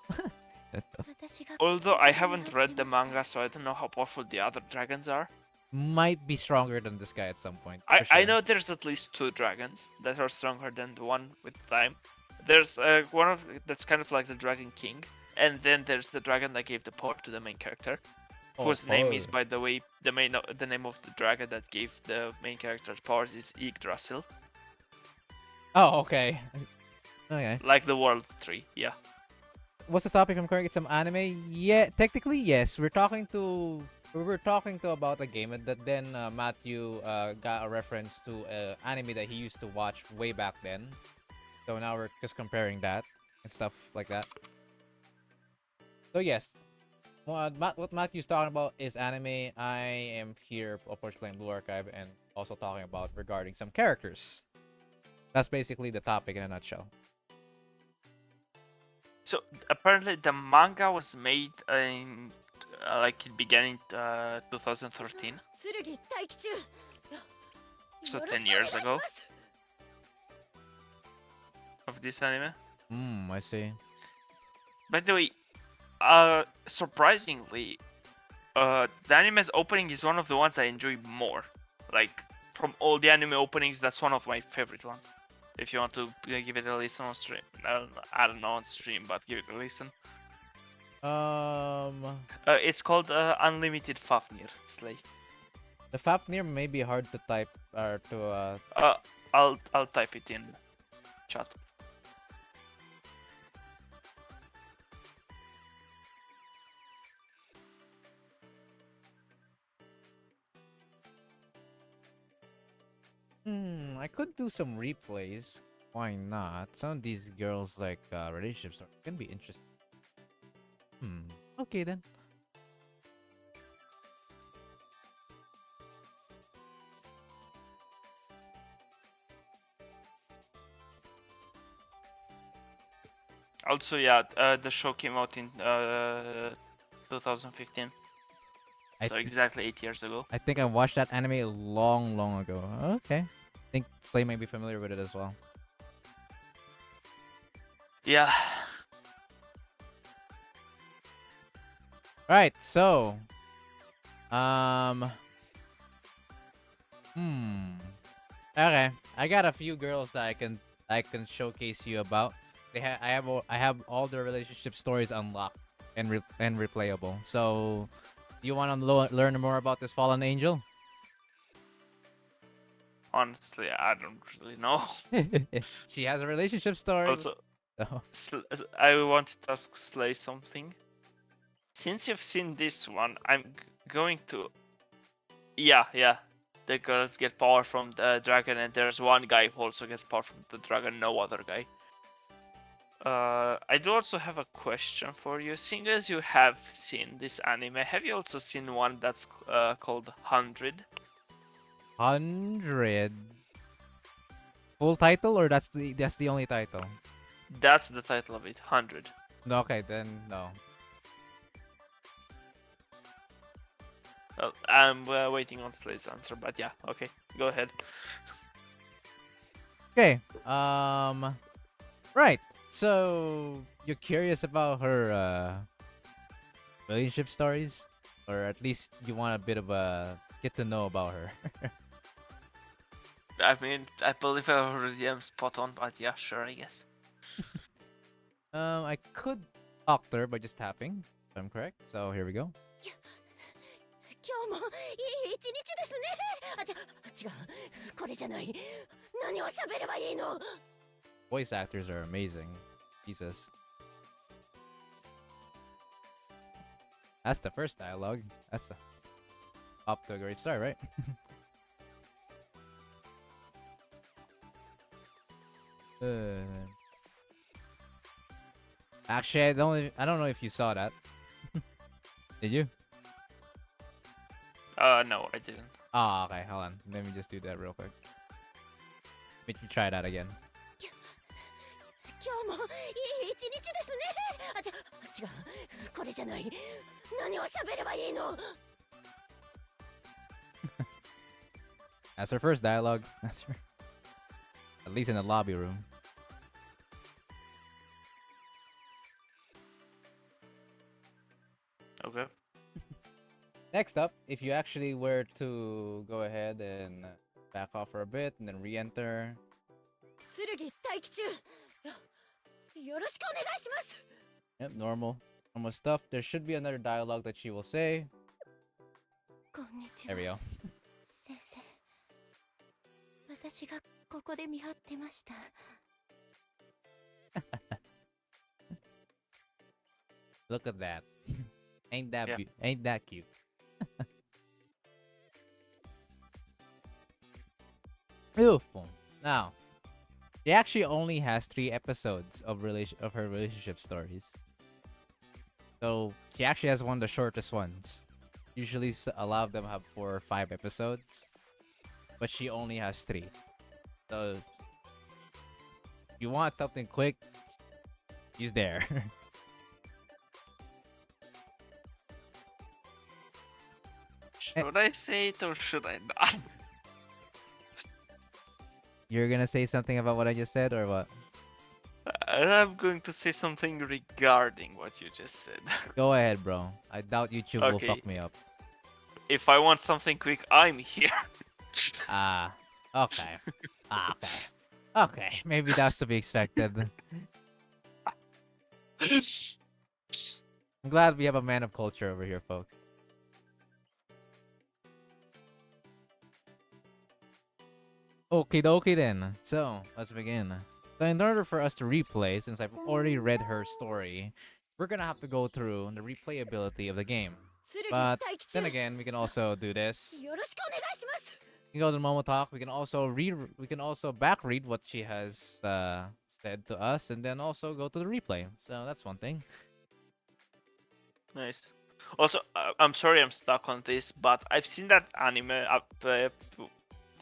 Speaker 6: Although I haven't read the manga, so I don't know how powerful the other dragons are.
Speaker 1: Might be stronger than this guy at some point.
Speaker 6: I know there's at least 2 dragons that are stronger than the one with time. There's one of that's kind of like the Dragon King, and then there's the dragon that gave the power to the main character, whose name is, by the way, the name of the dragon that gave the main character's powers is Yggdrasil.
Speaker 1: Oh, okay. Okay.
Speaker 6: Like the World Tree, yeah.
Speaker 1: What's the topic? I'm correct. It's some anime. Yeah, technically yes. We were talking about a game, and then Matthew got a reference to anime that he used to watch way back then. So now we're just comparing that and stuff like that. So yes, what Matthew's talking about is anime. I am here, of course, playing Blue Archive and also talking about regarding some characters. That's basically the topic in a nutshell.
Speaker 6: So apparently the manga was made in like it began in 2013,
Speaker 3: 剣待機中
Speaker 6: so
Speaker 3: よろ
Speaker 6: 10
Speaker 3: しくお願い
Speaker 6: years
Speaker 3: しま
Speaker 6: ago
Speaker 3: す
Speaker 6: of this anime.
Speaker 1: I see.
Speaker 6: By the way, surprisingly, the anime's opening is one of the ones I enjoy more. Like from all the anime openings, that's one of my favorite ones. If you want to give it a listen on stream, I don't know on stream, but give it a listen.
Speaker 1: Um,
Speaker 6: It's called Unlimited Fafnir Slay.
Speaker 1: the Fafnir may be hard to type or to
Speaker 6: I'll type it in chat.
Speaker 1: I could do some replays. Why not? Some of these girls like relationships can be interesting. Okay then.
Speaker 6: Also, yeah, the show came out in 2015,
Speaker 1: I
Speaker 6: so
Speaker 1: thi-
Speaker 6: exactly 8 years ago.
Speaker 1: I think I watched that anime long ago. Okay. I think Slay may be familiar with it as well.
Speaker 6: Yeah.
Speaker 1: Right, so um hmm. Okay. I got a few girls that I can showcase you about. I have all their relationship stories unlocked and replayable. So, you want to learn more about this fallen angel?
Speaker 6: Honestly, I don't really know.
Speaker 1: She has a relationship story.
Speaker 6: Also,
Speaker 1: Oh.
Speaker 6: I wanted to ask Slay something. Since you've seen this one, I'm going to. Yeah. The girls get power from the dragon, and there's one guy who also gets power from the dragon, no other guy. I do also have a question for you. Seeing as you have seen this anime, have you also seen one that's called 100?
Speaker 1: 100 full title, or that's the only title?
Speaker 6: That's the title of it, 100.
Speaker 1: No, okay, then no.
Speaker 6: Well, I'm waiting on Slay's answer, but yeah, okay, go ahead.
Speaker 1: Okay. Right. So you're curious about her relationship stories, or at least you want a bit of a get to know about her.
Speaker 6: I mean, I believe I already am spot on, but yeah, sure, I guess.
Speaker 1: I could talk to her by just tapping, if I'm correct. So here we go.
Speaker 3: 今日もいい一日ですね違うこれじゃない何を喋ればいいの
Speaker 1: Voice actors are amazing. Jesus. That's the first dialogue. That's up to a great start, right? Actually, I don't know if you saw that. Did you?
Speaker 6: No, I didn't.
Speaker 1: Oh, okay. Hold on. Let me just do that real quick. Let me try that again.
Speaker 3: 今日もいい一日ですね違うこれじゃない何を喋ればいいの
Speaker 1: That's her first dialogue. That's her. At least in the lobby room.
Speaker 6: Okay.
Speaker 1: Next up, if you actually were to go ahead and back off for a bit and then re-enter.
Speaker 3: 剣待機中よろしくお願いします
Speaker 1: Yep, normal stuff. There should be another dialogue that she will say.
Speaker 3: こんにち
Speaker 1: There
Speaker 3: は
Speaker 1: we go.
Speaker 3: 先生私がここで見張ってました
Speaker 1: Look at that. Ain't that
Speaker 6: Yeah.
Speaker 1: ain't that cute? Beautiful. Now, she actually only has 3 episodes of her relationship stories. So she actually has one of the shortest ones. Usually, a lot of them have 4 or 5 episodes, but she only has 3. So, if you want something quick, she's there.
Speaker 6: Should I say it or should I not?
Speaker 1: You're gonna say something about what I just said, or what?
Speaker 6: I'm going to say something regarding what you just said.
Speaker 1: Go ahead, bro. I doubt YouTube will
Speaker 6: Okay.
Speaker 1: fuck me up.
Speaker 6: If I want something quick, I'm here.
Speaker 1: Ah, okay. Okay. Okay, maybe that's to be expected. I'm glad we have a man of culture over here, folks. Okie dokie then. So, let's begin. So in order for us to replay, since I've already read her story, we're gonna have to go through the replayability of the game. But then again, we can also do this. We can go to Momo Talk. We can also back read what she has said to us, and then also go to the replay. So that's one thing.
Speaker 6: Nice. Also, I'm sorry I'm stuck on this, but I've seen that anime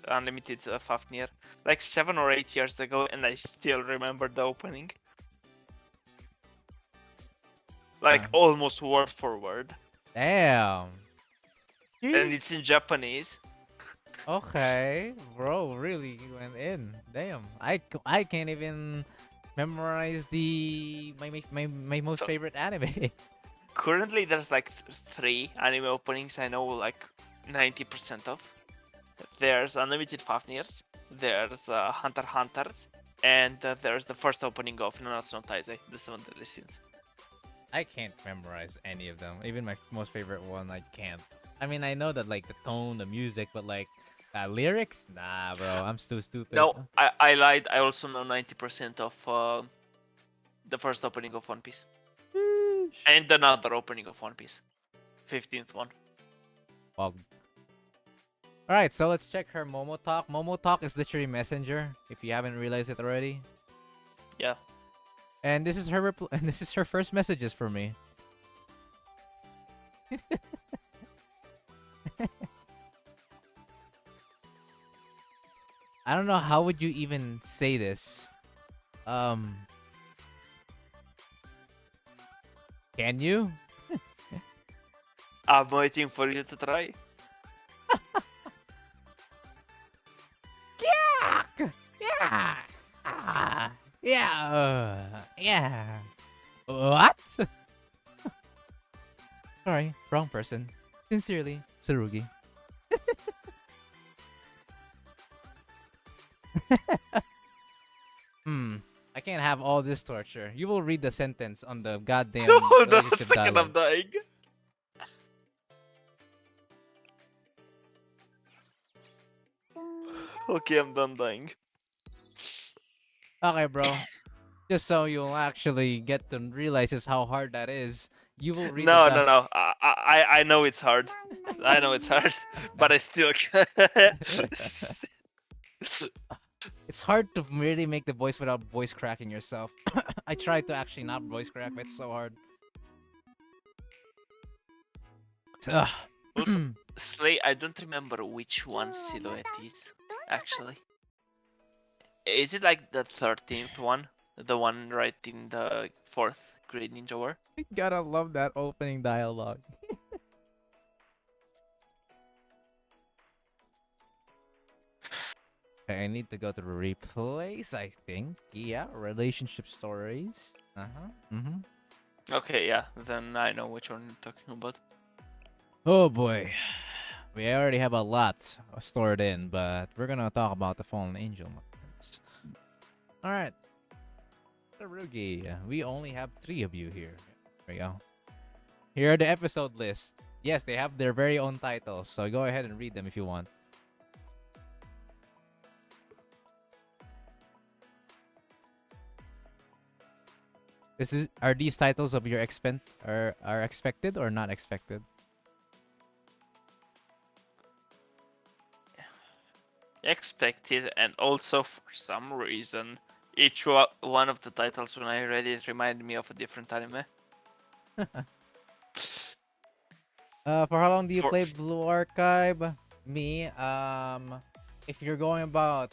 Speaker 6: Unlimited Fafnir like 7 or 8 years ago, and I still remember the opening. Like almost word for word.
Speaker 1: Damn.
Speaker 6: And it's in Japanese.
Speaker 1: Okay, bro, really went in. Damn, I can't even memorize my most favorite anime.
Speaker 6: Currently, there's like 3 anime openings I know like 90% of. There's Unlimited Fafnirs, there's Hunter x Hunters, and there's the first opening of Nanatsu no Taizai, the 7 Deadly Sins.
Speaker 1: I can't memorize any of them. Even my most favorite one, I can't. I mean, I know that like the tone, the music, but like lyrics, nah, bro. I'm so stupid.
Speaker 6: No, I lied. I also know 90% of the first opening of One Piece. And another opening of One Piece. 15th one.
Speaker 1: Well, alright, so let's check her Momo Talk. Momo Talk is literally Messenger, if you haven't realized it already.
Speaker 6: Yeah.
Speaker 1: And this is her and this is her first messages for me. I don't know, how would you even say this? Can you?
Speaker 6: I'm waiting for you to try.
Speaker 1: Yeah. Yeah. What? Sorry, wrong person. Sincerely, Sarugi. I can't have all this torture. You will read the sentence on the goddamn
Speaker 6: Hold on a
Speaker 1: relationship
Speaker 6: second, I'm
Speaker 1: dialogue.
Speaker 6: dying. Okay, I'm done dying.
Speaker 1: Okay, bro. Just so you'll actually get to realize just how hard that is, you will read
Speaker 6: No,
Speaker 1: the
Speaker 6: no, no. I know it's hard. I know it's hard, but I still can't.
Speaker 1: It's hard to really make the voice without voice cracking yourself. I tried to actually not voice crack, but it's so hard. Ugh.
Speaker 6: Also, Slay, I don't remember which one Silhouette is, actually. Is it like the 13th one? The one right in the 4th Great Ninja War?
Speaker 1: Gotta love that opening dialogue. Okay, I need to go to the replays, I think. Yeah, relationship stories.
Speaker 6: Okay, yeah, then I know which one you're talking about.
Speaker 1: Oh boy. We already have a lot stored in, but we're gonna talk about the Fallen Angel. Alright. Sarugi, we only have 3 of you here. There we go. Here are the episode lists. Yes, they have their very own titles, so go ahead and read them if you want. Are these titles of your are expected or not expected?
Speaker 6: Expected, and also for some reason, each one of the titles when I read it reminded me of a different anime.
Speaker 1: For how long do you play Blue Archive? Me, if you're going about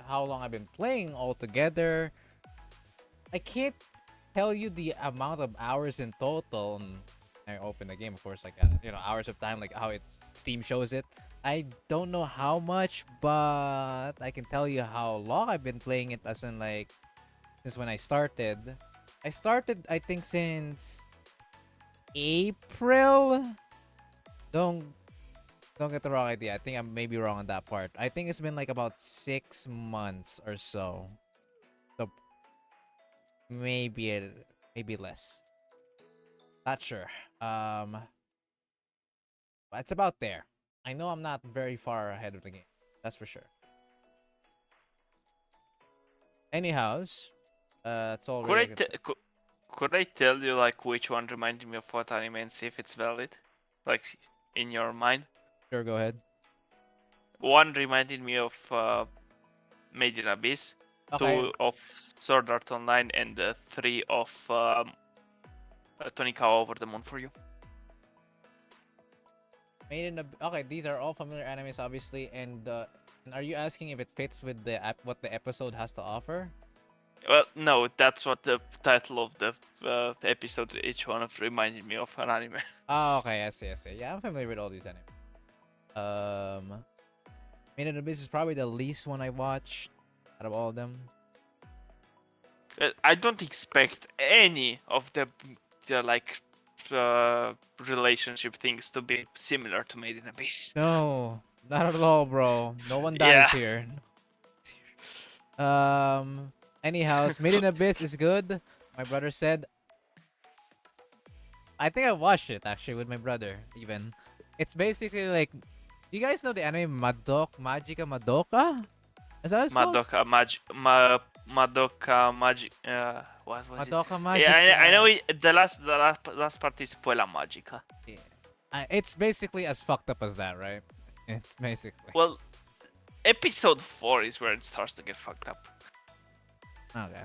Speaker 1: how long I've been playing altogether, I can't tell you the amount of hours in total. I open the game, of course, like hours of time, like how it's Steam shows it. I don't know how much, but I can tell you how long I've been playing it. As in, like, since when I started. I started, I think, since April. Don't don't get the wrong idea. I think I may be wrong on that part. I think it's been like about 6 months or so. So maybe less. Not sure. But it's about there. I know I'm not very far ahead of the game. That's for sure. Anyhows, that's all
Speaker 6: Could
Speaker 1: really
Speaker 6: I
Speaker 1: I can say.
Speaker 6: could I tell you like which one reminded me of what anime and see if it's valid? Like in your mind?
Speaker 1: Sure, go ahead.
Speaker 6: One reminded me of Made in Abyss,
Speaker 1: Okay,
Speaker 6: two of Sword Art Online, and three of Tonikawa Over the Moon for You.
Speaker 1: made in the okay. These are all familiar animes, obviously, and are you asking if it fits with the what the episode has to offer?
Speaker 6: Well, no, that's what the title of the episode each one of reminded me of an anime.
Speaker 1: Oh, okay, I see, I see. Yeah, I'm familiar with all these animes. Made in the Abyss is probably the least one I watched out of all of them.
Speaker 6: I don't expect any of the like relationship things to be similar to Made in Abyss.
Speaker 1: No, not at all, bro. No one
Speaker 6: Yeah.
Speaker 1: dies here. Anyhow, Made in Abyss is good. My brother said. I think I watched it actually with my brother. Even, it's basically like, you guys know the anime Magica Madoka? Is that what it's called?
Speaker 6: Madoka Magic. What was
Speaker 1: Madoka
Speaker 6: it?
Speaker 1: Magica.
Speaker 6: Yeah, I know it, the last part is Puella Magica.
Speaker 1: Yeah. It's basically as fucked up as that, right? It's basically.
Speaker 6: Well, episode 4 is where it starts to get fucked up.
Speaker 1: Okay.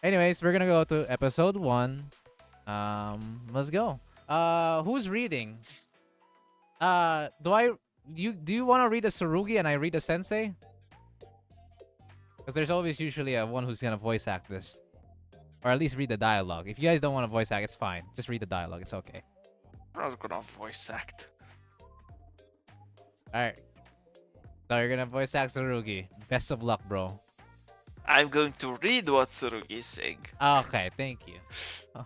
Speaker 1: Anyways, we're gonna go to episode 1. Let's go. Who's reading? Do you want to read a Tsurugi and I read a Sensei? Because there's always usually one who's gonna voice act this, or at least read the dialogue. If you guys don't want to voice act, it's fine. Just read the dialogue. It's okay.
Speaker 6: I'm not gonna voice act.
Speaker 1: All right. So you're gonna voice act Tsurugi. Best of luck, bro.
Speaker 6: I'm going to read what Tsurugi is saying.
Speaker 1: Okay, thank you. Okay.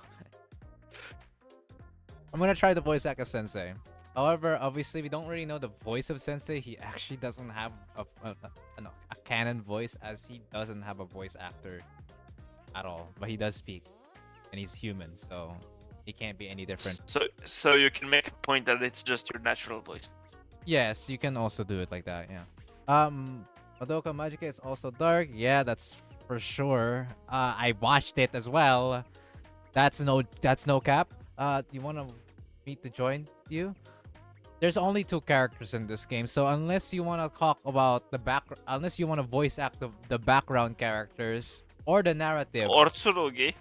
Speaker 1: I'm gonna try to voice act a Sensei. However, obviously, we don't really know the voice of Sensei. He actually doesn't have a canon voice, as he doesn't have a voice actor at all. But he does speak, and he's human, so he can't be any different.
Speaker 6: So you can make a point that it's just your natural voice.
Speaker 1: Yes, you can also do it like that. Yeah. Madoka Magica is also dark. Yeah, that's for sure. I watched it as well. That's no cap. You wanna meet to join you? There's only 2 characters in this game, so unless you wanna talk about unless you wanna voice act the background characters or the narrative,
Speaker 6: Or Tsurugi.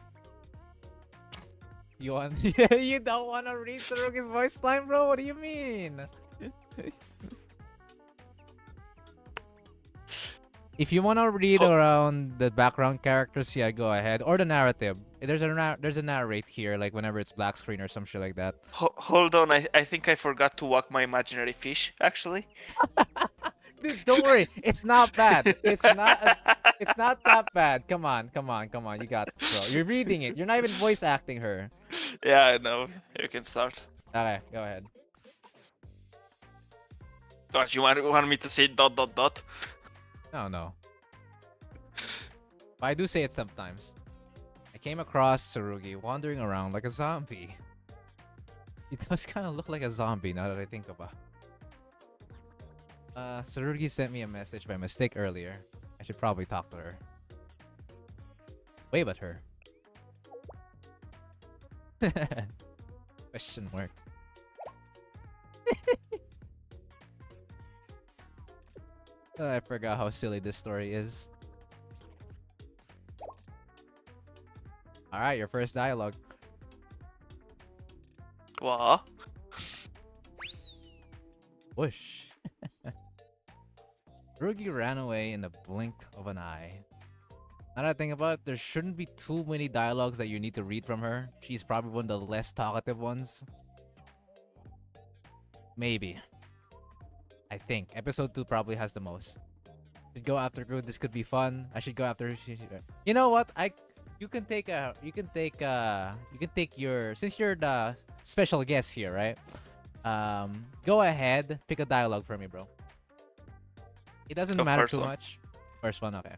Speaker 1: you want you don't wanna read Tsurugi's voice line, bro? What do you mean? If you want to read around the background characters, yeah, go ahead. Or the narrative. There's a narrate here, like whenever it's black screen or some shit like that.
Speaker 6: Hold on, I think I forgot to walk my imaginary fish, actually.
Speaker 1: Dude, don't worry. It's not bad. It's not that bad. Come on. You got this, bro. You're reading it. You're not even voice acting her.
Speaker 6: Yeah, I know. You can start.
Speaker 1: Okay, go ahead.
Speaker 6: What, you want me to say ...
Speaker 1: No. But I do say it sometimes. I came across Tsurugi wandering around like a zombie. He does kind of look like a zombie now that I think about it. Tsurugi sent me a message by mistake earlier. I should probably talk to her. Wave at her. Question mark. I forgot how silly this story is. Alright, your first dialogue.
Speaker 6: What?
Speaker 1: Whoosh. Rugi ran away in the blink of an eye. Now that I think about it, there shouldn't be too many dialogues that you need to read from her. She's probably one of the less talkative ones. Maybe. I think. Episode 2 probably has the most. Should go after Groot. This could be fun. I should go after... You know what? You can take your... Since you're the special guest here, right? Go ahead. Pick a dialogue for me, bro. It doesn't
Speaker 6: The
Speaker 1: matter
Speaker 6: first
Speaker 1: too
Speaker 6: one.
Speaker 1: much. First one, okay.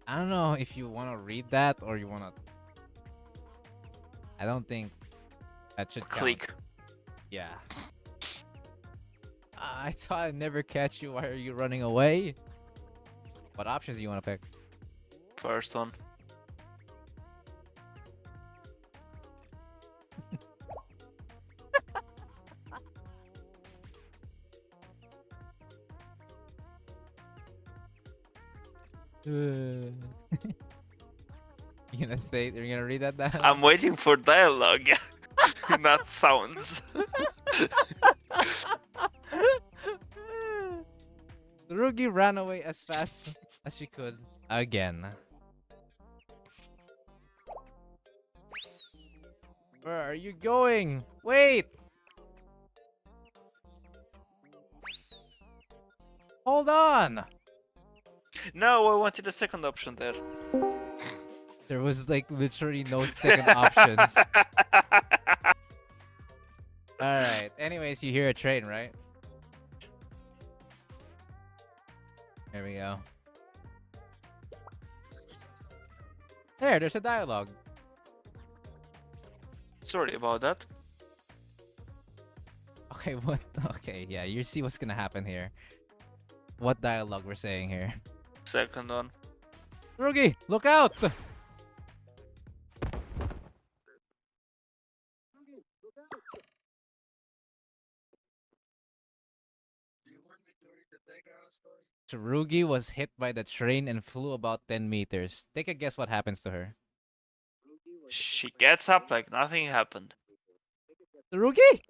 Speaker 1: I don't know if you want to read that or you want to... I don't think that should count.
Speaker 6: Click.
Speaker 1: Yeah. I thought I'd never catch you. Why are you running away? What options do you want to pick?
Speaker 6: First one.
Speaker 1: You gonna say you're gonna read that down?
Speaker 6: I'm waiting for dialogue, not sounds.
Speaker 1: Rugi ran away as fast as she could again. Where are you going? Wait! Hold on!
Speaker 6: No, I wanted the second option there.
Speaker 1: There was like literally no second options. Alright, anyways, you hear a train, right? There we go. There's a dialogue.
Speaker 6: Sorry about that.
Speaker 1: Okay, what? Okay, yeah, you see what's gonna happen here. What dialogue we're saying here.
Speaker 6: Second one.
Speaker 1: Rugi, look out! Tsurugi was hit by the train and flew about 10 meters. Take a guess what happens to her.
Speaker 6: She gets up like nothing happened.
Speaker 1: Tsurugi!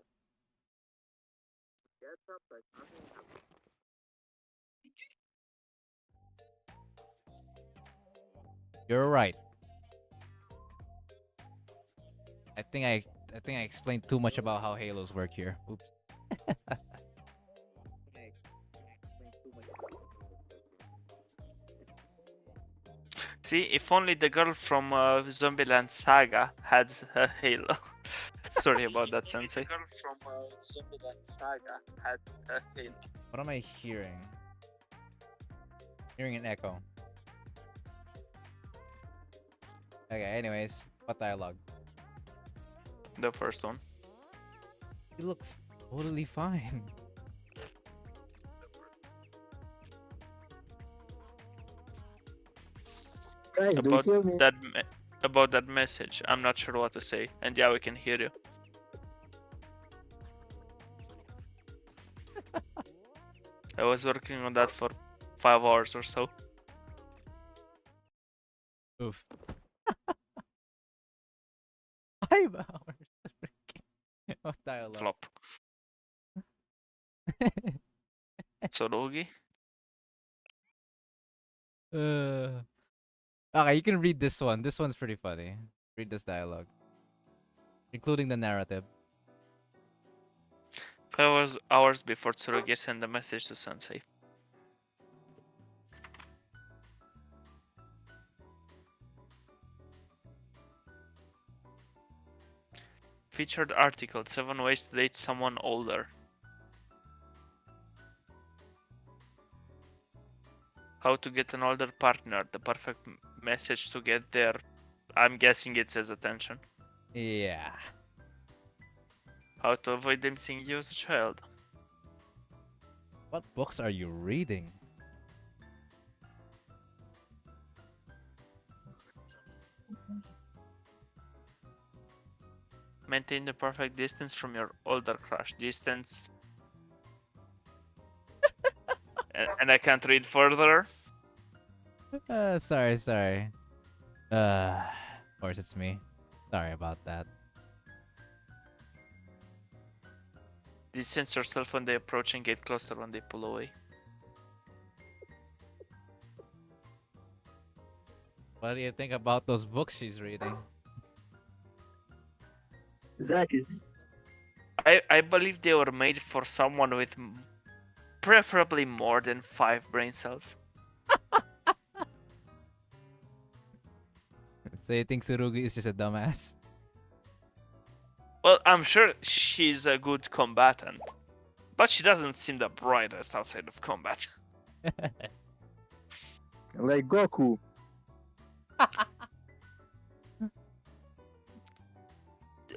Speaker 1: You're right. I think I explained too much about how Halos work here. Oops.
Speaker 6: See, if only the girl from Zombieland Saga had a halo. Sorry about that, Sensei. The girl from Zombieland Saga had a halo.
Speaker 1: What am I hearing? Hearing an echo. Okay, anyways, what dialogue?
Speaker 6: The first one.
Speaker 1: He looks totally fine.
Speaker 8: Guys, do you
Speaker 6: About
Speaker 8: hear me?
Speaker 6: about that message, I'm not sure what to say. And yeah, we can hear you. I was working on that for 5 hours or so.
Speaker 1: Oof. 5 hours. What dialogue?
Speaker 6: Flop. Tsurugi?
Speaker 1: Okay, you can read this one. This one's pretty funny. Read this dialogue, including the narrative.
Speaker 6: 5 hours before Tsurugi sent a message to Sensei. Featured article 7 ways to date someone older. How to get an older partner. The perfect message to get there. I'm guessing it says attention.
Speaker 1: Yeah.
Speaker 6: How to avoid them seeing you as a child.
Speaker 1: What books are you reading?
Speaker 6: Maintain the perfect distance from your older crush. Distance. and I can't read further.
Speaker 1: Sorry. Of course it's me. Sorry about that.
Speaker 6: Distance yourself when they approach and get closer when they pull away.
Speaker 1: What do you think about those books she's reading?
Speaker 8: Zach, is this?
Speaker 6: I believe they were made for someone with preferably more than 5 brain cells.
Speaker 1: So you think Tsurugi is just a dumbass?
Speaker 6: Well, I'm sure she's a good combatant, but she doesn't seem the brightest outside of combat.
Speaker 8: Like Goku.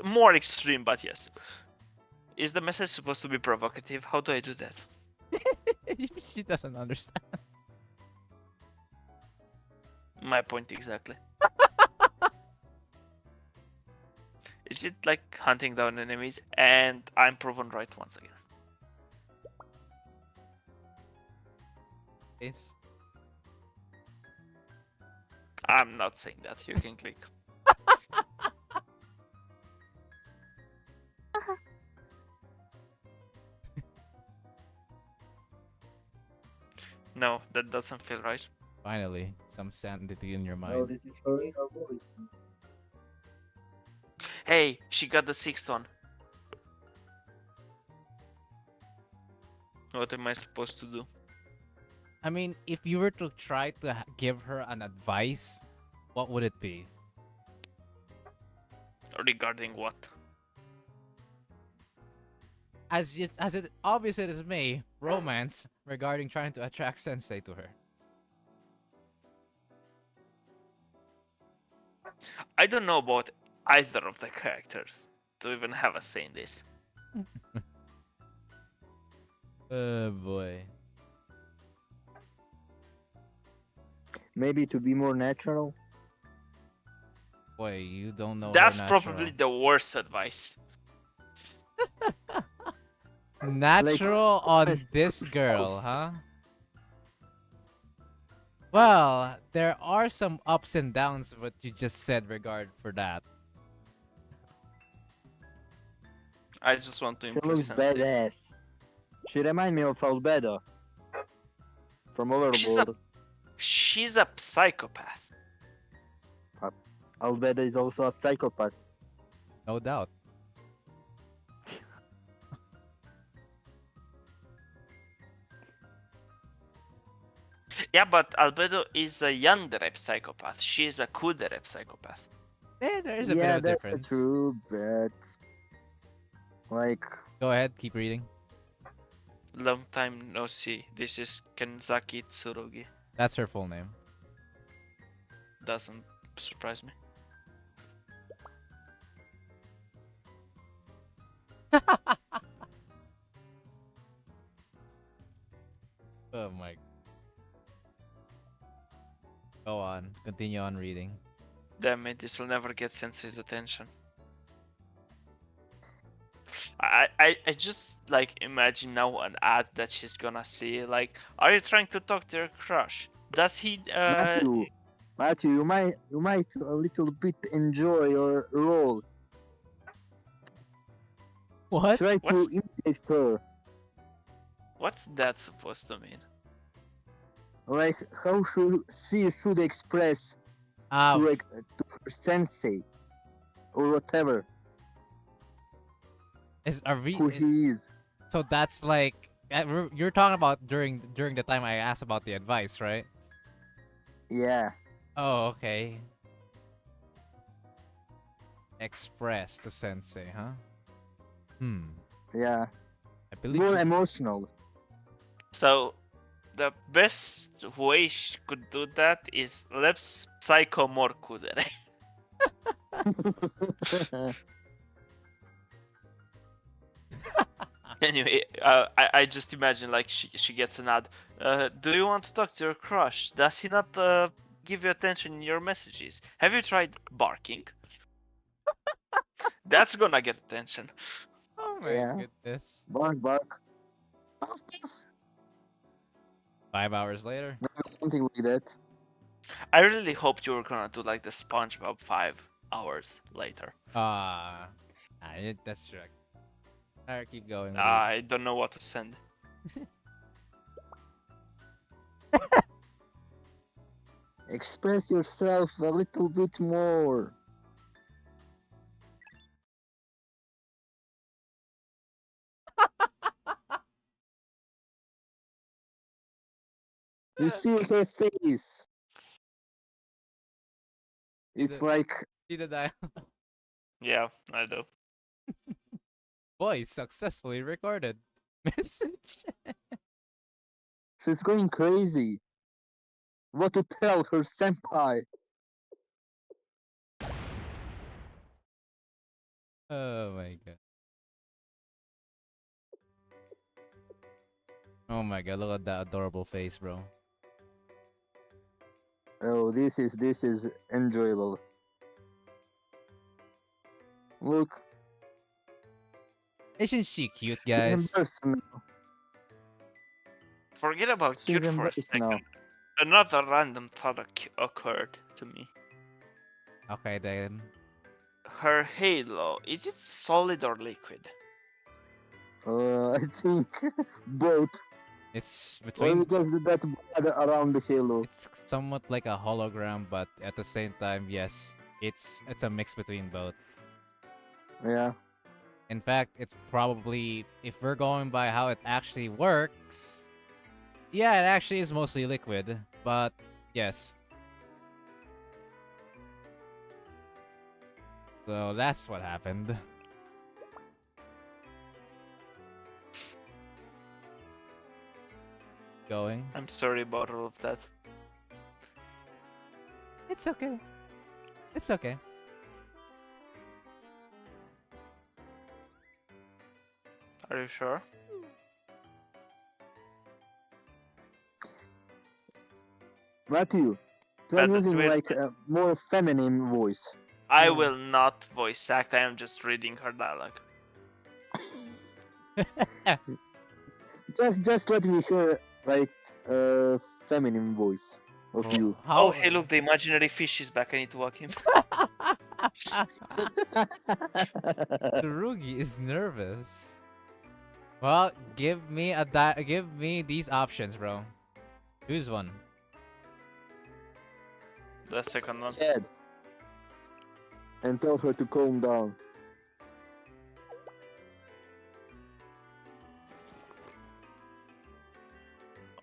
Speaker 6: More extreme, but yes. Is the message supposed to be provocative? How do I do that?
Speaker 1: She doesn't understand.
Speaker 6: My point exactly. Is it like hunting down enemies? And I'm proven right once again.
Speaker 1: It's
Speaker 6: I'm not saying that. You can click. No, that doesn't feel right.
Speaker 1: finally some sanity in your
Speaker 8: No,
Speaker 1: mind.
Speaker 8: this is her inner voice.
Speaker 6: Hey, she got the 6th one. What am I supposed to do?
Speaker 1: I mean, if you were to try to give her an advice, what would it be?
Speaker 6: Regarding what?
Speaker 1: As it obvious it is me, romance regarding trying to attract sensei to her.
Speaker 6: I don't know about either of the characters to even have a say in this.
Speaker 1: Oh boy.
Speaker 8: Maybe to be more natural.
Speaker 1: Boy, you don't know
Speaker 6: That's
Speaker 1: her
Speaker 6: probably the worst advice.
Speaker 1: natural on
Speaker 8: honest
Speaker 1: this
Speaker 8: yourself.
Speaker 1: girl, huh? Well, there are some ups and downs of what you just said regard for that.
Speaker 6: I just want to
Speaker 8: She
Speaker 6: impress
Speaker 8: looks
Speaker 6: Sensei.
Speaker 8: badass. She reminds me of Albedo from Overlord.
Speaker 6: She's a psychopath.
Speaker 8: Albedo is also a psychopath.
Speaker 1: No doubt.
Speaker 6: Yeah, but Albedo is a yandere psychopath. She is a kudere psychopath.
Speaker 1: There is a bit
Speaker 8: Yeah,
Speaker 1: of a
Speaker 8: that's
Speaker 1: difference.
Speaker 8: true, but like
Speaker 1: Go ahead, keep reading.
Speaker 6: Long time no see. This is Kenzaki Tsurugi.
Speaker 1: That's her full name.
Speaker 6: Doesn't surprise me.
Speaker 1: Oh my. Go on. Continue on reading.
Speaker 6: Damn it, this will never get Sensei's attention. I just like imagine now an ad that she's gonna see, like, are you trying to talk to your crush? Does he
Speaker 8: Matthew, you might a little bit enjoy your role.
Speaker 1: What?
Speaker 8: Try to
Speaker 6: What's-
Speaker 8: imitate her.
Speaker 6: what's that supposed to mean?
Speaker 8: Like how she should express to, like, to her sensei or whatever
Speaker 1: are we?
Speaker 8: who he is.
Speaker 1: So that's like you're talking about during the time I asked about the advice, right?
Speaker 8: Yeah.
Speaker 1: Oh, okay. Express to sensei, huh?
Speaker 8: Yeah.
Speaker 1: I believe
Speaker 8: More
Speaker 1: she-
Speaker 8: emotional.
Speaker 6: So the best way she could do that is let's psycho more kudere. Anyway, I just imagine like she gets an ad. Do you want to talk to your crush? Does he not give you attention in your messages? Have you tried barking? That's gonna get attention.
Speaker 1: Oh my
Speaker 8: Yeah.
Speaker 1: goodness.
Speaker 8: Bark, bark.
Speaker 1: 5 hours later.
Speaker 8: Maybe something like that.
Speaker 6: I really hoped you were gonna do like the SpongeBob 5 hours later.
Speaker 1: Ah, that's true. Alright, keep going. With
Speaker 6: I don't know what to send.
Speaker 8: Express yourself a little bit more. You see her face. It's like
Speaker 1: See the dial.
Speaker 6: Yeah, I do.
Speaker 1: Voice successfully recorded. Message.
Speaker 8: she's going crazy. What to tell her senpai?
Speaker 1: Oh my god. Oh my god, look at that adorable face, bro.
Speaker 8: Oh, this is enjoyable. Look,
Speaker 1: Isn't she cute,
Speaker 8: she's
Speaker 1: guys?
Speaker 8: embarrassed now.
Speaker 6: Forget about
Speaker 8: She's
Speaker 6: cute for a
Speaker 8: embarrassed
Speaker 6: second.
Speaker 8: now.
Speaker 6: Another random thought occurred to me.
Speaker 1: Okay, then.
Speaker 6: Her halo, is it solid or liquid?
Speaker 8: I think both.
Speaker 1: It's
Speaker 8: Or
Speaker 1: between.
Speaker 8: you just did that blood around the halo.
Speaker 1: It's somewhat like a hologram, but at the same time, yes, it's a mix between both.
Speaker 8: Yeah.
Speaker 1: In fact, it's probably, if we're going by how it actually works, yeah, it actually is mostly liquid, but yes. So that's what happened. Going.
Speaker 6: I'm sorry about all of that.
Speaker 1: It's okay. It's okay.
Speaker 6: Are you sure?
Speaker 8: Matthew, try
Speaker 6: But
Speaker 8: using
Speaker 6: wait,
Speaker 8: like a more feminine voice.
Speaker 6: I will not voice act, I am just reading her dialogue.
Speaker 8: Just let me hear like a feminine voice of you.
Speaker 6: Oh, hey, look, the imaginary fish is back. I need to walk him.
Speaker 1: Tsurugi is nervous. Well, give me these options, bro. Choose one.
Speaker 6: The second one.
Speaker 8: Chad. And tell her to calm down.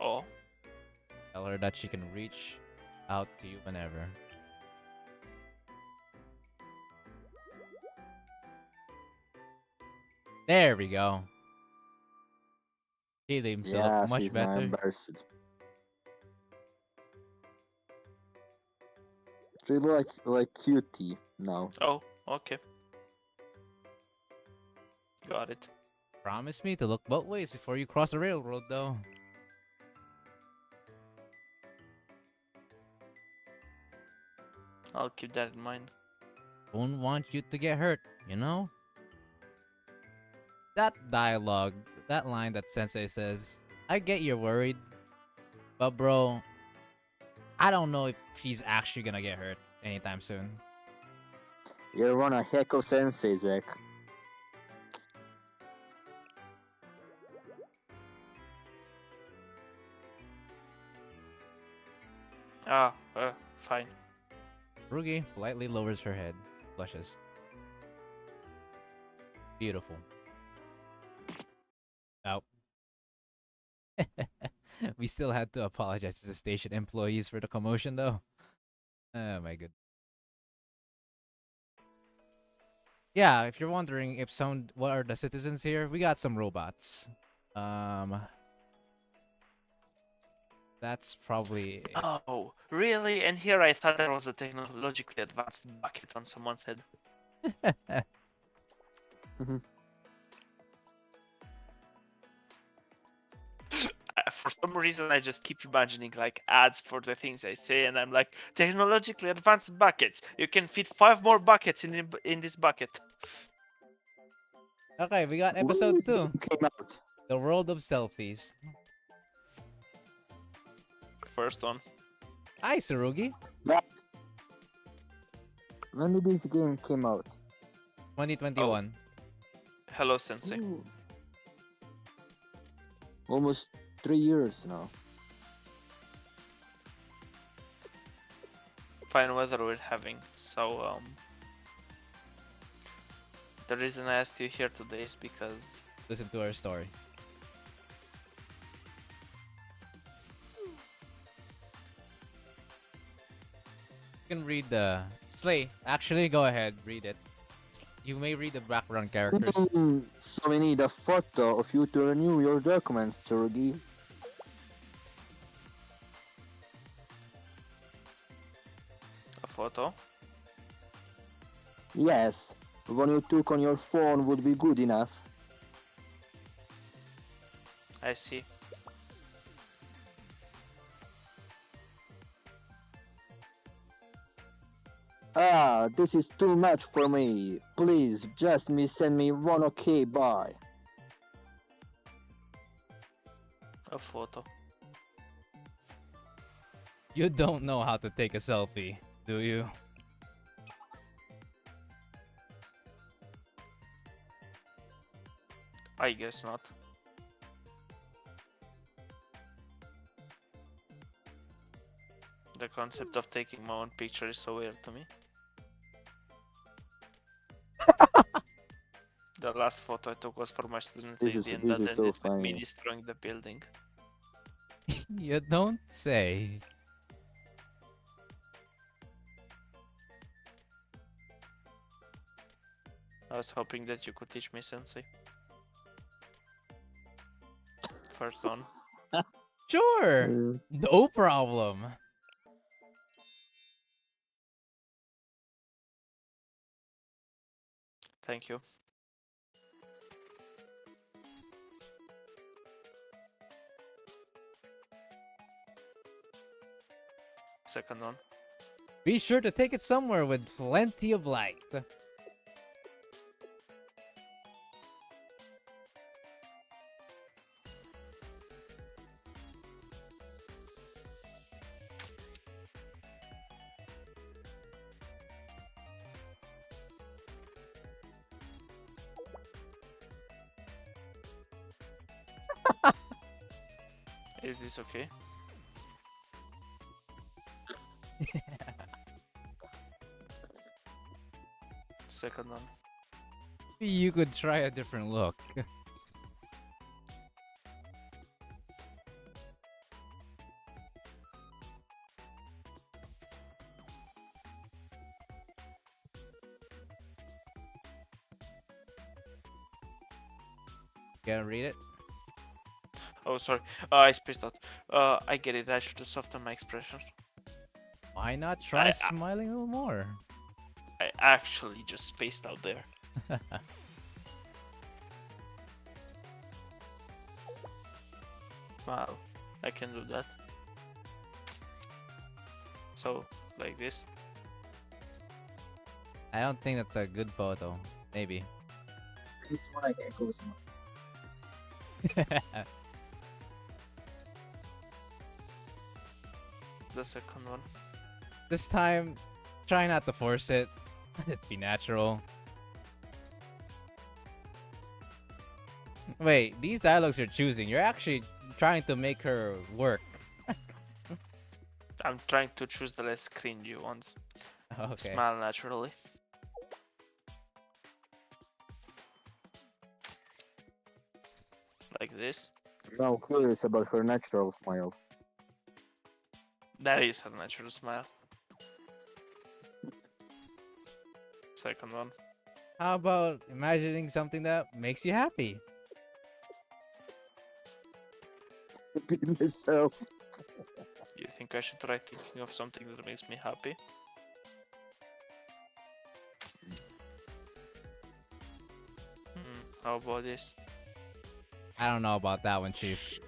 Speaker 6: Oh.
Speaker 1: Tell her that she can reach out to you whenever. There we go. He leaves
Speaker 8: Yeah,
Speaker 1: much
Speaker 8: she's not
Speaker 1: better.
Speaker 8: embarrassed. She like cutie now.
Speaker 6: Oh, okay. Got it.
Speaker 1: Promise me to look both ways before you cross the railroad, though.
Speaker 6: I'll keep that in mind.
Speaker 1: Don't want you to get hurt, you know? That dialogue, that line that Sensei says, I get you're worried, but bro, I don't know if she's actually gonna get hurt anytime soon.
Speaker 8: You're one a Heko Sensei, Zach.
Speaker 6: Fine.
Speaker 1: Rugi politely lowers her head, blushes. Beautiful. Oh. We still had to apologize to the station employees for the commotion, though. Oh my god. Yeah, if you're wondering if what are the citizens here, we got some robots. That's probably it.
Speaker 6: Oh, really? And here I thought there was a technologically advanced bucket on someone's head. For some reason, I just keep imagining like ads for the things I say, and I'm like, technologically advanced buckets. You can fit 5 more buckets in this bucket.
Speaker 1: Okay, we got
Speaker 8: When
Speaker 1: episode
Speaker 8: this
Speaker 1: 2.
Speaker 8: game came out?
Speaker 1: The World of Selfies.
Speaker 6: First one.
Speaker 1: Hi, Tsurugi.
Speaker 8: When did this game came out?
Speaker 1: 2021.
Speaker 6: Hello, Sensei.
Speaker 8: Ooh. Almost 3 years now.
Speaker 6: Fine weather we're having. So the reason I asked you here today is because
Speaker 1: Listen to our story. You can read the Slay. Actually, go ahead, read it. You may read the background characters.
Speaker 8: So we need a photo of you to renew your documents, Tsurugi.
Speaker 6: a photo.
Speaker 8: Yes, one you took on your phone would be good enough.
Speaker 6: I see.
Speaker 8: Ah, this is too much for me. Please, just send me one okay, bye.
Speaker 6: A photo.
Speaker 1: You don't know how to take a selfie, do you?
Speaker 6: I guess not. The concept of taking my own picture is so weird to me. The last photo I took was for my student
Speaker 8: This
Speaker 6: ID, and
Speaker 8: is
Speaker 6: that
Speaker 8: so
Speaker 6: ended with me
Speaker 8: funny.
Speaker 6: destroying the building.
Speaker 1: You don't say.
Speaker 6: I was hoping that you could teach me, Sensei. First one.
Speaker 1: Sure,
Speaker 8: Uh,
Speaker 1: no problem.
Speaker 6: Thank you. Second one.
Speaker 1: Be sure to take it somewhere with plenty of light.
Speaker 6: Is this okay? Second one.
Speaker 1: You could try a different look. Gonna read it?
Speaker 6: Oh, sorry. I spaced out. I get it. I should have softened my expression.
Speaker 1: Why not try smiling a little more?
Speaker 6: I actually just spaced out there. Wow, I can do that. So, like this.
Speaker 1: I don't think that's a good photo. Maybe.
Speaker 8: this one I can go some.
Speaker 6: The second one.
Speaker 1: This time, try not to force it. Let it be natural. Wait, these dialogues you're choosing, you're actually trying to make her work.
Speaker 6: I'm trying to choose the less cringy ones.
Speaker 1: Okay.
Speaker 6: Smile naturally. Like this.
Speaker 8: Now curious about her natural smile.
Speaker 6: That is a natural smile. Second one.
Speaker 1: How about imagining something that makes you happy?
Speaker 8: Be myself.
Speaker 6: You think I should try thinking of something that makes me happy? How about this?
Speaker 1: I don't know about that one, Chief.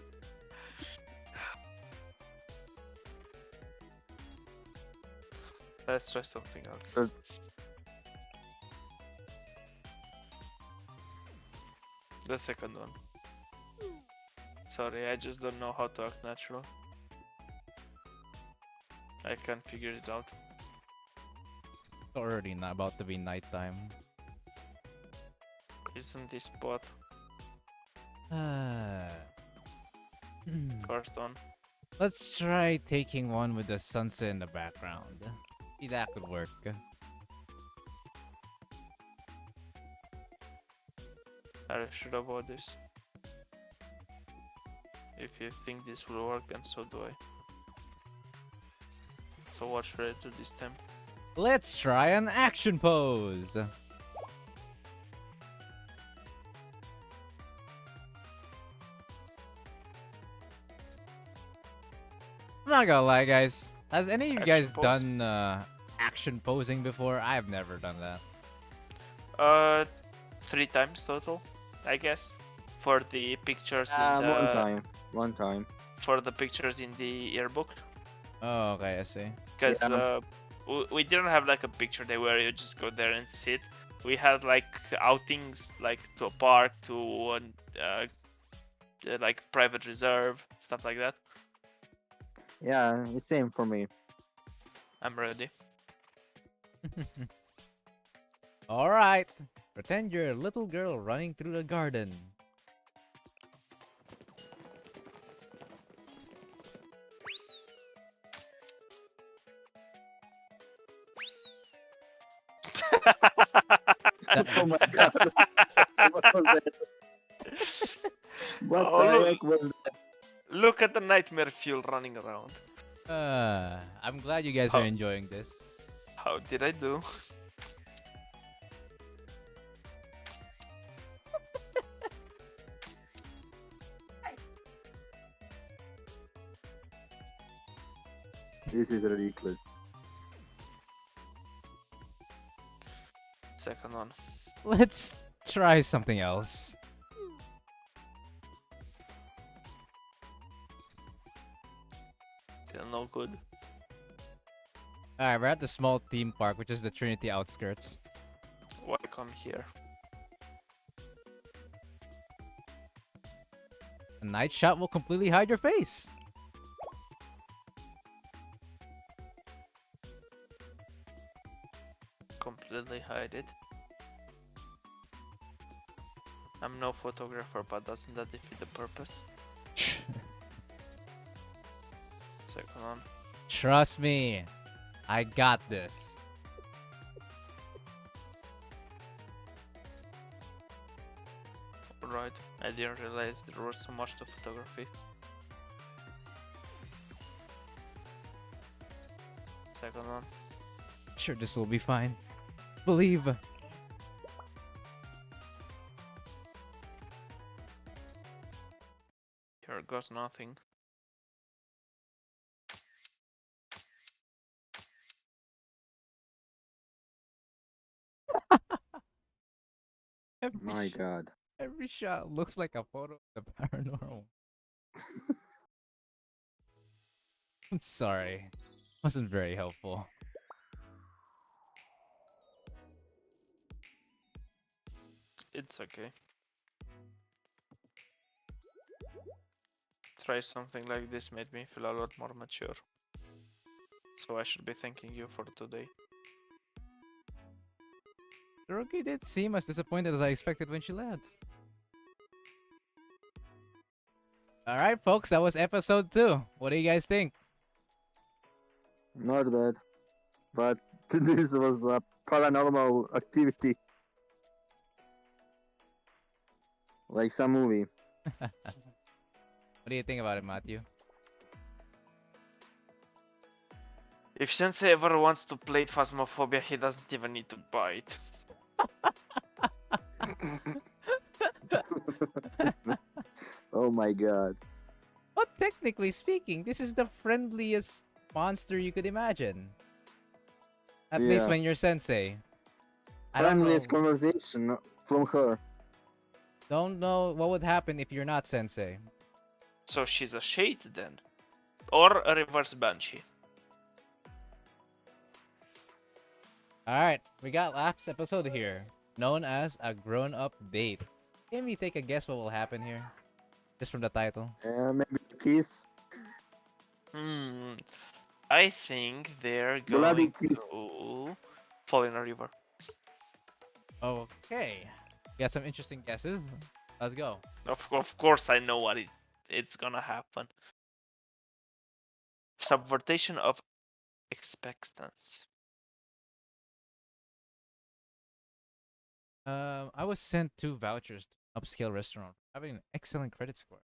Speaker 6: Let's try something else. The second one. Sorry, I just don't know how to act natural. I can't figure it out.
Speaker 1: It's already not about to be nighttime.
Speaker 6: Isn't this spot
Speaker 1: Uh,
Speaker 6: first one?
Speaker 1: let's try taking one with the sunset in the background. See, that could work.
Speaker 6: Are you sure about this? If you think this will work, then so do I. So what should I do this time?
Speaker 1: Let's try an action pose. I'm not gonna lie, guys. Has any of you
Speaker 6: Action
Speaker 1: guys
Speaker 6: pose?
Speaker 1: done action posing before? I've never done that.
Speaker 6: 3 times total, I guess. For the pictures in
Speaker 8: One
Speaker 6: the
Speaker 8: time. One time.
Speaker 6: for the pictures in the yearbook,
Speaker 1: Oh, okay, I see.
Speaker 6: because
Speaker 8: Yeah.
Speaker 6: we didn't have like a picture day where you just go there and sit. We had like outings like to a park, to an, like private reserve, stuff like that.
Speaker 8: Yeah, it's same for me.
Speaker 6: I'm ready.
Speaker 1: All right. Pretend you're a little girl running through the garden.
Speaker 8: Oh my god. What was that? What
Speaker 6: Oh,
Speaker 8: the
Speaker 6: look,
Speaker 8: heck was that?
Speaker 6: look at the nightmare fuel running around.
Speaker 1: I'm glad you guys are
Speaker 6: How-
Speaker 1: enjoying this.
Speaker 6: How did I do?
Speaker 8: This is ridiculous.
Speaker 6: Second one.
Speaker 1: Let's try something else.
Speaker 6: Still no good.
Speaker 1: Alright, we're at the small theme park, which is the Trinity outskirts.
Speaker 6: Why come here?
Speaker 1: A night shot will completely hide your face.
Speaker 6: Completely hide it. I'm no photographer, but doesn't that defeat the purpose? Second one.
Speaker 1: Trust me, I got this.
Speaker 6: Right, I didn't realize there was so much to photography. Second one.
Speaker 1: Sure, this will be fine. Believe.
Speaker 6: Here goes nothing.
Speaker 1: Every,
Speaker 8: My
Speaker 1: sh-
Speaker 8: god.
Speaker 1: every shot looks like a photo of the paranormal. I'm sorry. Wasn't very helpful.
Speaker 6: It's okay. Try something like this made me feel a lot more mature. So I should be thanking you for today.
Speaker 1: The rookie did seem as disappointed as I expected when she left. Alright, folks, that was episode 2. What do you guys think?
Speaker 8: Not bad. But this was a paranormal activity. Like some movie.
Speaker 1: What do you think about it, Matthew?
Speaker 6: If Sensei ever wants to play Phasmophobia, he doesn't even need to buy it.
Speaker 8: Oh my god.
Speaker 1: But technically speaking, this is the friendliest monster you could imagine. At least
Speaker 8: Yeah.
Speaker 1: when you're sensei. I don't know,
Speaker 8: Friendliest conversation from her.
Speaker 1: don't know what would happen if you're not sensei.
Speaker 6: So she's a shade then? Or a reverse banshee?
Speaker 1: Alright, we got last episode here, known as a grown-up date. Can we take a guess what will happen here? Just from the title.
Speaker 8: Maybe kiss.
Speaker 6: I think they're
Speaker 8: Bloody
Speaker 6: going
Speaker 8: kiss.
Speaker 6: to fall in a river.
Speaker 1: Okay. You got some interesting guesses? Let's go.
Speaker 6: Of course, I know what it's gonna happen. Subvertation of expectance.
Speaker 1: I was sent 2 vouchers to an upscale restaurant, having an excellent credit score.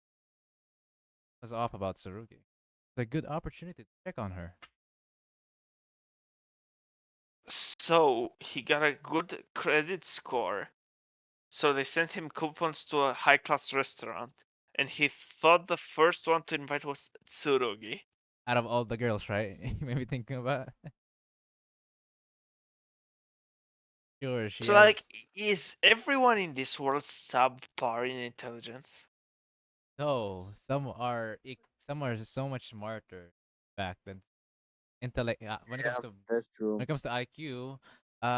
Speaker 1: I was off about Sarugi. It's a good opportunity to check on her.
Speaker 6: So he got a good credit score. So they sent him coupons to a high-class restaurant, and he thought the first one to invite was Tsurugi.
Speaker 1: Out of all the girls, right? You made me thinking about. Sure, she
Speaker 6: So like,
Speaker 1: has.
Speaker 6: is everyone in this world subpar in intelligence?
Speaker 1: No, some are so much smarter back than intellect. When it comes
Speaker 8: Yeah,
Speaker 1: to
Speaker 8: that's true.
Speaker 1: IQ,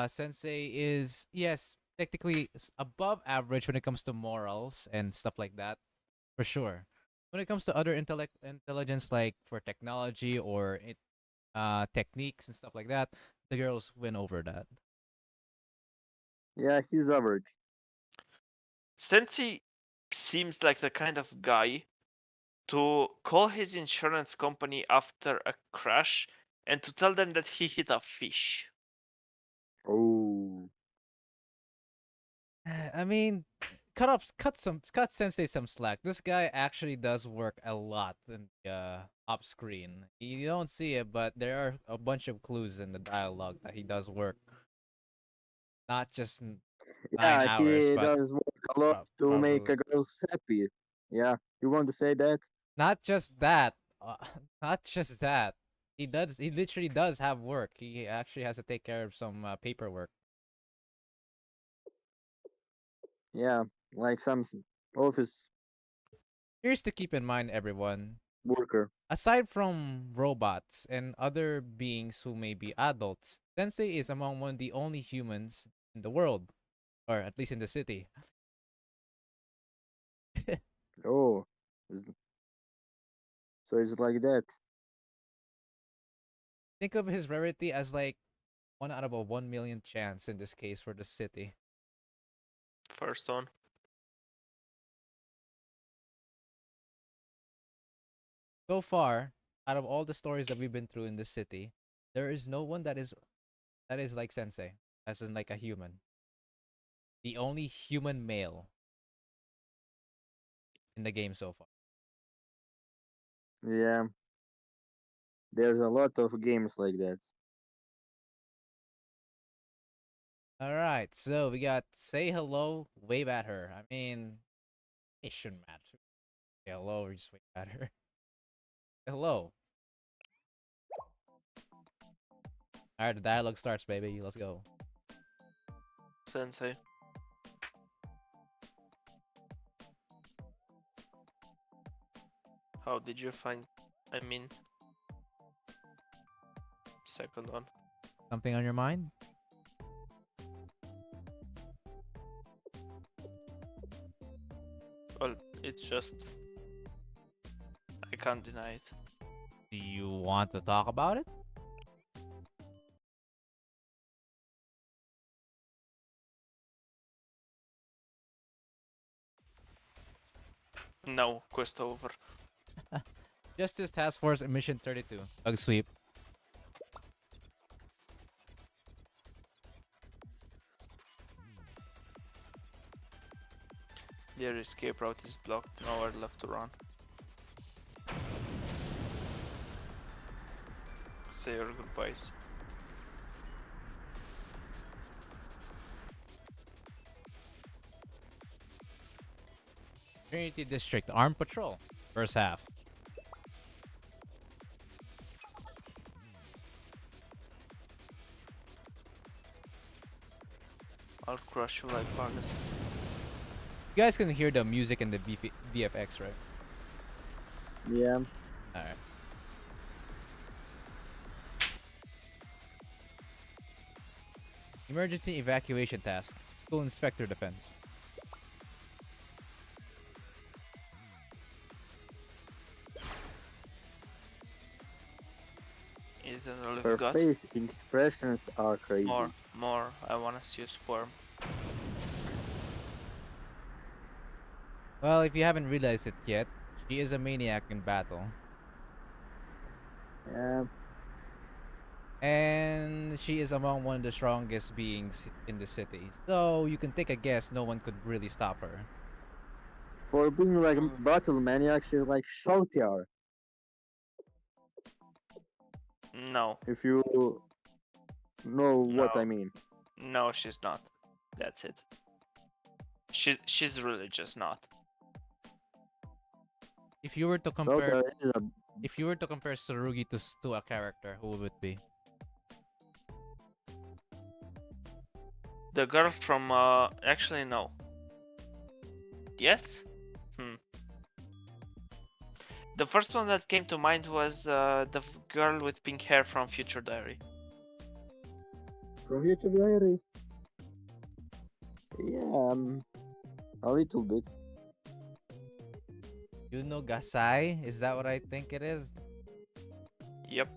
Speaker 1: Sensei is, yes, technically above average when it comes to morals and stuff like that, for sure. When it comes to other intelligence, like for technology or techniques and stuff like that, the girls win over that.
Speaker 8: Yeah, he's average.
Speaker 6: Sensei seems like the kind of guy to call his insurance company after a crash and to tell them that he hit a fish.
Speaker 8: Oh,
Speaker 1: I mean, cut Sensei some slack. This guy actually does work a lot in the off screen. You don't see it, but there are a bunch of clues in the dialogue that he does work. Not just 9 hours,
Speaker 8: he
Speaker 1: but
Speaker 8: does work a lot to make
Speaker 1: probably
Speaker 8: a girl happy. Yeah, you want to say that?
Speaker 1: not just that. Not just that. He does. He literally does have work. He actually has to take care of some paperwork.
Speaker 8: Yeah, like some office
Speaker 1: Here's to keep in mind, everyone.
Speaker 8: worker.
Speaker 1: Aside from robots and other beings who may be adults, Sensei is among one of the only humans in the world, or at least in the city.
Speaker 8: Oh, is- so it's like that.
Speaker 1: Think of his rarity as like 1 out of a 1 million chance in this case for the city.
Speaker 6: First one.
Speaker 1: So far, out of all the stories that we've been through in this city, there is no one that is like Sensei, as in like a human. The only human male in the game so far.
Speaker 8: Yeah, there's a lot of games like that.
Speaker 1: All right, so we got say hello, wave at her. I mean, it shouldn't matter. Say hello or just wave at her. Hello. All right, the dialogue starts, baby. Let's go.
Speaker 6: Sensei. How did you find? I mean, second one.
Speaker 1: Something on your mind?
Speaker 6: Well, it's just I can't deny it.
Speaker 1: Do you want to talk about it?
Speaker 6: No, quest over.
Speaker 1: Justice Task Force Mission 32. Bug sweep.
Speaker 6: Their escape route is blocked. Nowhere left to run. Say your goodbyes.
Speaker 1: Trinity District Armed Patrol. First half.
Speaker 6: I'll crush you like Vargas.
Speaker 1: You guys can hear the music and the VFX, right?
Speaker 8: Yeah,
Speaker 1: Alright. Emergency evacuation task. School inspector defense.
Speaker 6: Is that all
Speaker 8: her
Speaker 6: you've got?
Speaker 8: face expressions are crazy.
Speaker 6: More. I wanna see you squirm.
Speaker 1: Well, if you haven't realized it yet, she is a maniac in battle.
Speaker 8: Yeah,
Speaker 1: And she is among one of the strongest beings in the city. So you can take a guess no one could really stop her.
Speaker 8: for being like a battle maniac, she's like Shoutiar.
Speaker 6: No,
Speaker 8: If you know what I
Speaker 6: no,
Speaker 8: mean.
Speaker 6: no, she's not. That's it. She's really just not.
Speaker 1: If you were to compare
Speaker 8: Shoutiar is a
Speaker 1: if you were to compare Sarugi to a character, who would it be?
Speaker 6: The girl from actually no. Yes? Hmm. The first one that came to mind was the girl with pink hair from Future Diary.
Speaker 8: from Future Diary. Yeah, a little bit.
Speaker 1: You know Gasai? Is that what I think it is?
Speaker 6: Yep.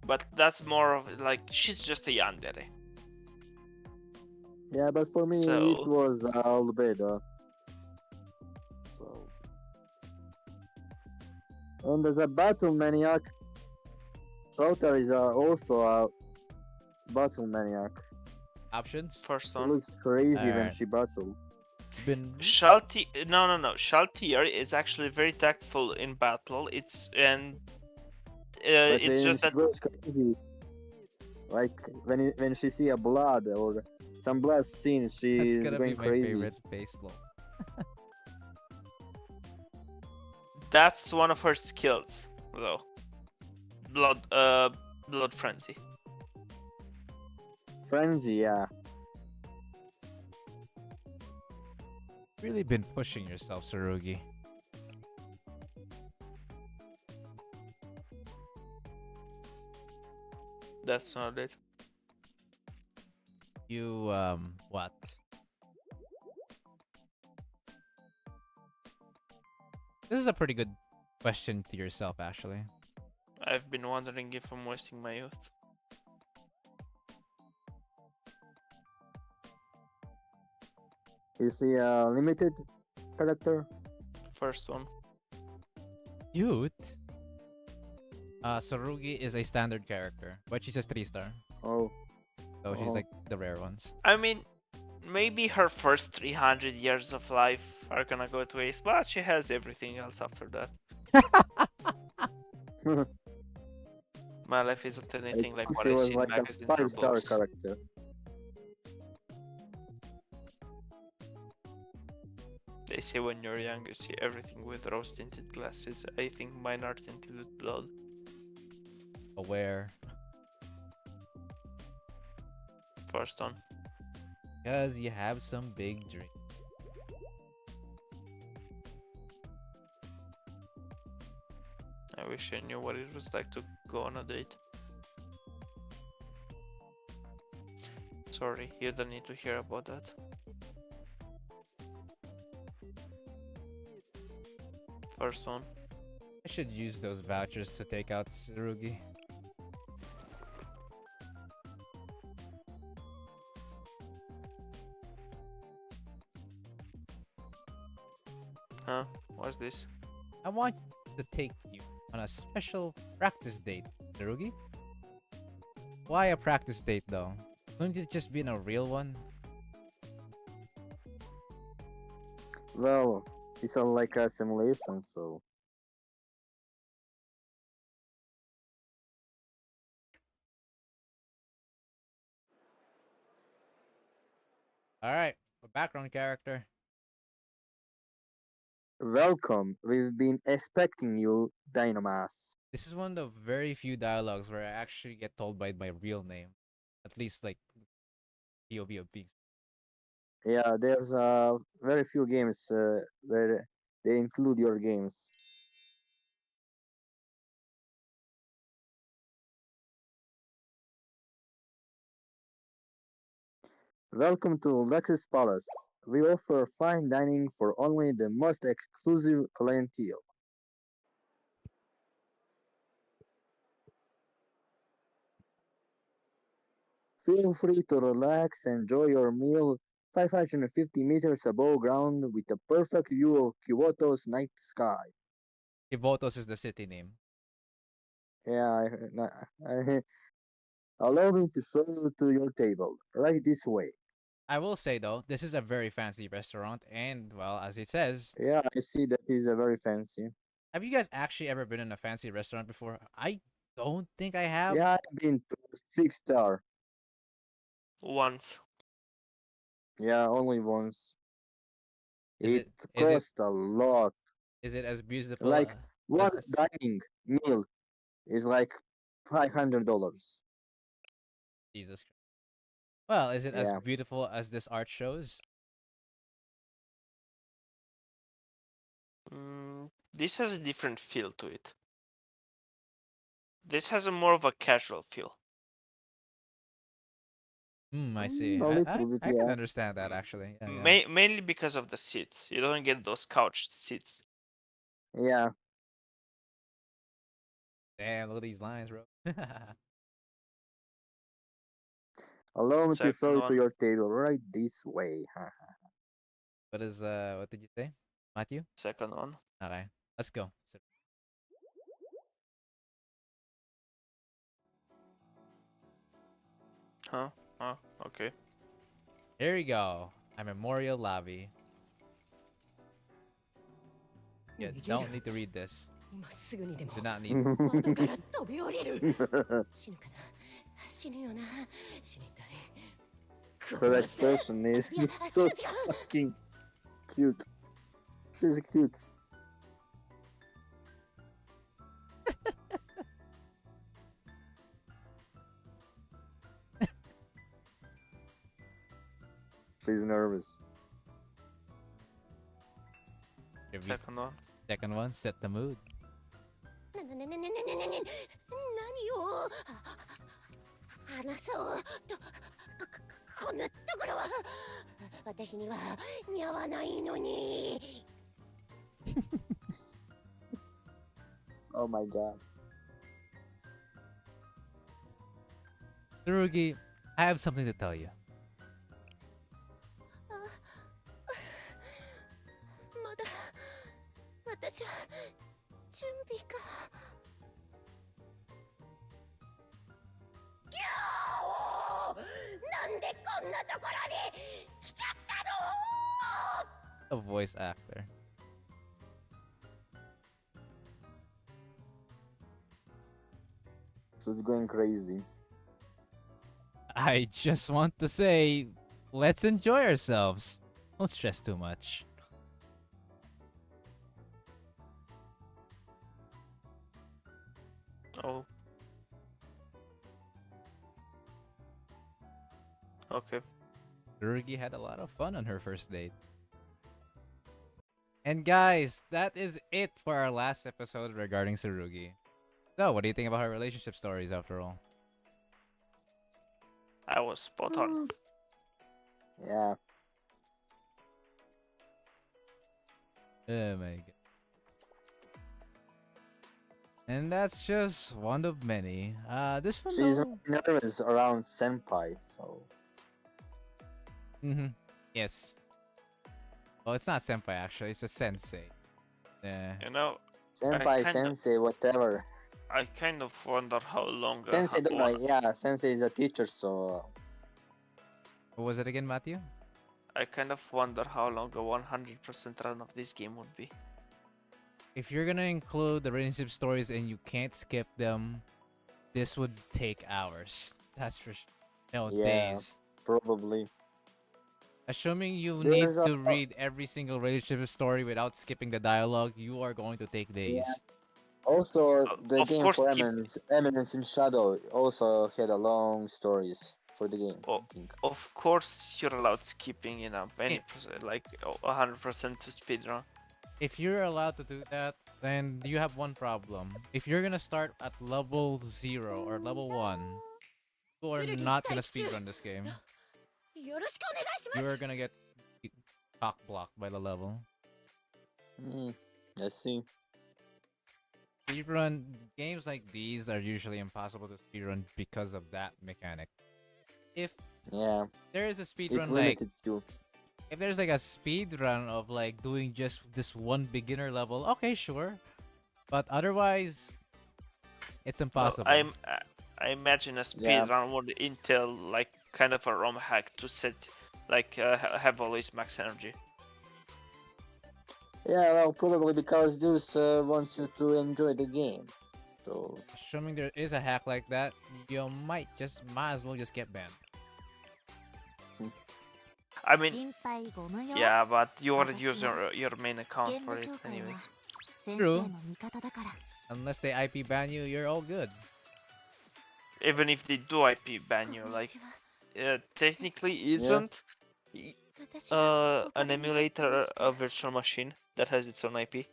Speaker 6: But that's more of like she's just a yandere.
Speaker 8: Yeah, but for me it
Speaker 6: So
Speaker 8: was Albedo. So, and as a battle maniac, Shoutiar is also a battle maniac.
Speaker 1: Options?
Speaker 6: first
Speaker 8: She
Speaker 6: one.
Speaker 8: looks crazy when
Speaker 1: Alright.
Speaker 8: she battles.
Speaker 1: Been
Speaker 6: No. Shaltier is actually very tactful in battle.
Speaker 8: But
Speaker 6: It's
Speaker 8: when
Speaker 6: just
Speaker 8: she
Speaker 6: that
Speaker 8: goes crazy, like when she see a blood or some blood scene,
Speaker 1: that's
Speaker 8: she's
Speaker 1: gonna be
Speaker 8: going
Speaker 1: my
Speaker 8: crazy.
Speaker 1: favorite face look.
Speaker 6: that's one of her skills though. Blood blood frenzy.
Speaker 8: Frenzy, yeah.
Speaker 1: Really been pushing yourself, Sarugi.
Speaker 6: That's not it.
Speaker 1: You what? This is a pretty good question to yourself, actually.
Speaker 6: I've been wondering if I'm wasting my youth.
Speaker 8: Is he a limited character?
Speaker 6: First one.
Speaker 1: Youth? Sarugi is a standard character, but she's a 3-star.
Speaker 8: Oh,
Speaker 1: So she's
Speaker 8: oh.
Speaker 1: like the rare ones.
Speaker 6: I mean, maybe her first 300 years of life are gonna go to waste, but she has everything else after that. My life isn't
Speaker 8: I
Speaker 6: anything like
Speaker 8: thought
Speaker 6: what
Speaker 8: she
Speaker 6: I
Speaker 8: was
Speaker 6: see in
Speaker 8: like a
Speaker 6: magazines or
Speaker 8: 5-star
Speaker 6: books.
Speaker 8: character.
Speaker 6: They say when you're young, you see everything with rose tinted glasses. I think mine are tinted with blood.
Speaker 1: Aware.
Speaker 6: First one.
Speaker 1: Because you have some big dreams.
Speaker 6: I wish I knew what it was like to go on a date. Sorry, you don't need to hear about that. First one.
Speaker 1: I should use those vouchers to take out Sarugi.
Speaker 6: Huh? What's this?
Speaker 1: I want to take you on a special practice date, Sarugi. Why a practice date though? Couldn't it just been a real one?
Speaker 8: Well, it's like a simulation, so
Speaker 1: Alright, a background character.
Speaker 8: welcome. We've been expecting you, Dynamas.
Speaker 1: This is one of the very few dialogues where I actually get told by my real name. At least like POV of being.
Speaker 8: Yeah, there's very few games where they include your games. Welcome to Lexus Palace. We offer fine dining for only the most exclusive clientele. Feel free to relax, enjoy your meal 550 meters above ground with a perfect view of Kyoto's night sky.
Speaker 1: Ibotos is the city name.
Speaker 8: Yeah, allow me to show you to your table. Right this way.
Speaker 1: I will say though, this is a very fancy restaurant, and well, as it says,
Speaker 8: Yeah, I see that is a very fancy.
Speaker 1: have you guys actually ever been in a fancy restaurant before? I don't think I have.
Speaker 8: Yeah, I've been to 6 star.
Speaker 6: Once.
Speaker 8: Yeah, only once.
Speaker 1: Is
Speaker 8: It
Speaker 1: it is it
Speaker 8: cost a lot.
Speaker 1: is it as beautiful
Speaker 8: Like one
Speaker 1: as
Speaker 8: dining meal is like $500.
Speaker 1: Jesus Christ? Well, is it as
Speaker 8: Yeah.
Speaker 1: beautiful as this art shows?
Speaker 6: This has a different feel to it. This has a more of a casual feel.
Speaker 1: I see.
Speaker 8: A little bit,
Speaker 1: I can
Speaker 8: yeah.
Speaker 1: understand that actually. Yeah.
Speaker 6: Mainly because of the seats. You don't get those couched seats.
Speaker 8: Yeah.
Speaker 1: Damn, look at these lines, bro.
Speaker 8: Allow me to
Speaker 6: Second
Speaker 8: show you to
Speaker 6: one.
Speaker 8: your table right this way.
Speaker 1: What did you say? Matthew?
Speaker 6: Second one.
Speaker 1: Okay. Let's go.
Speaker 6: Huh? Huh? Okay.
Speaker 1: Here we go. A memorial lobby. You don't need to read this.
Speaker 5: 今すぐにでも
Speaker 1: Do not need.
Speaker 5: 窓から飛び降りる死ぬかな死ぬよな死にたい
Speaker 8: Her expression is so fucking cute. She's cute. She's nervous.
Speaker 6: Second one.
Speaker 1: Second one, set the mood.
Speaker 5: 何を話そうとこんなところは私には似合わないのに
Speaker 8: Oh my god.
Speaker 1: Tsurugi, I have something to tell you.
Speaker 5: まだ私は準備がギャーなんでこんなところに来ちゃったの
Speaker 1: A voice actor.
Speaker 8: She's going crazy.
Speaker 1: I just want to say, let's enjoy ourselves. Don't stress too much.
Speaker 6: Oh. Okay.
Speaker 1: Tsurugi had a lot of fun on her first date. And guys, that is it for our last episode regarding Tsurugi. So, what do you think about her relationship stories after all?
Speaker 6: I was spot on.
Speaker 8: Yeah.
Speaker 1: Oh my god. And that's just one of many. This one
Speaker 8: She's
Speaker 1: though...
Speaker 8: nervous around senpai, so
Speaker 1: Yes. Well, it's not senpai actually, it's a sensei. Yeah.
Speaker 6: You know,
Speaker 8: senpai,
Speaker 6: kinda-
Speaker 8: sensei, whatever.
Speaker 6: I kind of wonder how long.
Speaker 8: Sensei, don't know. Yeah, sensei is a teacher, so
Speaker 1: What was it again, Matthew?
Speaker 6: I kind of wonder how long a 100% run of this game would be.
Speaker 1: If you're gonna include the relationship stories and you can't skip them, this would take hours. That's for no
Speaker 8: Yeah.
Speaker 1: days.
Speaker 8: probably.
Speaker 1: Assuming you
Speaker 8: There's
Speaker 1: need to
Speaker 8: a-
Speaker 1: read every single relationship story without skipping the dialogue, you are going to take days.
Speaker 8: Also, the
Speaker 6: Of
Speaker 8: game
Speaker 6: course,
Speaker 8: for
Speaker 6: keep-
Speaker 8: Eminence in Shadow also had a long stories for the game.
Speaker 6: Oh.
Speaker 8: I think.
Speaker 6: Of course, you're allowed skipping, you know, any percent, like 100% to speedrun.
Speaker 1: If you're allowed to do that, then you have one problem. If you're gonna start at level 0 or level 1, you are not gonna speedrun this game.
Speaker 5: よろしくお願いします
Speaker 1: You are gonna get cock blocked by the level.
Speaker 8: I see.
Speaker 1: Speedrun games like these are usually impossible to speedrun because of that mechanic. If
Speaker 8: Yeah,
Speaker 1: there is a
Speaker 8: it's
Speaker 1: speedrun like
Speaker 8: limited too.
Speaker 1: If there's like a speed run of like doing just this one beginner level, okay, sure. But otherwise, it's
Speaker 6: Well,
Speaker 1: impossible.
Speaker 6: I imagine a
Speaker 8: Yeah.
Speaker 6: speedrun would entail like kind of a ROM hack to set like have always max energy.
Speaker 8: Yeah, well, probably because this wants you to enjoy the game. So,
Speaker 1: Assuming there is a hack like that, you might as well just get banned.
Speaker 6: I mean,
Speaker 2: 心配ご無用
Speaker 6: yeah, but you already
Speaker 2: 私
Speaker 6: use
Speaker 2: は
Speaker 6: your main account
Speaker 2: ゲー
Speaker 6: for
Speaker 2: ム
Speaker 6: it
Speaker 2: 紹介は
Speaker 6: anyways.
Speaker 2: 先
Speaker 1: True.
Speaker 2: 生の味方だから
Speaker 1: Unless they IP ban you, you're all good.
Speaker 6: Even if they do IP ban you,
Speaker 2: こんに
Speaker 6: like
Speaker 2: ちは
Speaker 6: technically
Speaker 8: Yeah.
Speaker 6: isn't
Speaker 2: 私はここ
Speaker 6: an
Speaker 2: で見学
Speaker 6: emulator
Speaker 2: をして
Speaker 6: a virtual machine that has its own IP?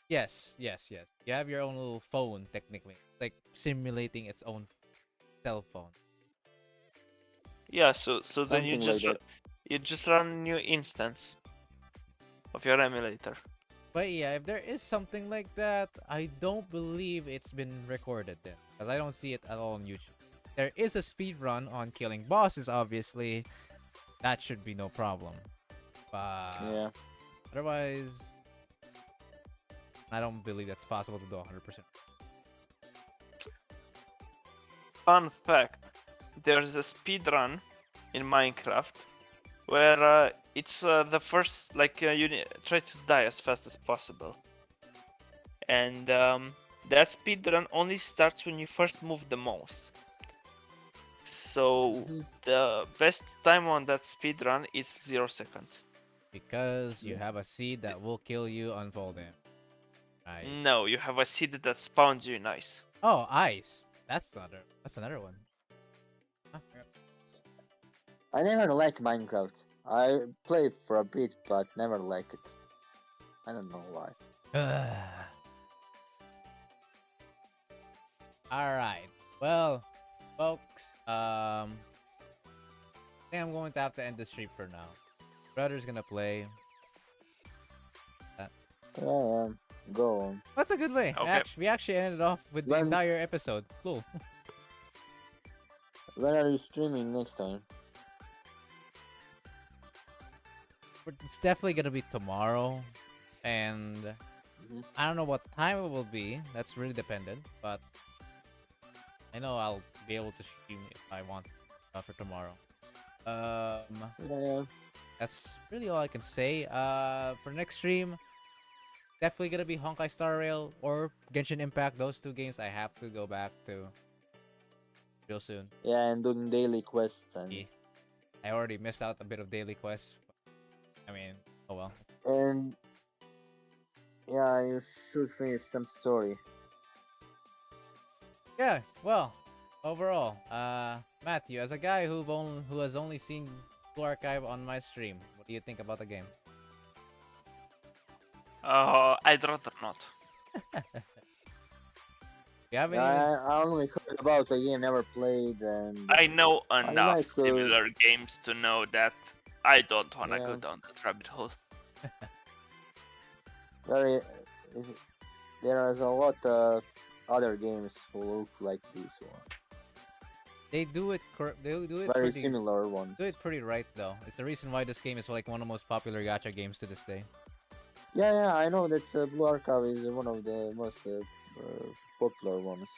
Speaker 1: Yes. You have your own little phone, technically. Like simulating its own cell phone.
Speaker 6: Yeah, so then
Speaker 8: Something like that.
Speaker 6: you just run a new instance of your emulator.
Speaker 1: But yeah, if there is something like that, I don't believe it's been recorded then. Because I don't see it at all on YouTube. There is a speed run on killing bosses, obviously. That should be no problem. But
Speaker 8: Yeah.
Speaker 1: otherwise, I don't believe that's possible to do 100%.
Speaker 6: Fun fact: there's a speedrun in Minecraft where it's the first try to die as fast as possible, and that speedrun only starts when you first move the most. So the best time on that speedrun is 0 seconds.
Speaker 1: Because you
Speaker 8: Yeah.
Speaker 1: have a seed that will kill you unfolding. Right.
Speaker 6: No, you have a seed that spawns you in ice.
Speaker 1: Oh, ice. That's another one. Huh,
Speaker 8: I never liked Minecraft. I played for a bit, but never liked it. I don't know why.
Speaker 1: All right. Well, folks, I think I'm going to have to end the stream for now. Brother's gonna play.
Speaker 8: Yeah, go on.
Speaker 1: That's a good way.
Speaker 6: Okay.
Speaker 1: We actually ended off with the
Speaker 8: When-
Speaker 1: entire episode. Cool.
Speaker 8: When are you streaming next time?
Speaker 1: It's definitely gonna be tomorrow, and
Speaker 8: Mhm.
Speaker 1: I don't know what time it will be. That's really dependent, but I know I'll be able to stream if I want for tomorrow.
Speaker 8: Yeah.
Speaker 1: That's really all I can say. For next stream, definitely gonna be Honkai Star Rail or Genshin Impact. Those two games I have to go back to real soon.
Speaker 8: Yeah, and doing daily quests and
Speaker 1: Yeah. I already missed out a bit of daily quests. I mean, oh well.
Speaker 8: and yeah, you should finish some story.
Speaker 1: Yeah, well, overall, Matthew, as a guy who has only seen Blue Archive on my stream, what do you think about the game?
Speaker 6: I'd rather not.
Speaker 1: You have any?
Speaker 8: Yeah, I only heard about the game, never played, and
Speaker 6: I know
Speaker 8: I
Speaker 6: enough
Speaker 8: like,
Speaker 6: similar games to know that I don't wanna go
Speaker 8: Yeah.
Speaker 6: down that rabbit hole.
Speaker 8: very. There is a lot of other games who look like this one.
Speaker 1: They do it. They do it
Speaker 8: Very
Speaker 1: pretty.
Speaker 8: similar ones.
Speaker 1: Do it pretty right though. It's the reason why this game is like one of the most popular gacha games to this day.
Speaker 8: Yeah, I know that Blue Archive is one of the most popular ones,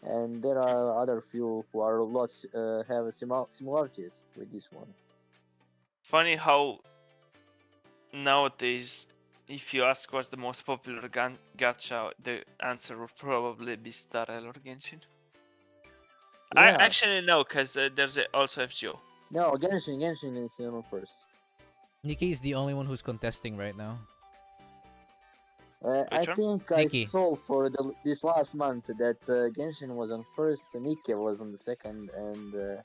Speaker 8: and there are other few who are lots have similarities with this one.
Speaker 6: Funny how nowadays, if you ask what's the most popular gacha, the answer would probably be Star Rail or Genshin. I
Speaker 8: Yeah.
Speaker 6: actually know, because there's also FGO.
Speaker 8: No, Genshin is first.
Speaker 1: Nikki is the only one who's contesting right now.
Speaker 8: I
Speaker 6: Which one?
Speaker 8: think
Speaker 1: Nikki.
Speaker 8: I saw for this last month that Genshin was on first, Nikke was on the second, and okay,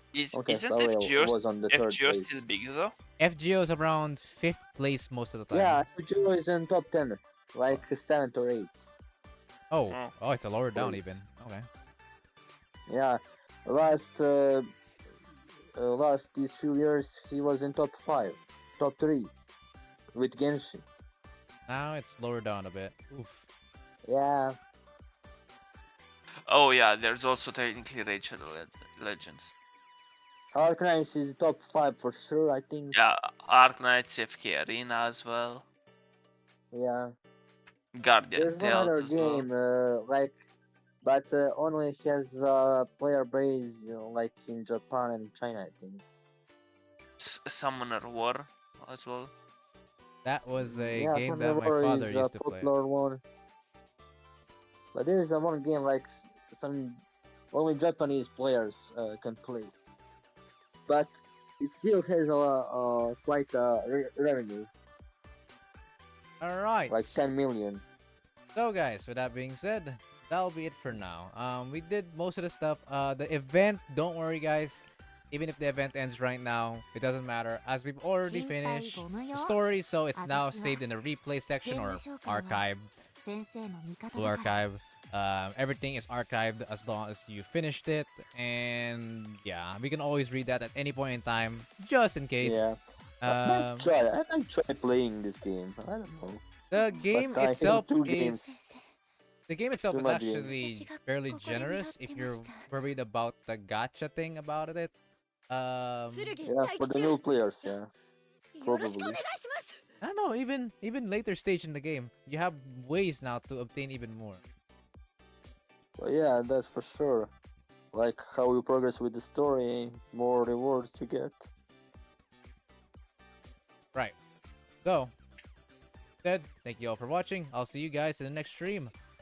Speaker 6: Isn't
Speaker 8: Star Rail
Speaker 6: FGO,
Speaker 8: was on the third
Speaker 6: FGO
Speaker 8: place.
Speaker 6: still big though?
Speaker 1: FGO is around 5th place most of the time.
Speaker 8: Yeah, FGO is in top 10, like 7th or 8th.
Speaker 1: Oh,
Speaker 6: Oh.
Speaker 1: oh, it's a lower down
Speaker 8: Place.
Speaker 1: even. Okay.
Speaker 8: Yeah, last these few years he was in top 5, top 3 with Genshin.
Speaker 1: Now it's lower down a bit. Oof.
Speaker 8: Yeah,
Speaker 6: Oh yeah, there's also technically Rage Shadow Legends.
Speaker 8: Arknights is top 5 for sure, I think.
Speaker 6: Yeah, Arknight, CFK Arena as well.
Speaker 8: Yeah.
Speaker 6: Guardian
Speaker 8: There's one
Speaker 6: Tales
Speaker 8: other
Speaker 6: as well.
Speaker 8: game, but only has player base like in Japan and China, I think.
Speaker 6: Summoner War as well.
Speaker 1: That was a
Speaker 8: Yeah,
Speaker 1: game that
Speaker 8: Thunder
Speaker 1: my
Speaker 8: War
Speaker 1: father
Speaker 8: is a
Speaker 1: used to play.
Speaker 8: popular one. But there is a one game like some only Japanese players can play. But it still has a quite revenue,
Speaker 1: All right.
Speaker 8: like 10 million.
Speaker 1: So guys, with that being said, that'll be it for now. We did most of the stuff. The event, don't worry guys. Even if the event ends right now, it doesn't matter as we've already finished the story, so it's now saved in the replay section or archive, blue archive. Everything is archived as long as you finished it, and yeah, we can always read that at any point in time, just in case.
Speaker 8: Yeah. I might try playing this game. I don't know.
Speaker 1: The game
Speaker 8: But I
Speaker 1: itself
Speaker 8: think 2
Speaker 1: is
Speaker 8: games.
Speaker 1: the game itself
Speaker 8: Too
Speaker 1: is
Speaker 8: much
Speaker 1: actually fairly generous if you're worried about the gacha thing about it.
Speaker 8: Yeah, for the new players, yeah.
Speaker 5: よろしくお願
Speaker 8: Probably.
Speaker 5: いします
Speaker 1: I don't know, even later stage in the game, you have ways now to obtain even more.
Speaker 8: But yeah, that's for sure. Like how you progress with the story, more rewards you get.
Speaker 1: Right. So, said, thank you all for watching. I'll see you guys in the next stream.